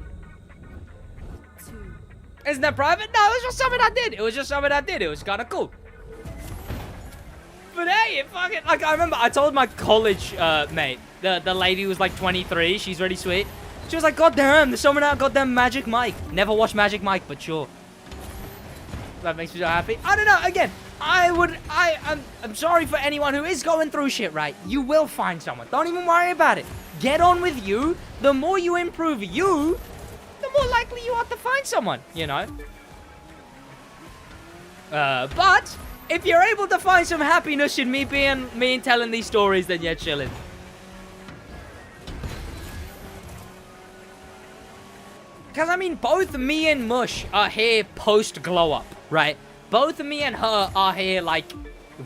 2, Isn't that private? No, it was just something I did. It was kind of cool. But hey, it fucking, like, I remember I told my college mate, the lady who was like 23, she's really sweet. She was like, God damn, there's someone out goddamn Magic Mike. Never watched Magic Mike, but sure. That makes me so happy. I don't know, again, I'm sorry for anyone who is going through shit, right? You will find someone. Don't even worry about it. Get on with you. The more you improve you, the more likely you are to find someone, you know? But if you're able to find some happiness in me telling these stories, then you're chilling. Because, I mean, both me and Mush are here post-glow up, right? Both me and her are here, like,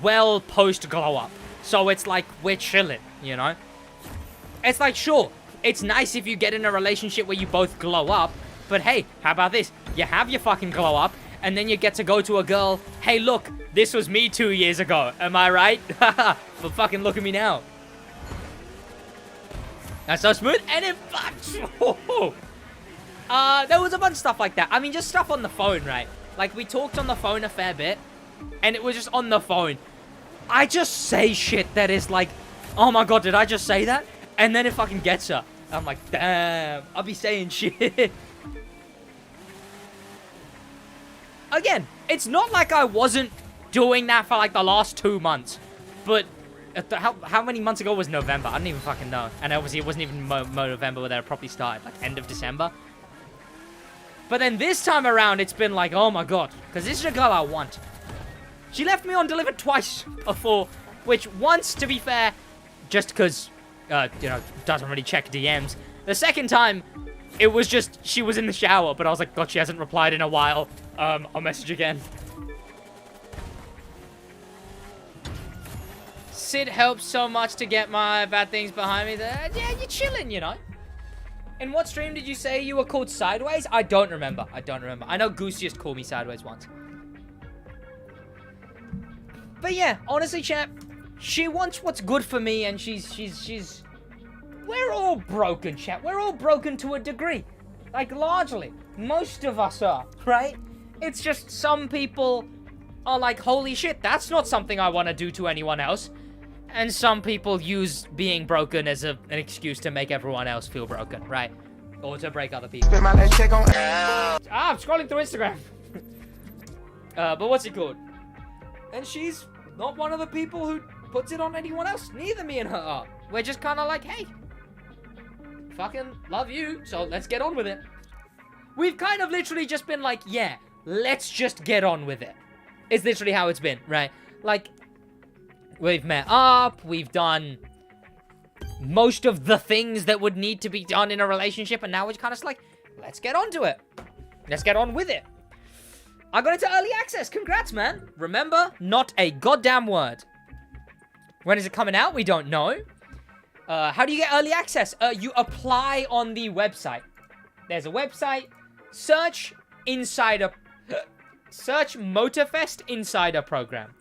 well post-glow up. So it's like, we're chilling, you know? It's like, sure, it's nice if you get in a relationship where you both glow up. But hey, how about this? You have your fucking glow up, and then you get to go to a girl, hey, look, this was me 2 years ago. Am I right? But fucking look at me now. That's so smooth, and it fucks. There was a bunch of stuff like that. I mean, just stuff on the phone, right? Like, we talked on the phone a fair bit, and it was just on the phone. I just say shit that is like, oh my god, did I just say that? And then it fucking gets her. I'm like, damn, I'll be saying shit. Again, it's not like I wasn't doing that for like the last 2 months. But how many months ago was November? I don't even fucking know. And obviously it wasn't even November where it properly started. Like end of December. But then this time around, it's been like, oh my god. Because this is a girl I want. She left me undelivered twice before. Which once, to be fair, just because, you know, doesn't really check DMs. The second time, it was just, she was in the shower. But I was like, god, she hasn't replied in a while. I'll message again. Sid helps so much to get my bad things behind me. That, yeah, you're chilling, you know. In what stream did you say you were called SidWaj? I don't remember. I know Goose just called me SidWaj once. But yeah, honestly, chat, she wants what's good for me, and she's... We're all broken, chat. We're all broken to a degree. Like, largely. Most of us are, right? It's just some people are like, holy shit, that's not something I want to do to anyone else. And some people use being broken as an excuse to make everyone else feel broken, right? Or to break other people. I'm scrolling through Instagram. But what's it called? And she's not one of the people who puts it on anyone else. Neither me and her are. We're just kind of like, hey, fucking love you, so let's get on with it. We've kind of literally just been like, yeah, let's just get on with it. It's literally how it's been, right? Like, we've met up, we've done most of the things that would need to be done in a relationship, and now we're kind of like, let's get on to it. Let's get on with it. I got into early access. Congrats, man. Remember, not a goddamn word. When is it coming out? We don't know. How do you get early access? You apply on the website. There's a website. Search Insider... Search MOTORFEST Insider Program.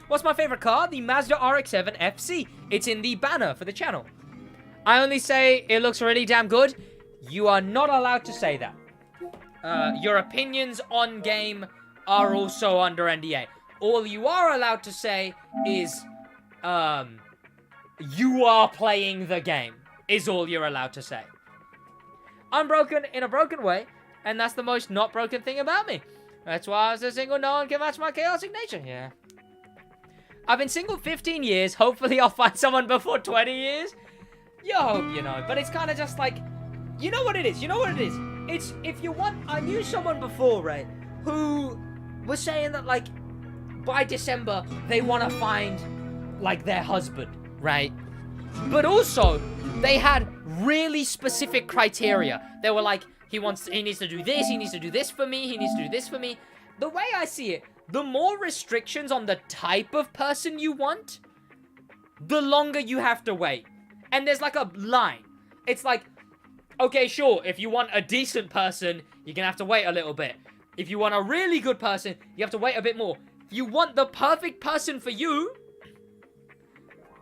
What's my favorite car? The Mazda RX-7 FC. It's in the banner for the channel. I only say it looks really damn good. You are not allowed to say that. Your opinions on game are also under NDA. All you are allowed to say is, you are playing the game. is all you're allowed to say. I'm broken in a broken way, and that's the most not broken thing about me. That's why I was a single, no one can match my chaotic nature. Yeah. I've been single 15 years. Hopefully I'll find someone before 20 years. You hope, you know. But it's kind of just like, you know what it is? You know what it is? It's, if you want, I knew someone before, right, who was saying that, like, by December, they want to find, like, their husband, right? But also, they had really specific criteria. They were like, he needs to do this for me, he needs to do this for me. The way I see it, the more restrictions on the type of person you want, the longer you have to wait. And there's like a line. It's like, okay, sure, if you want a decent person, you're gonna have to wait a little bit. If you want a really good person, you have to wait a bit more. If you want the perfect person for you,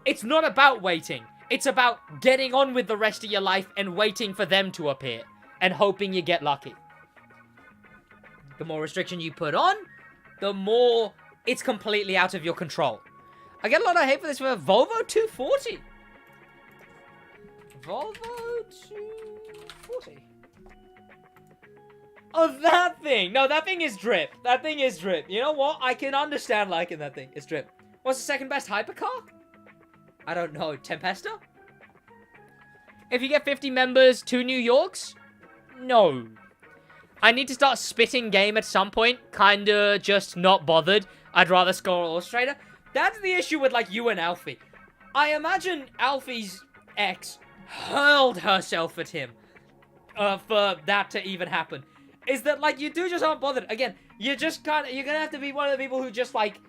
it's not about waiting. It's about getting on with the rest of your life and waiting for them to appear and hoping you get lucky. The more restriction you put on, the more it's completely out of your control. I get a lot of hate for this for Volvo 240. Volvo 240. Oh, that thing. No, that thing is drip. That thing is drip. You know what? I can understand liking that thing. It's drip. What's the second best hypercar? I don't know. Tempesta? If you get 50 members, 2 New Yorks? No. I need to start spitting game at some point. Kinda just not bothered. I'd rather score Illustrator. That's the issue with, like, you and Alfie. I imagine Alfie's ex hurled herself at him for that to even happen. Is that, like, you two just aren't bothered. Again, you're gonna have to be one of the people who just, like,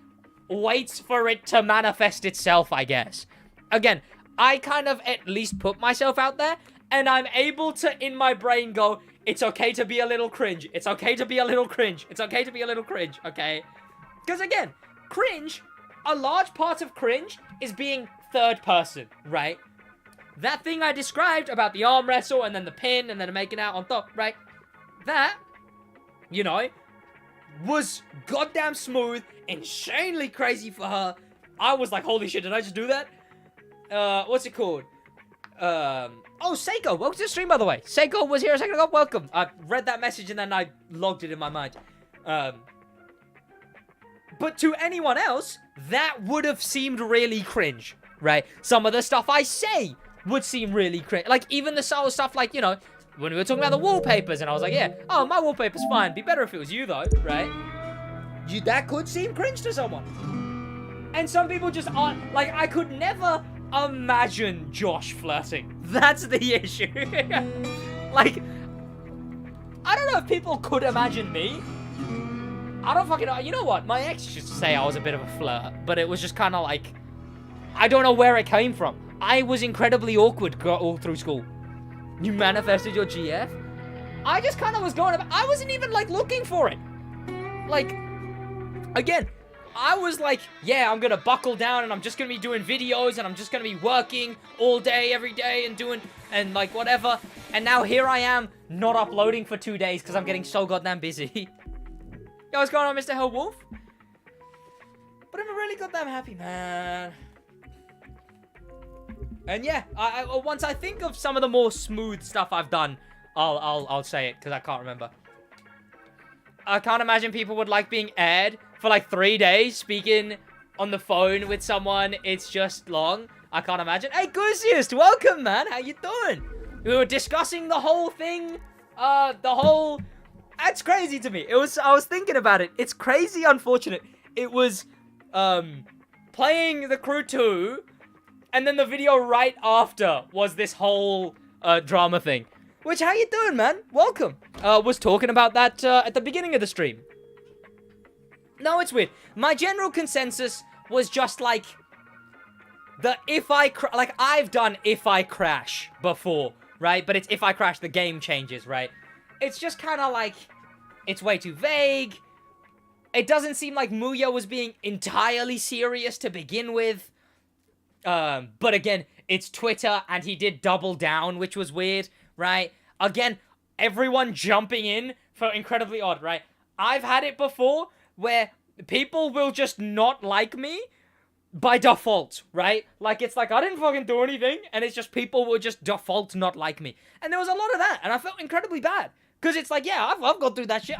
waits for it to manifest itself, I guess. Again, I kind of at least put myself out there, and I'm able to, in my brain, go, it's okay to be a little cringe. It's okay to be a little cringe. It's okay to be a little cringe, okay? Because, again, cringe, a large part of cringe is being third person, right? That thing I described about the arm wrestle and then the pin and then making out on top, right? That, you know, was goddamn smooth, insanely crazy for her. I was like, holy shit, did I just do that? What's it called? Oh, Seiko, welcome to the stream, by the way. Seiko was here a second ago, welcome. I read that message and then I logged it in my mind. But to anyone else, that would have seemed really cringe, right? Some of the stuff I say would seem really cringe. Like, even the subtle stuff, like, you know, when we were talking about the wallpapers, and I was like, yeah, oh, my wallpaper's fine. Be better if it was you, though, right? That could seem cringe to someone. And some people just aren't, like, I could never imagine Josh flirting. That's the issue. Like, I don't know if people could imagine me. I don't fucking know. You know what? My ex used to say I was a bit of a flirt, but it was just kind of like, I don't know where it came from. I was incredibly awkward all through school. You manifested your GF? I just kind of was going about, I wasn't even, like, looking for it. Like, again, I was like, yeah, I'm gonna buckle down and I'm just gonna be doing videos and I'm just gonna be working all day, every day and doing, and like, whatever. And now here I am, not uploading for 2 days because I'm getting so goddamn busy. Yo, what's going on, Mr. Hell Wolf? But I'm really goddamn happy, man. And yeah, once I think of some of the more smooth stuff I've done, I'll say it, because I can't remember. I can't imagine people would like being aired for like 3 days, speaking on the phone with someone. It's just long. I can't imagine. Hey, Goosiest, welcome, man. How you doing? We were discussing the whole thing. That's crazy to me. I was thinking about it. It's crazy unfortunate. It was, playing The Crew 2, and then the video right after was this whole, drama thing. Which, how you doing, man? Welcome. Was talking about that, at the beginning of the stream. No, it's weird. My general consensus was just, like, I've done if I crash before, right? But it's if I crash, the game changes, right? It's just kind of like, it's way too vague. It doesn't seem like Muya was being entirely serious to begin with. But again, it's Twitter, and he did double down, which was weird, right? Again, everyone jumping in for incredibly odd, right? I've had it before where people will just not like me, by default, right? Like, it's like, I didn't fucking do anything, and it's just people will just default not like me. And there was a lot of that, and I felt incredibly bad. Because it's like, yeah, I've gone through that shit.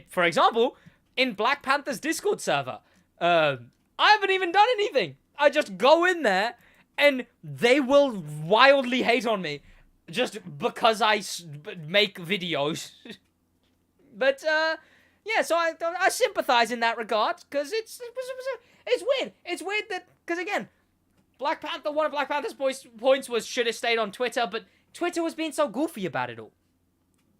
For example, in Black Panther's Discord server, I haven't even done anything. I just go in there, and they will wildly hate on me just because I make videos. But, yeah, so I sympathize in that regard, because it's weird. It's weird that, because again, Black Panther, one of Black Panther's points was should have stayed on Twitter, but Twitter was being so goofy about it all.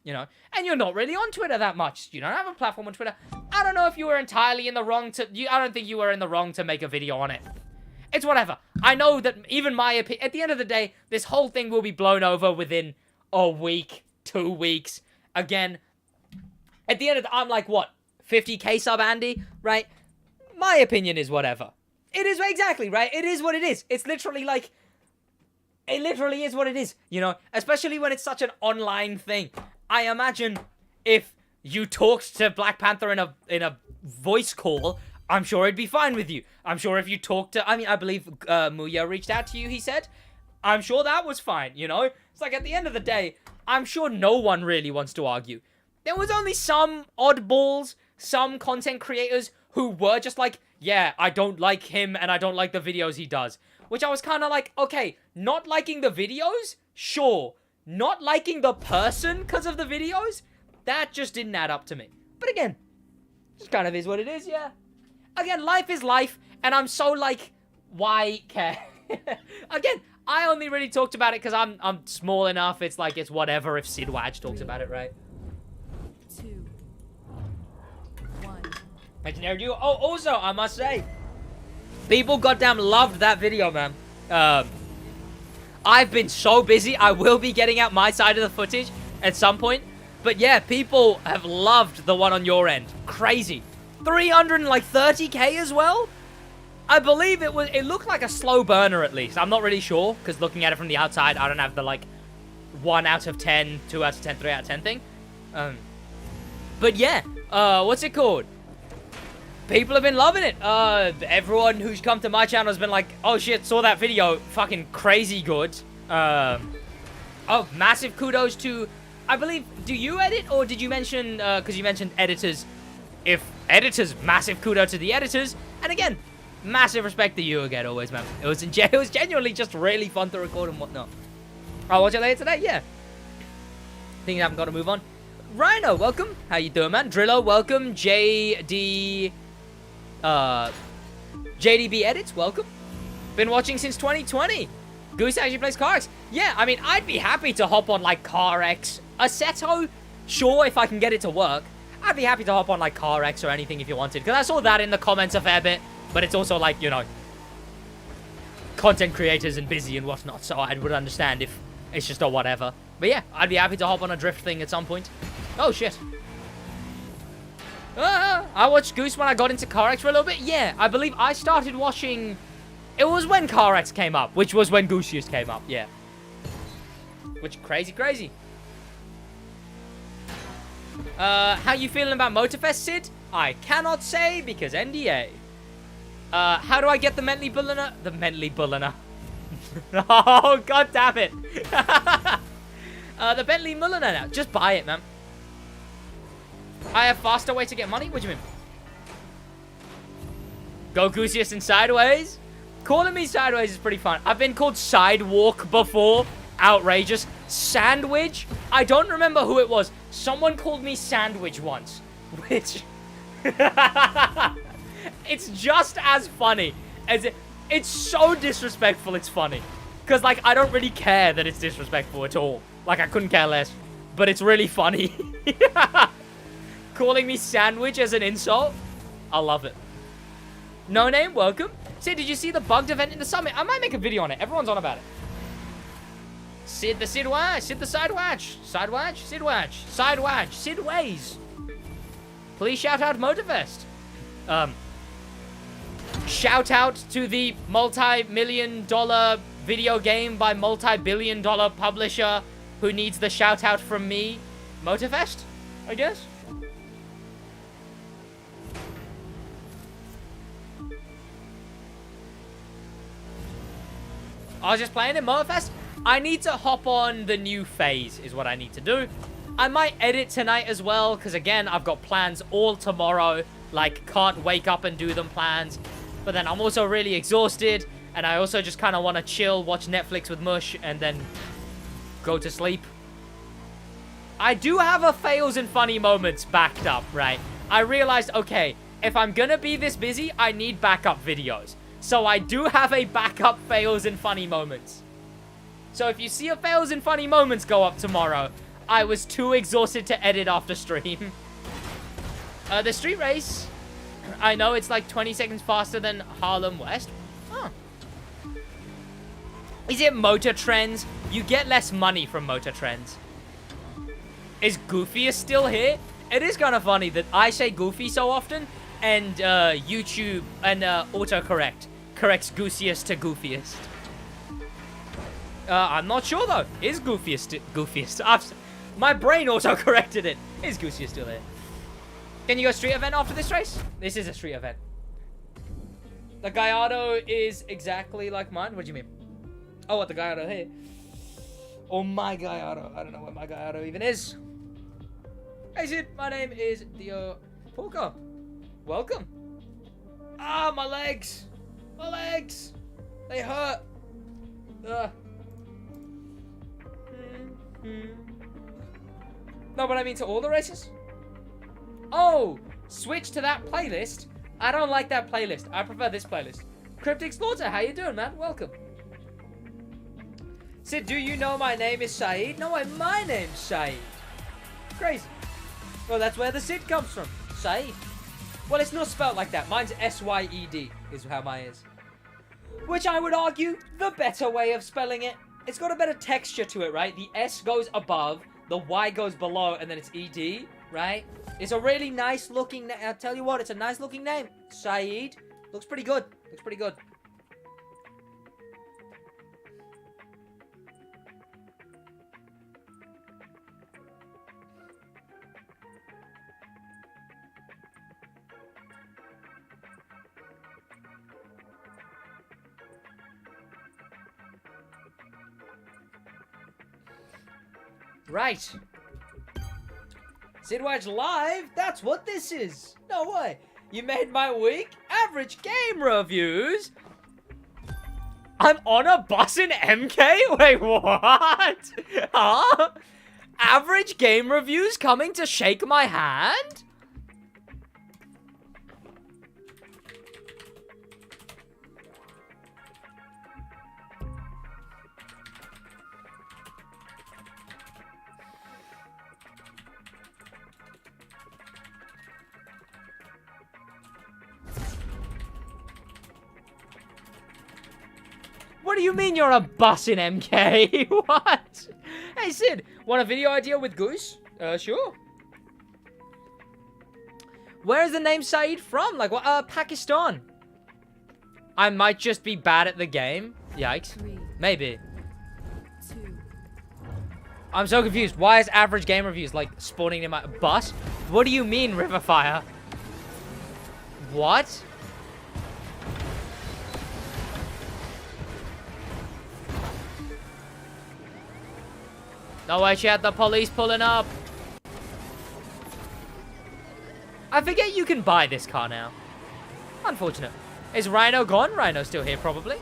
You know, and you're not really on Twitter that much. You don't have a platform on Twitter. I don't know if you were entirely in the wrong I don't think you were in the wrong to make a video on it. It's whatever. I know that even my opinion, at the end of the day, this whole thing will be blown over within a week, 2 weeks. Again, at the end of I'm like, what, 50k sub Andy, right? My opinion is whatever. It is exactly, right? It is what it is. It's literally like, it literally is what it is, you know? Especially when it's such an online thing. I imagine if you talked to Black Panther in a voice call, I'm sure it'd be fine with you. I'm sure if you talked to, I believe Muya reached out to you, he said. I'm sure that was fine, you know? It's like, at the end of the day, I'm sure no one really wants to argue. There was only some oddballs, some content creators who were just like, yeah, I don't like him and I don't like the videos he does. Which I was kind of like, okay, not liking the videos? Sure. Not liking the person because of the videos? That just didn't add up to me. But again, just kind of is what it is, yeah. Again, life is life, and I'm so like, why care? Again, I only really talked about it because I'm small enough. It's like, it's whatever if SidWaj talks about it, right? 2, 1. Legendary duo. Oh, also, I must say, people goddamn loved that video, man. I've been so busy. I will be getting out my side of the footage at some point. But yeah, people have loved the one on your end. Crazy. 330k as well? I believe it looked like a slow burner at least. I'm not really sure, because looking at it from the outside, I don't have the, like, 1 out of 10, 2 out of 10, 3 out of 10 thing. But yeah, what's it called? People have been loving it. Everyone who's come to my channel has been like, oh shit, saw that video, fucking crazy good. Oh, massive kudos to, I believe, do you edit, or did you mention, because you mentioned editors, if editors, massive kudos to the editors, and again, massive respect to you again, always, man. It was genuinely just really fun to record and whatnot. I'll watch it later today, yeah. Think I haven't got to move on. Rhino, welcome. How you doing, man? Drillo, welcome. JDB Edits, welcome. Been watching since 2020. Goose actually plays CarX. Yeah, I mean, I'd be happy to hop on, like, CarX. Assetto, sure, if I can get it to work. I'd be happy to hop on, like, CarX or anything if you wanted. Because I saw that in the comments a fair bit. But it's also, like, you know, content creators and busy and whatnot. So I would understand if it's just a whatever. But yeah, I'd be happy to hop on a drift thing at some point. Oh, shit. I watched Goose when I got into CarX for a little bit. Yeah, I believe I started watching... It was when CarX came up, which was when Goose just came up, yeah. Which, crazy. How you feeling about MOTORFEST, Sid? I cannot say because NDA. How do I get the Bentley Mulliner? The Bentley Mulliner. Oh, god damn it. The Bentley Mulliner now. Just buy it, man. I have faster way to get money? What do you mean? Go Goosius and Sideways? Calling me Sideways is pretty fun. I've been called Sidewalk before. Outrageous. Sandwich? I don't remember who it was. Someone called me Sandwich once. Which... It's just as funny as it's so disrespectful, it's funny. Because, like, I don't really care that it's disrespectful at all. Like, I couldn't care less. But it's really funny. Calling me Sandwich as an insult? I love it. No Name, welcome. Sid, did you see the bugged event in the summit? I might make a video on it. Everyone's on about it. Sid the SidWaj. Sid the SidWaj. SidWaj? SidWaj. SidWaj. Sidways. Please shout out MOTORFEST. Shout out to the multi-million-dollar video game by multi-billion-dollar publisher who needs the shout out from me. MOTORFEST, I guess. I was just playing in MOTORFEST. I need to hop on the new phase is what I need to do. I might edit tonight as well, because again, I've got plans all tomorrow. Like, can't wake up and do them plans. But then I'm also really exhausted, and I also just kind of want to chill, watch Netflix with Mush, and then go to sleep. I do have a fails and funny moments backed up, right? I realized, okay, if I'm gonna be this busy, I need backup videos. So I do have a backup fails and funny moments. So if you see a fails and funny moments go up tomorrow, I was too exhausted to edit after stream. The street race, I know it's like 20 seconds faster than Harlem West. Huh. Is it Motor Trends? You get less money from Motor Trends. Is Goofiest still here? It is kind of funny that I say Goofy so often, and YouTube and autocorrect corrects Goosiest to Goofiest. I'm not sure though. Is Goofiest? My brain also corrected it. Is Goosiest still here? Can you go street event after this race? This is a street event. The Gallardo is exactly like mine. What do you mean? Oh, what, the Gallardo here? Oh, my Gallardo. I don't know what my Gallardo even is. Hey, Sid. My name is Dio Porco. Welcome. Ah, my legs. My legs. They hurt. Ugh. No, but I mean to all the races? Oh, switch to that playlist. I don't like that playlist. I prefer this playlist. Cryptic Slaughter, how you doing, man? Welcome. Sid, do you know my name is Saeed? No, my name's Saeed. Crazy. Well, that's where the Sid comes from. Saeed. Well, it's not spelled like that. Mine's S-Y-E-D is how mine is. Which I would argue the better way of spelling it. It's got a better texture to it, right? The S goes above, the Y goes below, and then it's E-D, right? It's a really nice looking name. I'll tell you what, it's a nice looking name. Saeed. Looks pretty good. Looks pretty good. Right. SidWaj Live? That's what this is. No way. You made my week? Average game reviews? I'm on a bus in MK? Wait, what? Huh? Average game reviews coming to shake my hand? What do you mean you're on a bus in MK? What? Hey, Sid, want a video idea with Goose? Sure. Where is the name Saeed from? Like, what? Pakistan. I might just be bad at the game. Yikes. 3, Maybe. 2, I'm so confused. Why is average game reviews, like, spawning in my bus? What do you mean, Riverfire? What? No way, chat, the police pulling up. I forget you can buy this car now. Unfortunate. Is Rhino gone? Rhino's still here, probably.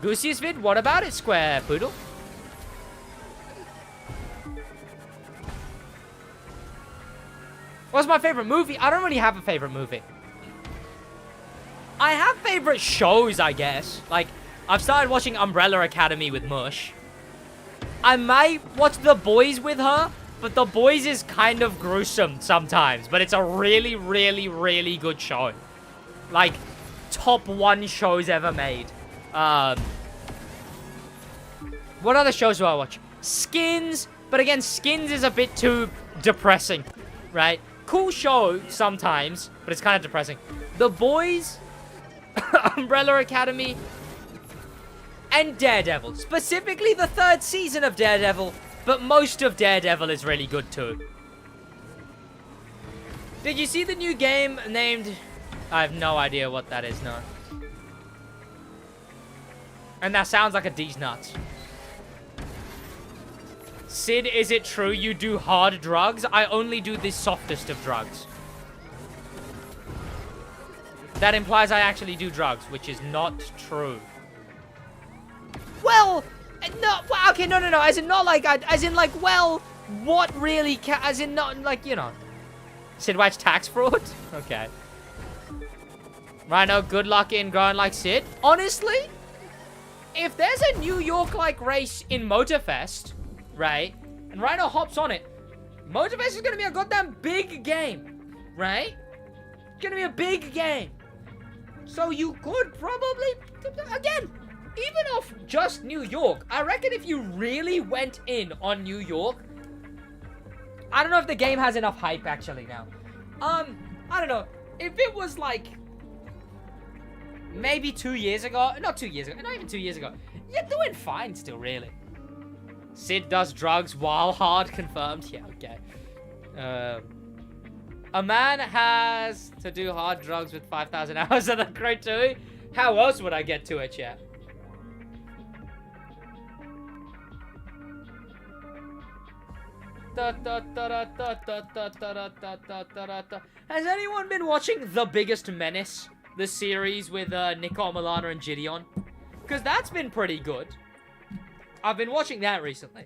Goosey's vid? What about it, Square Poodle? What's my favorite movie? I don't really have a favorite movie. I have favorite shows, I guess. Like, I've started watching Umbrella Academy with Mush. I might watch The Boys with her, but The Boys is kind of gruesome sometimes. But it's a really, really, really good show. Like, top 1 shows ever made. What other shows do I watch? Skins. But again, Skins is a bit too depressing, right? Cool show sometimes, but it's kind of depressing. The Boys, Umbrella Academy, and Daredevil. Specifically the 3rd season of Daredevil, but most of Daredevil is really good too. Did you see the new game named... I have no idea what that is, no. And that sounds like a D's nuts. Sid, is it true you do hard drugs? I only do the softest of drugs. That implies I actually do drugs, which is not true. Well, no, well, okay, no. As in not like, as in like, well, what really, as in not like, you know. SidWaj tax fraud? Okay. Rhino, good luck in going like Sid. Honestly, if there's a New York like race in MOTORFEST, right? And Rhino hops on it. MOTORFEST is gonna be a goddamn big game, right? It's gonna be a big game. So you could probably, again, even off just New York, I reckon if you really went in on New York, I don't know if the game has enough hype actually now. I don't know. If it was like, maybe 2 years ago, not even 2 years ago, you're doing fine still, really. Sid does drugs while hard, confirmed. Yeah, okay. A man has to do hard drugs with 5,000 hours of the crate too. How else would I get to it, chat? Has anyone been watching The Biggest Menace? The series with Nico, Mulliner, and Gideon? Because that's been pretty good. I've been watching that recently.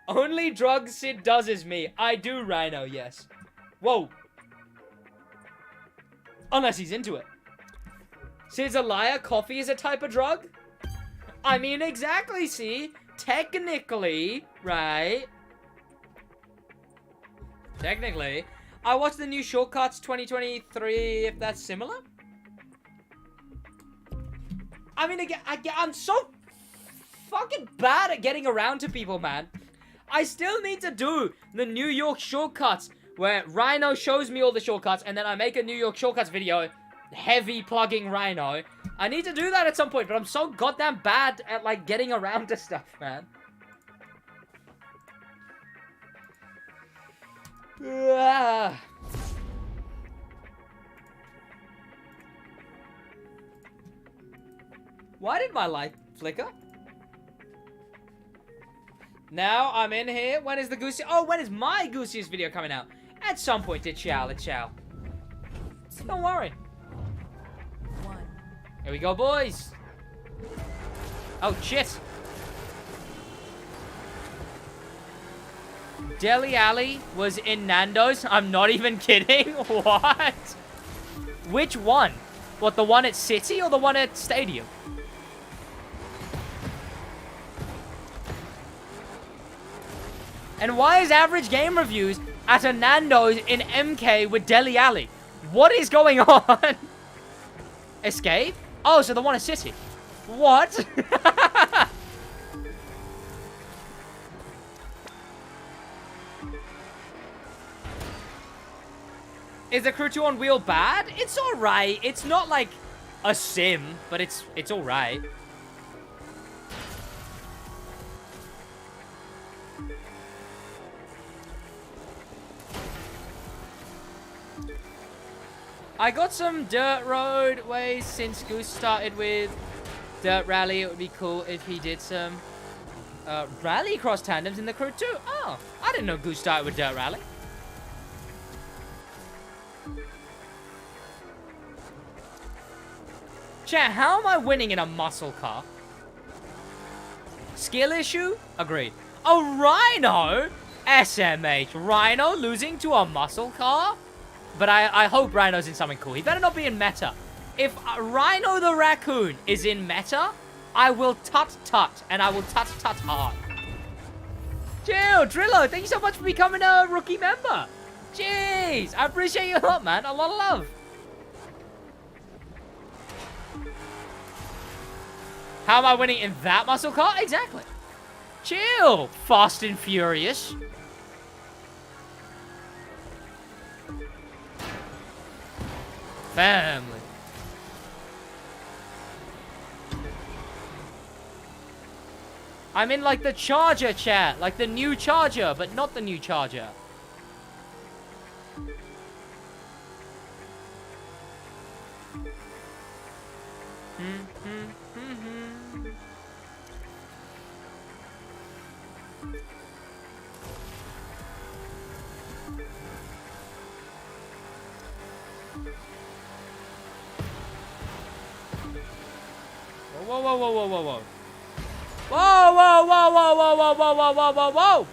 Only drugs Sid does is me. I do, Rhino, yes. Whoa. Unless he's into it. Sid's a liar. Coffee is a type of drug? I mean, exactly, see? Technically, right? Technically. I watched the new Shortcuts 2023, if that's similar. I mean, again, I'm so fucking bad at getting around to people, man. I still need to do the New York shortcuts where Rhino shows me all the shortcuts and then I make a New York shortcuts video heavy plugging Rhino. I need to do that at some point, but I'm so goddamn bad at like getting around to stuff, man. Why did my light flicker? Now I'm in here. When is the Goosey? Oh, when is my Goosey's video coming out? At some point, it shall. Don't worry. 1. Here we go, boys. Oh, shit. Deli Alley was in Nando's. I'm not even kidding. What? Which one? What, the one at City or the one at Stadium? And why is average game reviews at a Nando's in MK with Deli Alley? What is going on? Escape? Oh, so the one at City. What? Is the Crew 2 on wheel bad? It's alright. It's not like a sim, but it's alright. I got some dirt roadways since Goose started with Dirt Rally. It would be cool if he did some rally cross tandems in the Crew 2. Oh, I didn't know Goose started with Dirt Rally. Chat, how am I winning in a muscle car? Skill issue? Agreed. Oh, Rhino? SMH. Rhino losing to a muscle car? But I hope Rhino's in something cool. He better not be in meta. If Rhino the Raccoon is in meta, I will tut-tut. And I will tut-tut hard. Chill, Drillo. Thank you so much for becoming a rookie member. Jeez. I appreciate you a lot, man. A lot of love. How am I winning in that muscle car? Exactly. Chill. Fast and Furious. Family. I'm in like the Charger chat, like the new Charger, but not the new Charger. Whoa, whoa, whoa, whoa, whoa, whoa. Whoa, whoa, whoa, whoa, whoa, whoa, whoa, whoa, whoa, whoa, whoa.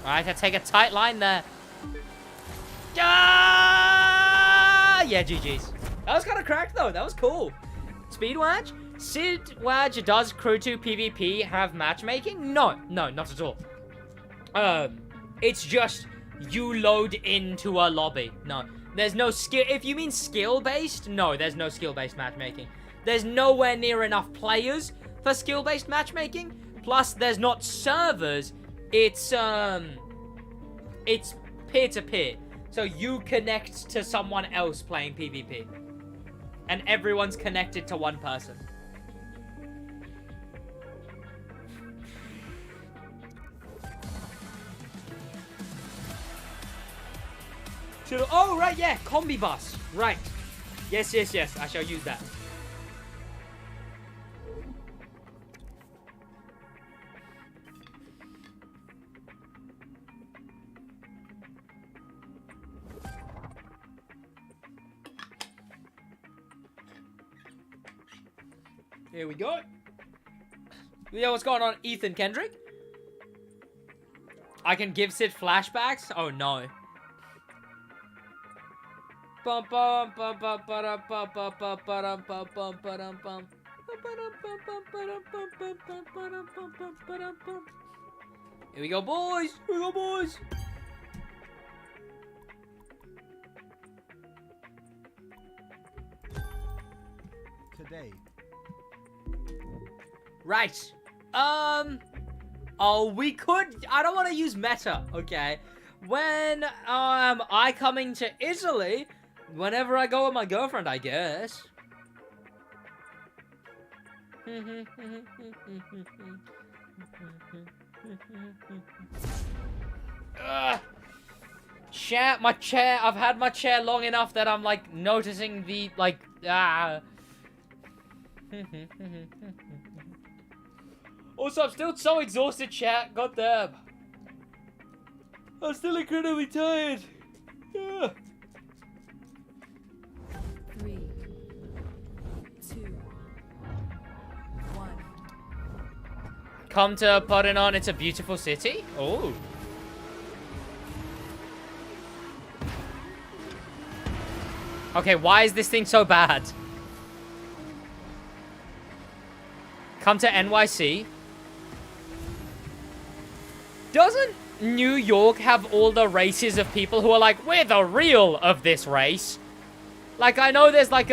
Alright, I take a tight line there. Ah! Yeah, GG's. That was kind of cracked, though. That was cool. SidWaj? SidWaj, does Crew 2 PvP have matchmaking? No, not at all. It's just you load into a lobby. No, there's no skill. If you mean skill-based, no, there's no skill-based matchmaking. There's nowhere near enough players for skill-based matchmaking. Plus, there's not servers. It's peer-to-peer. So you connect to someone else playing PvP. And everyone's connected to one person. Oh, right, yeah, combi bus. Right. Yes, yes, yes, I shall use that. Here we go. Yeah, what's going on, Ethan Kendrick? I can give Sid flashbacks? Oh, no. Bum bum bum bum bum bum bum bum bum bum bum bum. Here we go, boys. Here we go, boys. Today. Right. Oh, we could. I don't want to use meta. Okay. When I coming to Italy. Whenever I go with my girlfriend, I guess. Chair, my chair. I've had my chair long enough that I'm like noticing the like. Also, I'm still so exhausted, chat. God damn. I'm still incredibly tired. 3, 2, 1. Come to Pordenone, it's a beautiful city. Oh. Okay, why is this thing so bad? Come to NYC. Doesn't New York have all the races of people who are like, we're the real of this race? Like, I know there's like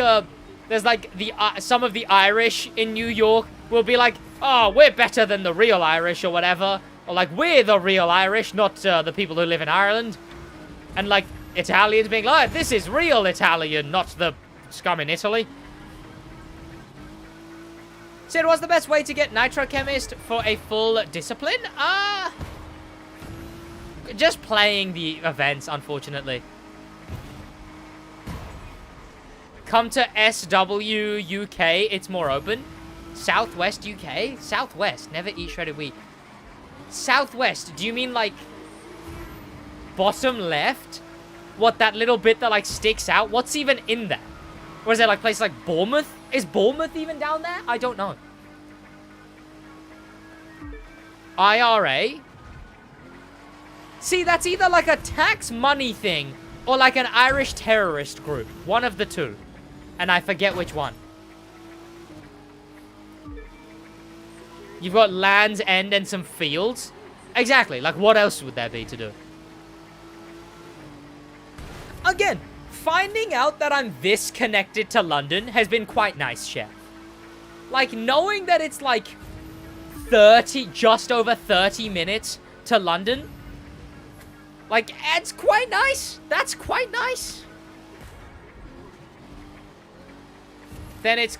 some of the Irish in New York will be like, oh, we're better than the real Irish or whatever. Or like, we're the real Irish, not the people who live in Ireland. And like, Italians being like, this is real Italian, not the scum in Italy. Sid, what's the best way to get Nitrochemist for a full discipline? Just playing the events, unfortunately. Come to SW UK, it's more open. Southwest UK? Southwest, never eat shredded wheat. Southwest, do you mean like bottom left? What, that little bit that like sticks out? What's even in there? Or is it like places like Bournemouth? Is Bournemouth even down there? I don't know. IRA? See, that's either like a tax money thing or like an Irish terrorist group. One of the two. And I forget which one. You've got Land's End and some fields. Exactly. Like, what else would there be to do? Again, finding out that I'm this connected to London has been quite nice, Chef. Like, knowing that it's like just over 30 minutes to London. Like, it's quite nice. That's quite nice. Then it's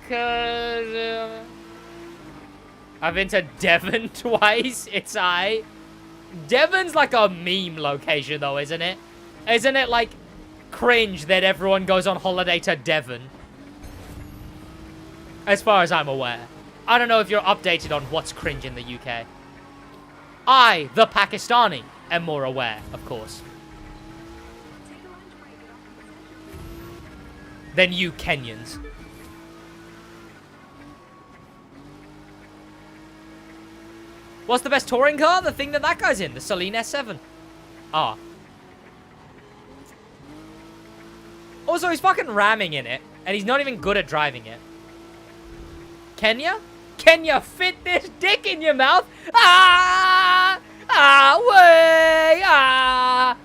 I've been to Devon twice. It's Devon's like a meme location though, isn't it? Isn't it like cringe that everyone goes on holiday to Devon? As far as I'm aware. I don't know if you're updated on what's cringe in the UK. I, the Pakistani, am more aware, of course. Than you Kenyans. What's the best touring car? The thing that guy's in. The Celine S7. Ah. Also, he's fucking ramming in it. And he's not even good at driving it. Kenya? Kenya, fit this dick in your mouth? Ah! Ah! Way! Ah!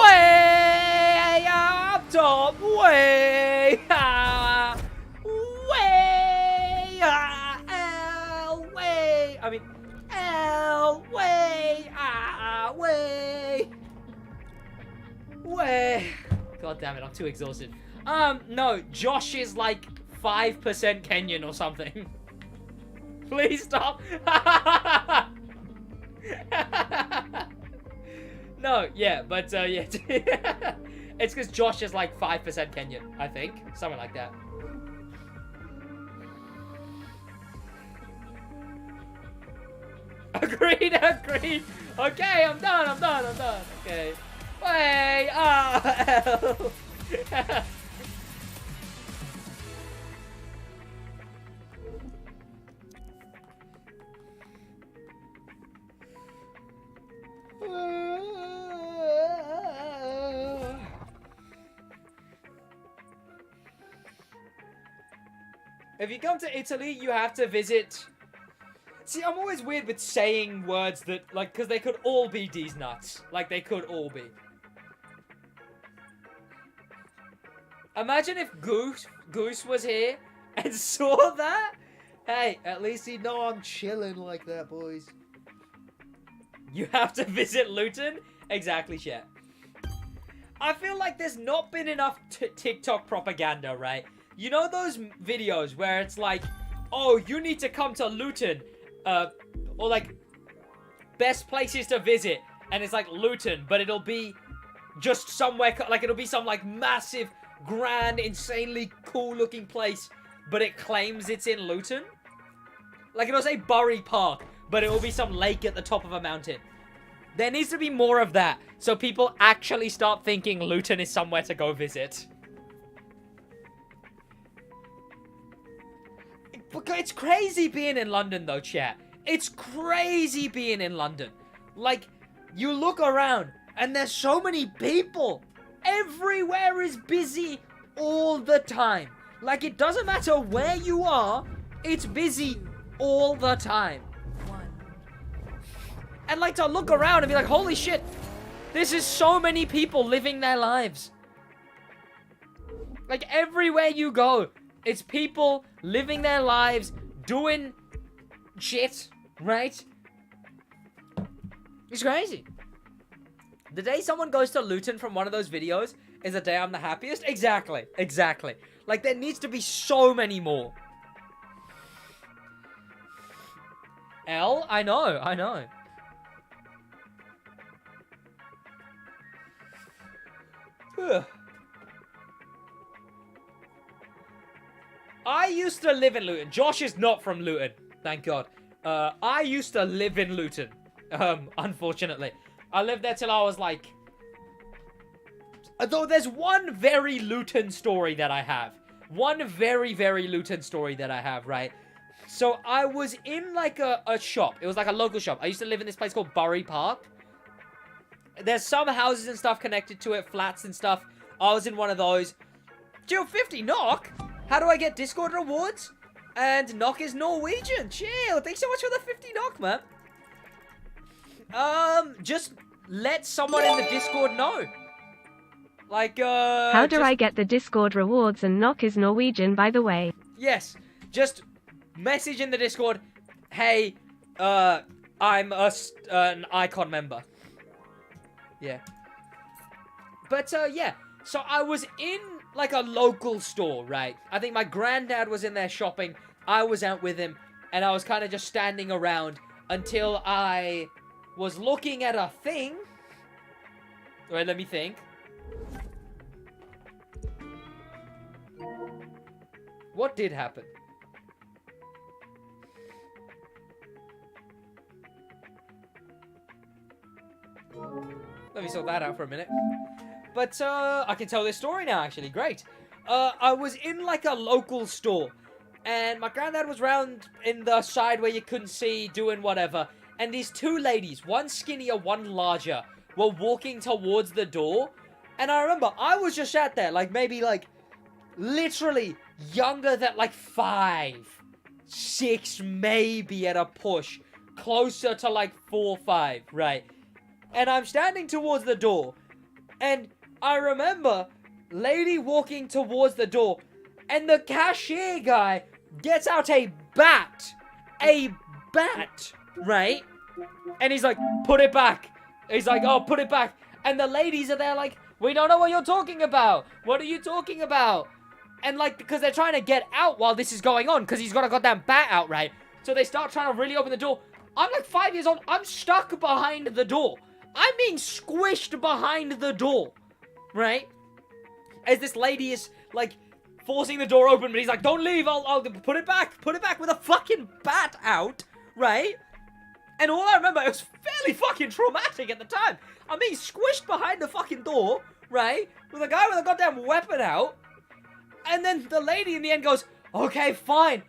Way! Up top! Way! Ah! Way! Ah! Way! I mean... Way! Ah! Way! Way! God damn it, I'm too exhausted. No, Josh is like 5% Kenyan or something. Please stop. No, yeah, but yeah. It's because Josh is like 5% Kenyan, I think. Something like that. Agreed, agreed. Okay, I'm done. Okay. Wait, oh. If you come to Italy, you have to visit... See, I'm always weird with saying words that, like, because they could all be these nuts. Like, they could all be. Imagine if Goose was here and saw that. Hey, at least he'd know I'm chilling like that, boys. You have to visit Luton? Exactly, chat. I feel like there's not been enough TikTok propaganda, right? You know those videos where it's like, oh, you need to come to Luton, or like, best places to visit, and it's like Luton, but it'll be just somewhere, like it'll be some like massive, grand, insanely cool looking place, but it claims it's in Luton. Like it'll say Bury Park, but it will be some lake at the top of a mountain. There needs to be more of that, so people actually start thinking Luton is somewhere to go visit. It's crazy being in London, though, chat. It's crazy being in London. Like, you look around, and there's so many people. Everywhere is busy all the time. Like, it doesn't matter where you are, it's busy all the time. And, like, to look around and be like, holy shit, this is so many people living their lives. Like, everywhere you go, it's people living their lives, doing shit, right? It's crazy. The day someone goes to Luton from one of those videos is the day I'm the happiest. Exactly, exactly. Like, there needs to be so many more. L? I know. Ugh. I used to live in Luton. Josh is not from Luton. Thank God. I used to live in Luton. Unfortunately. I lived there till I was like... Though there's one very Luton story that I have. One very, very Luton story that I have, right? So I was in like a shop. It was like a local shop. I used to live in this place called Bury Park. There's some houses and stuff connected to it. Flats and stuff. I was in one of those. Jill 50 knock? How do I get Discord rewards? And Knock is Norwegian. Chill. Thanks so much for the 50 knock, man. Just let someone in the Discord know. Like, How do I get the Discord rewards? And Knock is Norwegian, by the way. Yes. Just message in the Discord. Hey, I'm an Icon member. Yeah. But, yeah. So I was in, like, a local store, right? I think my granddad was in there shopping. I was out with him. And I was kind of just standing around until I was looking at a thing. Wait, let me think. What did happen? Let me sort that out for a minute. But, I can tell this story now, actually. Great. I was in, like, a local store. And my granddad was round in the side where you couldn't see, doing whatever. And these two ladies, one skinnier, one larger, were walking towards the door. And I remember, I was just out there, like, maybe, like, literally younger than, like, 5, 6, maybe at a push. Closer to, like, 4, 5, right? And I'm standing towards the door. And I remember, lady walking towards the door. And the cashier guy gets out a bat. A bat, right? And he's like, put it back. He's like, oh, put it back. And the ladies are there like, we don't know what you're talking about. What are you talking about? And like, because they're trying to get out while this is going on. Because he's got a goddamn bat out, right? So they start trying to really open the door. I'm like 5 years old. I'm stuck behind the door. I'm being squished behind the door. Right? As this lady is like forcing the door open, but he's like, don't leave, I'll put it back with a fucking bat out, right? And all I remember, it was fairly fucking traumatic at the time. I'm being squished behind the fucking door, right? With a guy with a goddamn weapon out. And then the lady in the end goes, okay, fine.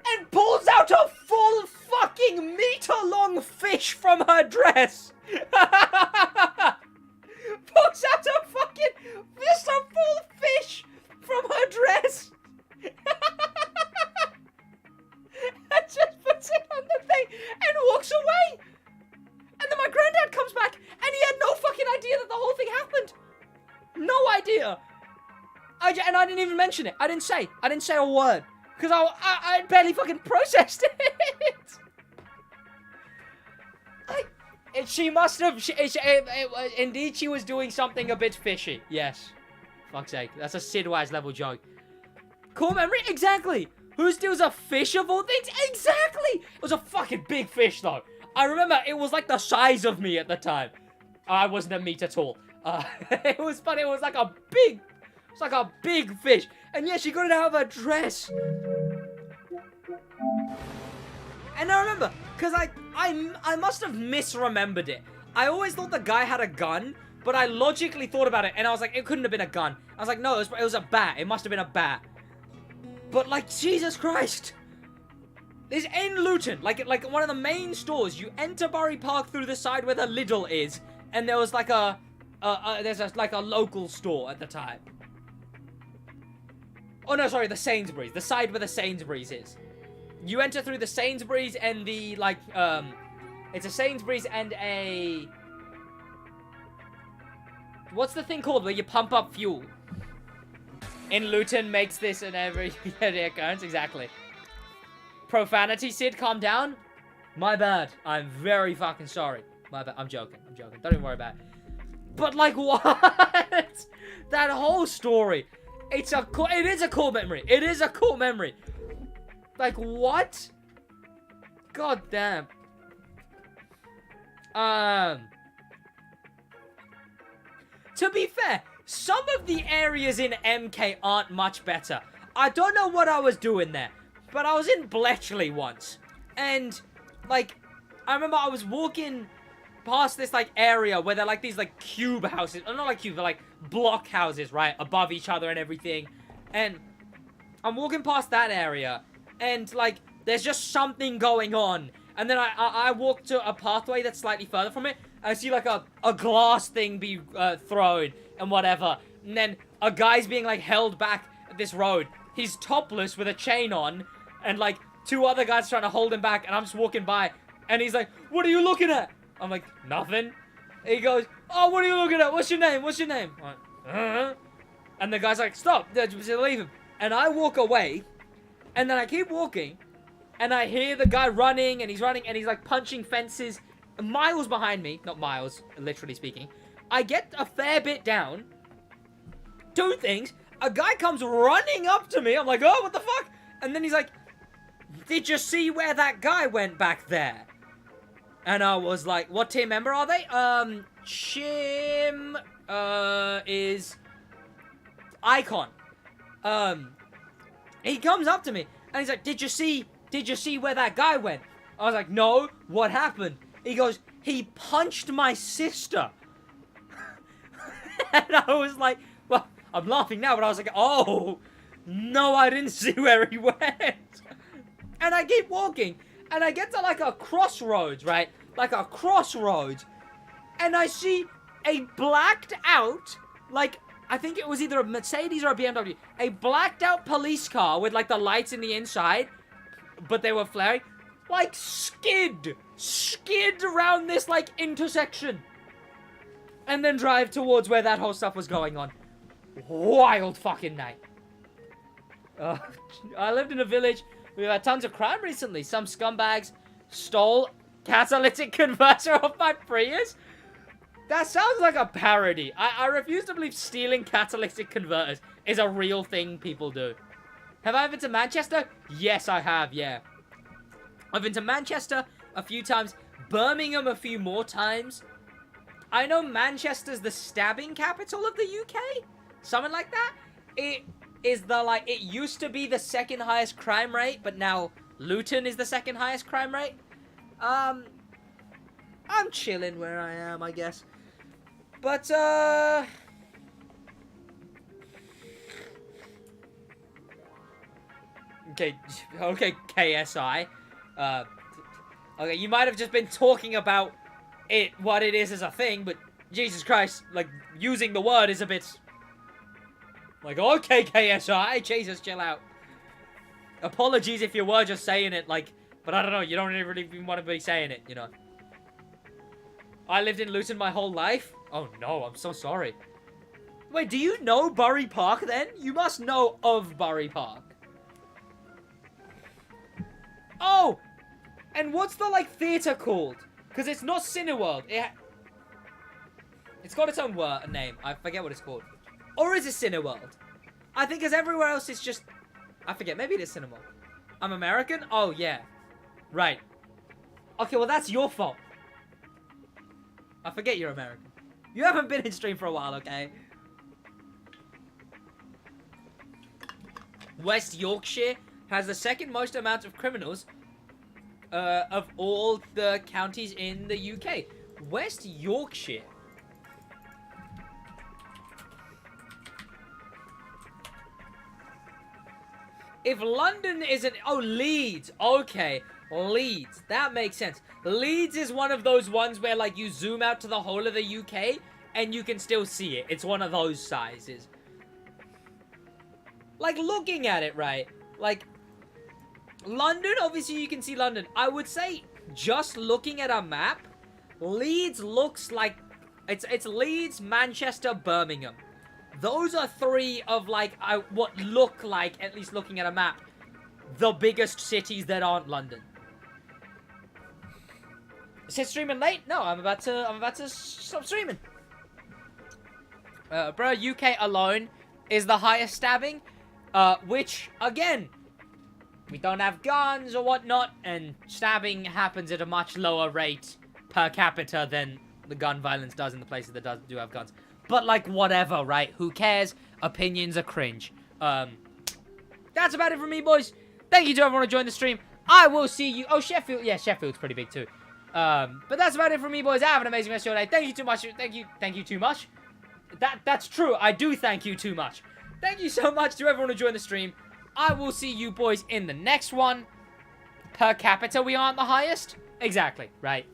And pulls out a full fucking meter-long fish from her dress. Pulls out a fucking, just a full fish from her dress. And just puts it on the thing and walks away. And then my granddad comes back and he had no fucking idea that the whole thing happened. No idea. And I didn't even mention it. I didn't say a word. Because I barely fucking processed it. She must have, indeed she was doing something a bit fishy. Yes. Fuck's sake. That's a SidWaj level joke. Cool memory? Exactly. Who steals a fish of all things? Exactly. It was a fucking big fish though. I remember it was like the size of me at the time. I wasn't a meter tall. It was funny. It was like a big fish. And yeah, she got it out of her dress. And I remember, because I must have misremembered it. I always thought the guy had a gun, but I logically thought about it, and I was like, it couldn't have been a gun. I was like, no, it was a bat. It must have been a bat. But, like, Jesus Christ. This in Luton, like one of the main stores, you enter Bury Park through the side where the Lidl is, and there was like there's a local store at the time. Oh, no, sorry, the Sainsbury's. The side where the Sainsbury's is. You enter through the Sainsbury's and the, like, it's a Sainsbury's and a... What's the thing called where you pump up fuel? In Luton makes this an everyday occurrence, exactly. Profanity, Sid, calm down. My bad. I'm very fucking sorry. My bad. I'm joking. Don't even worry about it. But, like, what? That whole story... It is a cool memory. It is a cool memory. Like, what? God damn. To be fair, some of the areas in MK aren't much better. I don't know what I was doing there, but I was in Bletchley once. And, like, I remember I was walking past this, like, area where they're, like, these, like, cube houses. Not like cube, they're, like, block houses, right? Above each other and everything. And I'm walking past that area. And, like, there's just something going on. And then I walk to a pathway that's slightly further from it. I see, like, a glass thing be thrown and whatever. And then a guy's being, like, held back at this road. He's topless with a chain on. And, like, 2 other guys trying to hold him back. And I'm just walking by. And he's like, what are you looking at? I'm like, nothing. He goes, oh, what are you looking at? What's your name? What's your name? I'm like, And the guy's like, stop. Just leave him. And I walk away. And then I keep walking. And I hear the guy running, and he's like punching fences miles behind me. Not miles, literally speaking. I get a fair bit down. Two things. A guy comes running up to me. I'm like, oh, what the fuck? And then he's like, did you see where that guy went back there? And I was like, what team member are they? Chim, is Icon. He comes up to me, and he's like, did you see where that guy went? I was like, no, what happened? He goes, he punched my sister. And I was like, well, I'm laughing now, but I was like, oh, no, I didn't see where he went. And I keep walking, and I get to like a crossroads, right? Like a crossroads. And I see a blacked out, like, I think it was either a Mercedes or a BMW. A blacked out police car with like the lights in the inside, but they were flaring. Like skid around this like intersection. And then drive towards where that whole stuff was going on. Wild fucking night. I lived in a village. We've had tons of crime recently. Some scumbags stole catalytic converter off my Prius. That sounds like a parody. I refuse to believe stealing catalytic converters is a real thing people do. Have I been to Manchester? Yes, I have, yeah. I've been to Manchester a few times. Birmingham a few more times. I know Manchester's the stabbing capital of the UK. Something like that. It is the, like, it used to be the second highest crime rate, but now Luton is the second highest crime rate. I'm chilling where I am, I guess. But, Okay, KSI. Okay, you might have just been talking about what it is as a thing, but Jesus Christ, like, using the word is a bit... Like, okay, KSI, Jesus, chill out. Apologies if you were just saying it, like, but I don't know, you don't really even want to be saying it, you know. I lived in Luton my whole life? Oh no, I'm so sorry. Wait, do you know Bury Park then? You must know of Bury Park. Oh! And what's the, like, theatre called? Because it's not Cineworld. It's got its own name. I forget what it's called. Or is it Cineworld? I think because everywhere else it's just... I forget. Maybe it is Cineworld. I'm American? Oh, yeah. Right. Okay, well, that's your fault. I forget you're American. You haven't been in stream for a while, okay? West Yorkshire has the second most amount of criminals of all the counties in the UK. West Yorkshire. If London isn't... Oh, Leeds. Okay. Leeds. That makes sense. Leeds is one of those ones where, like, you zoom out to the whole of the UK and you can still see it. It's one of those sizes. Like, looking at it, right? Like, London, obviously you can see London. I would say, just looking at a map, Leeds looks like... It's Leeds, Manchester, Birmingham. Those are three of, like, what look like, at least looking at a map, the biggest cities that aren't London. Is it streaming late? No, I'm about to stop streaming. Bro, UK alone is the highest stabbing, which, again, we don't have guns or whatnot, and stabbing happens at a much lower rate per capita than the gun violence does in the places that do have guns. But, like, whatever, right? Who cares? Opinions are cringe. That's about it for me, boys. Thank you to everyone who joined the stream. I will see you... Oh, Sheffield. Yeah, Sheffield's pretty big, too. But that's about it for me, boys. Have an amazing rest of your day. Thank you too much. Thank you too much. That's true. I do thank you too much. Thank you so much to everyone who joined the stream. I will see you, boys, in the next one. Per capita, we aren't the highest. Exactly, right?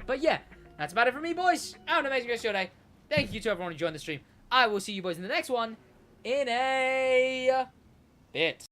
But, yeah. That's about it for me, boys. Have an amazing rest of your day. Thank you to everyone who joined the stream. I will see you boys in the next one in a bit.